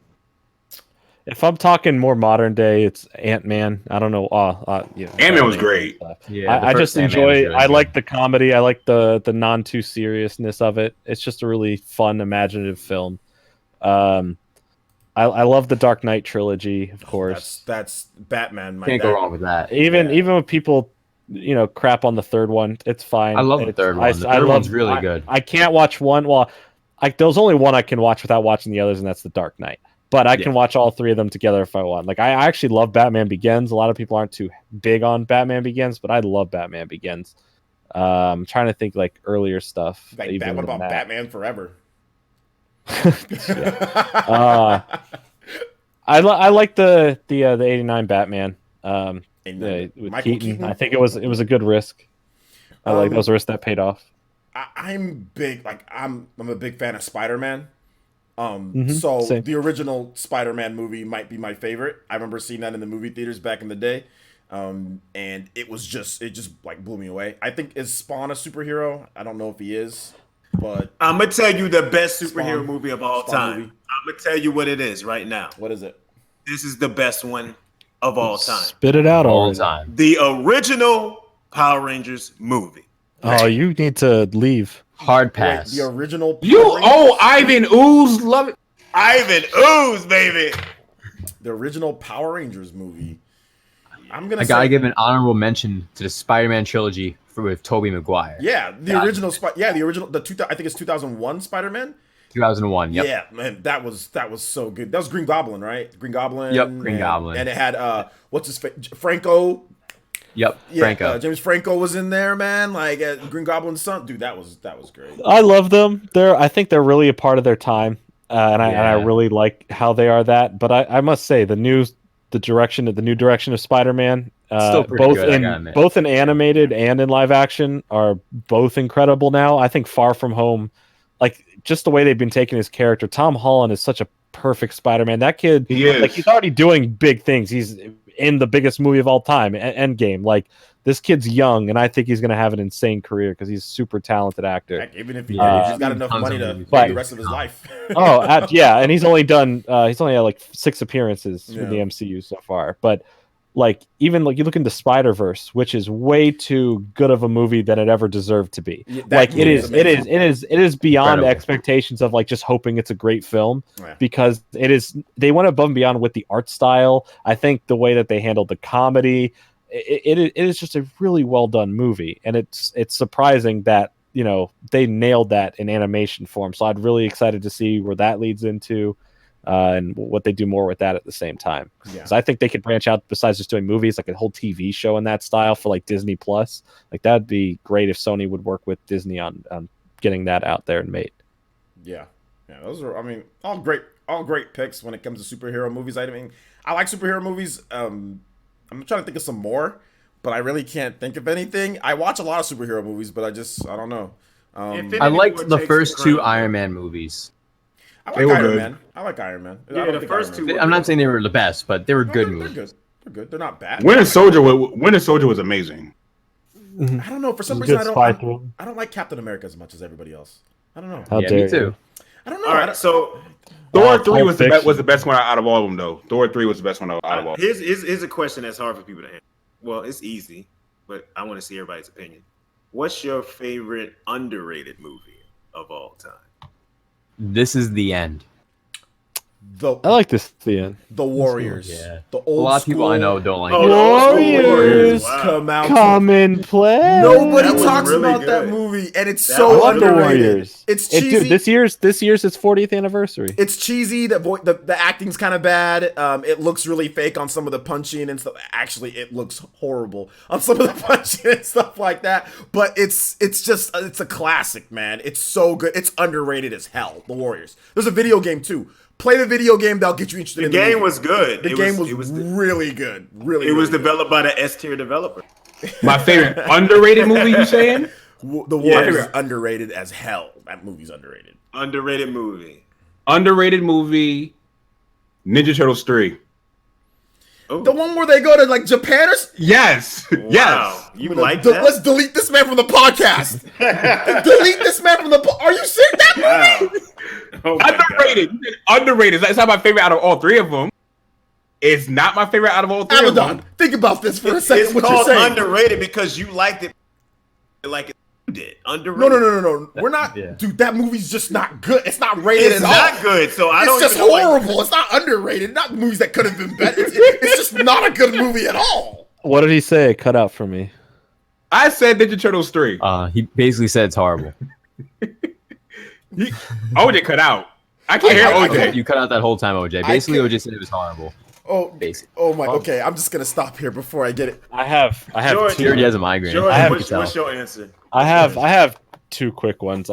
If I'm talking more modern day, it's Ant-Man. I don't know. Ant-Man was great. Yeah, I just enjoy. Really I like the comedy. I like the non too seriousness of it. It's just a really fun, imaginative film. I love the Dark Knight trilogy, of course. That's Batman. Can't go wrong with that. Even when people, crap on the third one, it's fine. I love the third one. The third one's really good. I can't watch one. Well, there's only one I can watch without watching the others, and that's the Dark Knight. But I can watch all three of them together if I want. Like I actually love Batman Begins. A lot of people aren't too big on Batman Begins, but I love Batman Begins. I'm trying to think like earlier stuff. Like what about Batman Forever? I like the 89 Batman. With Keaton. I think it was a good risk. I like those risks that paid off. I'm big. Like I'm a big fan of Spider-Man. Same. The original Spider-Man movie might be my favorite. I remember seeing that in the movie theaters back in the day. And it just like blew me away. I think, is Spawn a superhero? I don't know if he is, but I'm gonna tell you the best superhero movie of all time. I'm gonna tell you what it is right now. What is it? This is the best one of all time. Spit it out all time. The original Power Rangers movie. Oh, you need to leave. Hard pass. Wait, the original. Ivan Ooze, love it. Ivan Ooze, baby. The original Power Rangers movie. I'm gonna I gotta say, give an honorable mention to the Spider-Man trilogy with Tobey Maguire. yeah, the God. original I think it's 2001 Spider-Man. 2001. Yep. Yeah, man, that was so good. That was Green Goblin, right? Green Goblin. Yep, Green Goblin. And it had what's his face? Franco. Yep. Yeah, Franco. James Franco was in there, man. Like Green Goblin's son, dude. That was great. I love them. I think they're really a part of their time, and I really like how they are that. But I must say the new direction of Spider-Man, Still pretty both good, I gotta admit. in animated and in live action, are both incredible now. I think Far From Home, like just the way they've been taking his character, Tom Holland is such a perfect Spider-Man. That kid, He is. like, he's already doing big things. He's in the biggest movie of all time, Endgame. Like, this kid's young, and I think he's going to have an insane career because he's a super talented actor. Heck, even if he's got enough tons money of to movies. pay the rest of his life. Yeah, and he's only had like 6 appearances in the MCU so far. But like, even like you look into Spider-Verse, which is way too good of a movie than it ever deserved to be. Yeah, Like, it is beyond Incredible. expectations of like just hoping it's a great film, Yeah. because they went above and beyond with the art style. I think the way that they handled the comedy, it is just a really well done movie, and it's surprising that they nailed that in animation form. So I'm really excited to see where that leads into, and what they do more with that at the same time. Yeah. So I think they could branch out besides just doing movies, like a whole TV show in that style for like Disney Plus. Like, that'd be great if Sony would work with Disney on getting that out there and made. Yeah, those are, I mean, all great picks when it comes to superhero movies. I mean, I like superhero movies. I'm trying to think of some more, but I really can't think of anything. I watch a lot of superhero movies, but I don't know. I liked the first 2 Iron Man movies. I They like were Iron good. Man. I like Iron Man. I Yeah, don't the think first Iron Man- two were I'm not saying they were the best, but they were No, good they're movies. good. They're good. They're not bad. Winter Soldier was amazing. I don't know. For some Good reason, spy film. I don't like Captain America as much as everybody else. I don't know. How Yeah, dare me you. too. I don't know. All I right, don't- so Thor 3 was Pulp was the best one out of all of them, though. Thor 3 was the best one out of all. here's a question that's hard for people to answer. Well, it's easy, but I want to see everybody's opinion. What's your favorite underrated movie of all time? This is the end. I like this at the end. The Warriors. Yeah. The A old lot of people I know school don't like Oh, it. the old school Warriors Wow. come out. Come and play. Nobody That was talks really about that good. movie, and it's That so was I love the underrated. Warriors. It's cheesy. Dude, this year's its 40th anniversary. It's cheesy. The acting's kind of bad. It looks really fake on some of the punching and stuff. Actually, it looks horrible on some of the punching and stuff like that. But it's a classic, man. It's so good. It's underrated as hell. The Warriors. There's a video game too. Play the video game. That'll get you interested. The in the game movie. was good. The game was really good. Really. It was really good. developed by the S tier developer. My favorite underrated movie, you saying? The Warriors Yes. is underrated as hell. That movie's underrated. Underrated movie. Underrated movie, Ninja Turtles 3. Oh, The one where they go to like Japan or Yes. wow. Yes. You like that? Let's delete this man from the podcast. Delete this man from the. Are you serious? That movie? Wow. Oh my Underrated. You said underrated. That's not my favorite out of all 3 of them. It's not my favorite out of all 3 of Abaddon, them. think about this for a God. second. It's What you're called saying? underrated because you liked it like you did. Underrated. No. We're not, Yeah. dude. That movie's just not good. It's not rated It's at not all. good. So I It's don't just even know why- horrible. It's not underrated. Not movies that could have been better. It's just not a good movie at all. What did he say? Cut out for me. I said Ninja Turtles 3. He basically said it's horrible. OJ cut out. I can't hear I OJ. can't- You cut out that whole time, OJ. Basically, can't- OJ said it was horrible. Oh, Basically. oh my. Okay, I'm just gonna stop here before I get it. I have George, He already two. has a migraine. Jordan, I have what's your answer? I have 2 quick ones.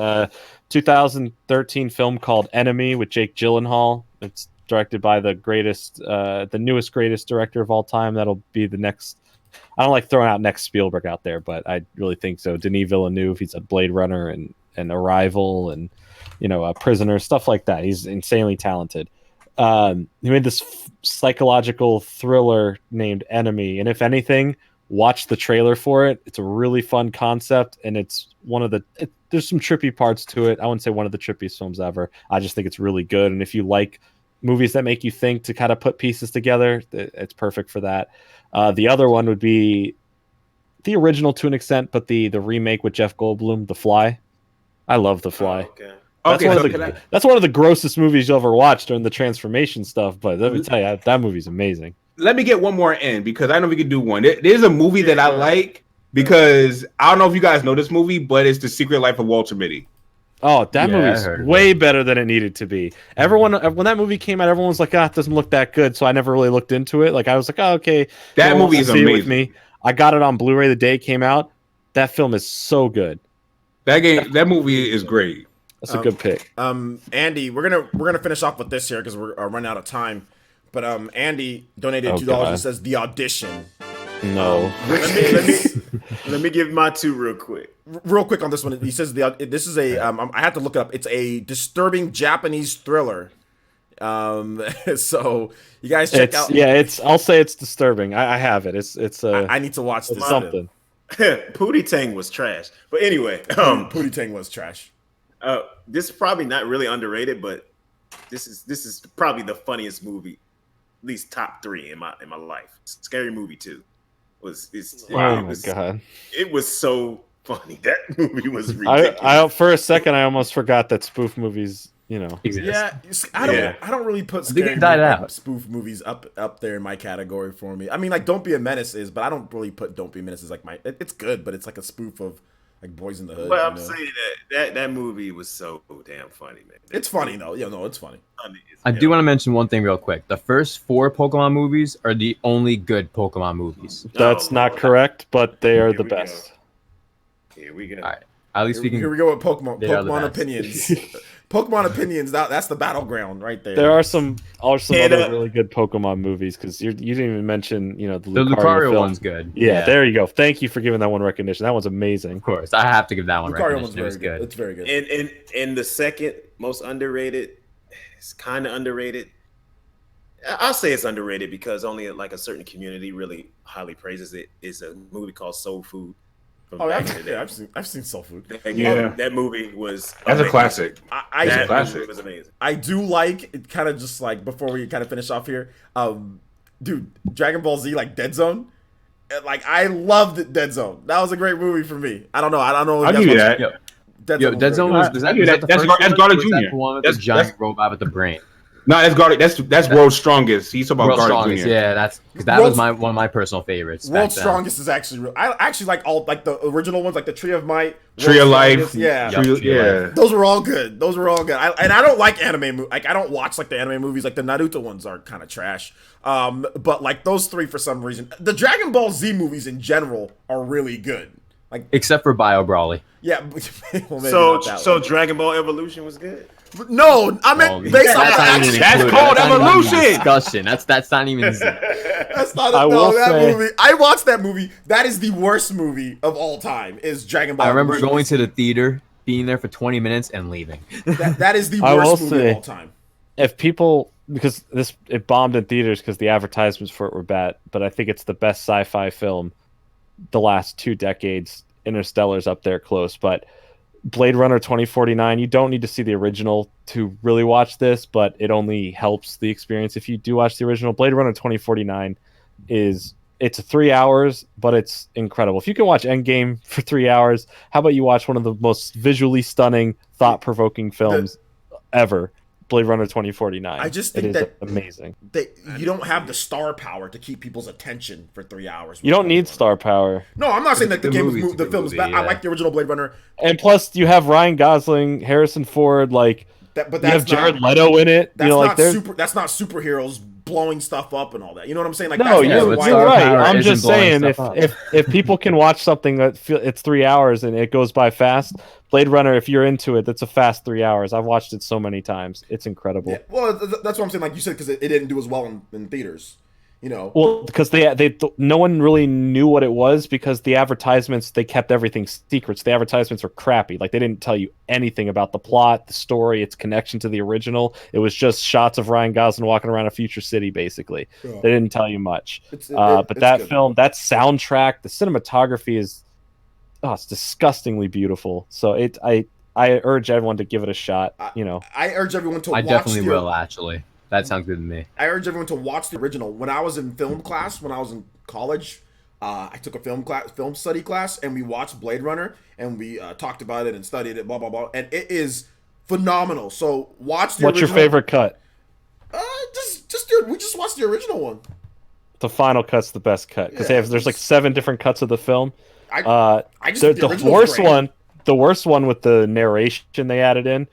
2013 film called Enemy with Jake Gyllenhaal. It's directed by the newest greatest director of all time. That'll be the next. I don't like throwing out next Spielberg out there, but I really think so. Denis Villeneuve. He's a Blade Runner and Arrival and a Prisoner, stuff like that. He's insanely talented. He made this psychological thriller named Enemy, and if anything, watch the trailer for it. It's a really fun concept, and it's there's some trippy parts to it. I wouldn't say one of the trippiest films ever. I just think it's really good, and if you like movies that make you think to kind of put pieces together, it's perfect for that. The other one would be the original to an extent, but the remake with Jeff Goldblum, The Fly. I love The Fly. Oh, okay. That's one of the grossest movies you'll ever watch during the transformation stuff, but let me tell you, that movie's amazing. let me get one more in because I know we could do one. There's a movie that I like because I don't know if you guys know this movie, but it's The Secret Life of Walter Mitty. Oh, that Yeah, I movie's heard of way it. better than it needed to be. Everyone, when that movie came out, everyone was like, "Ah, it doesn't look that good." So I never really looked into it. Like I was like, "Oh, okay." That no one movie wants is to see it with amazing. me. I got it on Blu-ray the day it came out. That film is so good. That movie is great. That's a good pick. Andy, we're gonna finish off with this here because we're running out of time. But Andy donated $2. God. He says The Audition. No. Let me give my two real quick. Real quick on this one, he says this is a I had to look it up. It's a disturbing Japanese thriller. So you guys check out. Yeah, I'll say it's disturbing. I have it. It's I need to watch this. something. Pootie Tang was trash. But anyway, Pootie Tang was trash. this is probably not really underrated, but this is probably the funniest movie, at least top 3 in my life. Scary Movie 2 was God. It was so funny. That movie was ridiculous. I for a second I almost forgot that spoof movies, Exist. Yeah, I don't really put think it scary died movie, out. spoof movies up there in my category for me. I mean, like Don't Be a Menace is, but I don't really put Don't Be a Menace as like it's good, but it's like a spoof of like Boys in the Hood. But I'm saying that movie was so damn funny, man. It's funny though. Yeah, no, it's funny. I do want to mention one thing real quick. The first 4 Pokemon movies are the only good Pokemon movies. That's not correct, but they are the we go. best. Here we go. All right. At least we can. Here we go with Pokemon. They are the Pokemon best. opinions. Pokemon opinions. That's the battleground right there. There are some And, other really good Pokemon movies because you didn't even mention the The Lucario Lucario film. one's good. Yeah, there you go. Thank you for giving that one recognition. That one's amazing. Of course, I have to give that one Lucario one's recognition. It was very good. good. It's very good. And the second most underrated, it's kind of underrated. I'll say it's underrated because only like a certain community really highly praises it. Is a movie called Soul Food. From Oh, back in the day. I've seen Soul Food. That movie was That's a amazing. classic. That classic. movie was amazing. I do like it. Kind of just like before we kind of finish off here, dude, Dragon Ball Z like Dead Zone. Like I loved Dead Zone. That was a great movie for me. I don't know. I'll give you that. Yo, Dead yo, Zone Dead Zone was, very is I that, knew was that. that the That's first That's one? Garlic Or was that Jr.. the one with the giant robot with the brain? No, that's Garlic. That's World's Strongest. He's talking about World's Garlic Strongest, Jr. yeah, that's because that was one of my personal favorites. World's back then. Strongest is actually real. I actually like all like the original ones, like the Tree of Might, Tree of World's Life. Strongest, yeah. Yup. Yeah. Those were all good. And I don't like anime. Like I don't watch like the anime movies. Like the Naruto ones are kind of trash. But like those 3 for some reason, the Dragon Ball Z movies in general are really good. Like Except for Bio Brawly. yeah, well, maybe not that So one. Dragon Ball Evolution was good. No, I meant based on the That's not action. even That's included. called That's not even evolution. Discussion. That's not even. That's not I will that say- movie. I watched that movie. That is the worst movie of all time. Is Dragon Ball? I remember Evolution. going to the theater, being there for 20 minutes, and leaving. That is the I will worst movie say- of all time. If people, because it bombed in theaters because the advertisements for it were bad, but I think it's the best sci-fi film the last 2 decades. Interstellar's up there close, but Blade Runner 2049, you don't need to see the original to really watch this, but it only helps the experience if you do watch the original. Blade Runner 2049 it's 3 hours, but it's incredible. If you can watch Endgame for 3 hours, how about you watch one of the most visually stunning, thought-provoking films ever, Blade Runner 2049. I just It think is that amazing. you don't have the star power to keep people's attention for 3 hours. You don't need star power. No, I'm not saying that the movie's a good film is movie, bad. I yeah. like the original Blade Runner. And plus, you have Ryan Gosling, Harrison Ford, But you have Jared Leto in it. That's Like there's That's not superheroes blowing stuff up and all that. You know what I'm saying? Like no, that's yeah, you're, with why- you're star right. power I'm isn't just blowing saying stuff if people can watch something that it's 3 hours and it goes by fast, Blade Runner, if you're into it, that's a fast 3 hours. I've watched it so many times. It's incredible. Yeah, well, that's what I'm saying. Like you said, because it didn't do as well in theaters. You know. Well, because no one really knew what it was because the advertisements, they kept everything secret. So the advertisements were crappy. Like they didn't tell you anything about the plot, the story, its connection to the original. It was just shots of Ryan Gosling walking around a future city, basically. Yeah. They didn't tell you much. It's But that good. film, that soundtrack, the cinematography is, it's disgustingly beautiful. So I urge everyone to give it a shot. I urge everyone to I watch definitely the, will, actually. That sounds good to me. I urge everyone to watch the original. When I was in film class, when I was in college, I took a film study class, and we watched Blade Runner, and we talked about it and studied it, blah blah blah, and it is phenomenal. So watch the What's original. your favorite cut? We just watched the original one. The final cut's the best cut because Yeah, there's like 7 different cuts of the film. I just think the original's worst great. the worst one with the narration they added in,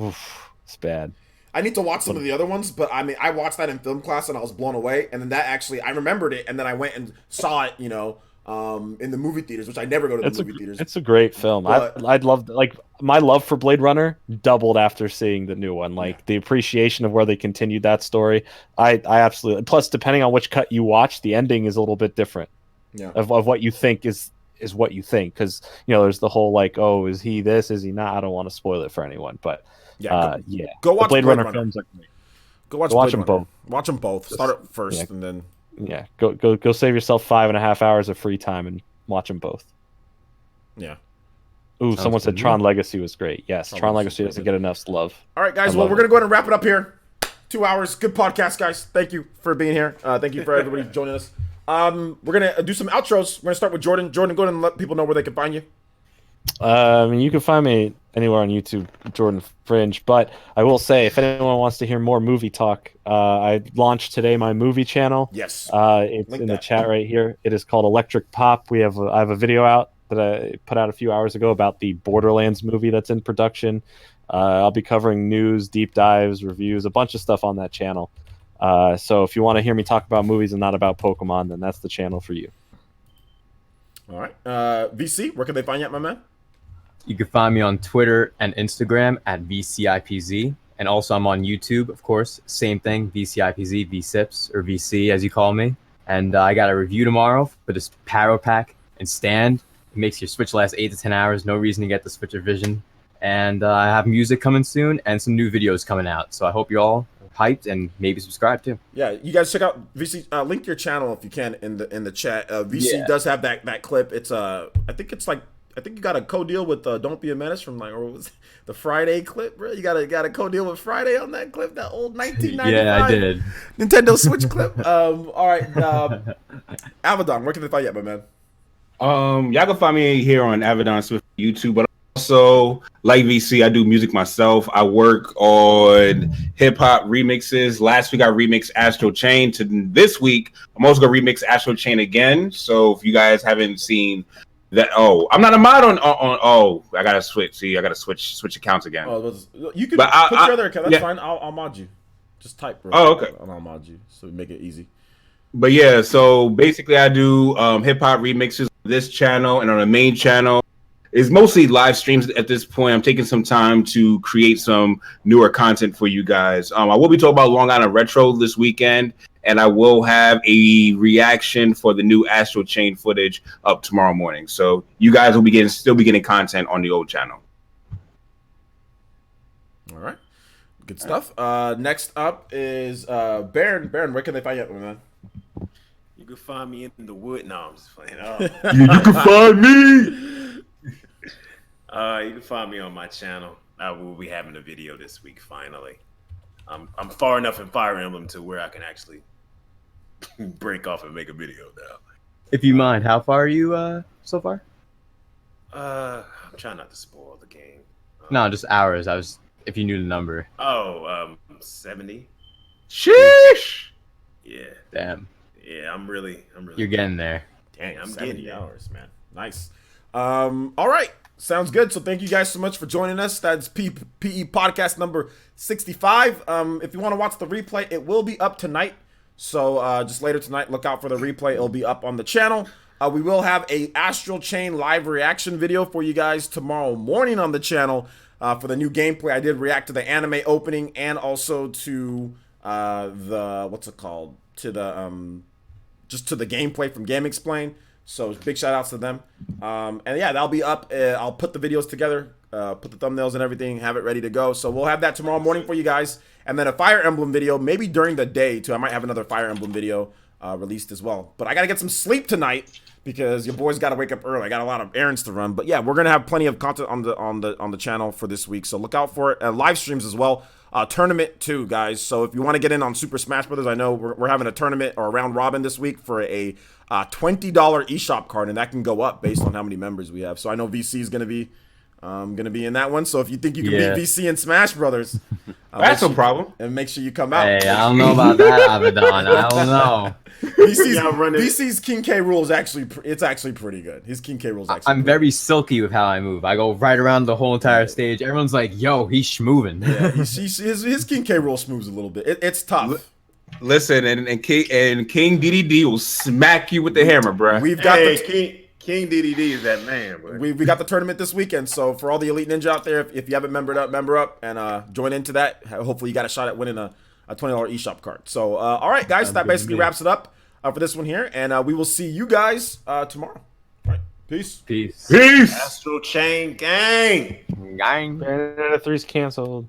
oof, it's bad. I need to watch some of the other ones, but I mean, I watched that in film class and I was blown away. And then that actually, I remembered it, and then I went and saw it, in the movie theaters, which I never go to the movie theaters. It's a great film. But- I'd love like my love for Blade Runner doubled after seeing the new one. Like the appreciation of where they continued that story. I absolutely. Plus, depending on which cut you watch, the ending is a little bit different. Yeah. Of what you think is what you think, because there's the whole like, oh, is he this? Is he not? I don't want to spoil it for anyone, but go watch the Blade Runner Runner. films are great. Go watch Watch them both. Watch them both. Start it first, and then go save yourself 5.5 hours of free time and watch them both. Yeah. Ooh, someone said Tron Legacy was great. Yes, Tron Legacy doesn't get enough love. All right, guys. Well, we're gonna go ahead and wrap it up here. 2 hours. Good podcast, guys. Thank you for being here. Thank you for everybody joining us. We're gonna do some outros. We're gonna start with Jordan. Jordan, go ahead and let people know where they can find you. You can find me anywhere on YouTube, Jordan Fringe. But I will say, if anyone wants to hear more movie talk, I launched today my movie channel. Yes. It's Link in that. the chat right here. It is called Electric Pop. I have a video out that I put out a few hours ago about the Borderlands movie that's in production. I'll be covering news, deep dives, reviews, a bunch of stuff on that channel. So if you want to hear me talk about movies and not about Pokemon, then that's the channel for you. All right. VC, where can they find you at, my man? You can find me on Twitter and Instagram at VCIPZ. And also I'm on YouTube, of course. Same thing, VCIPZ, VSIPS, or VC as you call me. And I got a review tomorrow for this Power Pack and Stand. It makes your Switch last 8 to 10 hours. No reason to get the Switcher Vision. And I have music coming soon and some new videos coming out. So I hope you all are hyped and maybe subscribe too. Yeah, you guys check out VC. Link your channel if you can in the chat. VC does have that clip. It's I think you got a co-deal with Don't Be a Menace from or was it the Friday clip, bro. You got a co-deal with Friday on that clip, that old 1995 Yeah, I did. Nintendo Switch clip. All right, Avedon, where can they find you at, my man? Y'all can find me here on Avedon Swift YouTube, but also like VC, I do music myself. I work on hip hop remixes. Last week I remixed Astral Chain. To this week, I'm also gonna remix Astral Chain again. So if you guys haven't seen that, I'm not a mod on. I gotta switch. See, I gotta switch accounts again. You can But put your other account. That's fine. I'll mod you. Just type, bro. Oh, okay. And I'll mod you, so we make it easy. But yeah, so basically I do hip hop remixes on this channel, and on the main channel is mostly live streams at this point. I'm taking some time to create some newer content for you guys. I will be talking about Long Island Retro this weekend, and I will have a reaction for the new Astral Chain footage up tomorrow morning. So you guys will be still getting content on the old channel. All right, good stuff. Next up is Baron. Baron, where can they find you at, my man? You can find me in the wood. No, I'm just playing. You can find me. You can find me on my channel. I will be having a video this week. Finally, I'm far enough in Fire Emblem to where I can actually break off and make a video now. If you mind, how far are you so far? I'm trying not to spoil the game. No, just hours. If you knew the number. 70. Sheesh. Yeah. Damn. Yeah, I'm really. You're getting there. Dang, I'm 70 getting hours, man. Nice. All right. Sounds good. So thank you guys so much for joining us. That's PE podcast number 65. If you want to watch the replay, it will be up tonight. So just later tonight, look out for the replay. It'll be up on the channel. We will have a Astral Chain live reaction video for you guys tomorrow morning on the channel for the new gameplay. I did react to the anime opening and also to the what's it called? To the just to the gameplay from Game Explain. So big shout outs to them. And yeah, that'll be up. I'll put the videos together, put the thumbnails and everything, have it ready to go. So we'll have that tomorrow morning for you guys. And then a Fire Emblem video, maybe during the day too. I might have another Fire Emblem video released as well. But I got to get some sleep tonight because your boys got to wake up early. I got a lot of errands to run. But yeah, we're going to have plenty of content on the channel for this week. So look out for it. Live streams as well. Tournament too, guys. So if you want to get in on Super Smash Brothers, I know we're having a tournament or a round robin this week for a $20 eShop card, and that can go up based on how many members we have. So I know VC is going to be I'm gonna be in that one. So if you think you can Yeah. beat VC and Smash Brothers, That's no problem. and make sure you come out. Hey, I don't know about that, Abaddon. I don't know. Y'all running- VC's King K rule is actually pretty good. His King K rule is actually. I'm very silky with how I move. I go right around the whole entire stage. Everyone's like, "Yo, he's schmoving." Yeah, his King K rule smooths a little bit. It's tough. Listen, and King DDD will smack you with the hammer, bruh. We've got King DDD is that man, bro. we got the tournament this weekend. So for all the Elite Ninja out there, if you haven't member up and join into that. Hopefully you got a shot at winning a $20 eShop card. So all right, guys, that basically wraps it up for this one here, and we will see you guys tomorrow. All right, peace. Peace. Astral Chain gang. Gang. Bayonetta 3's canceled.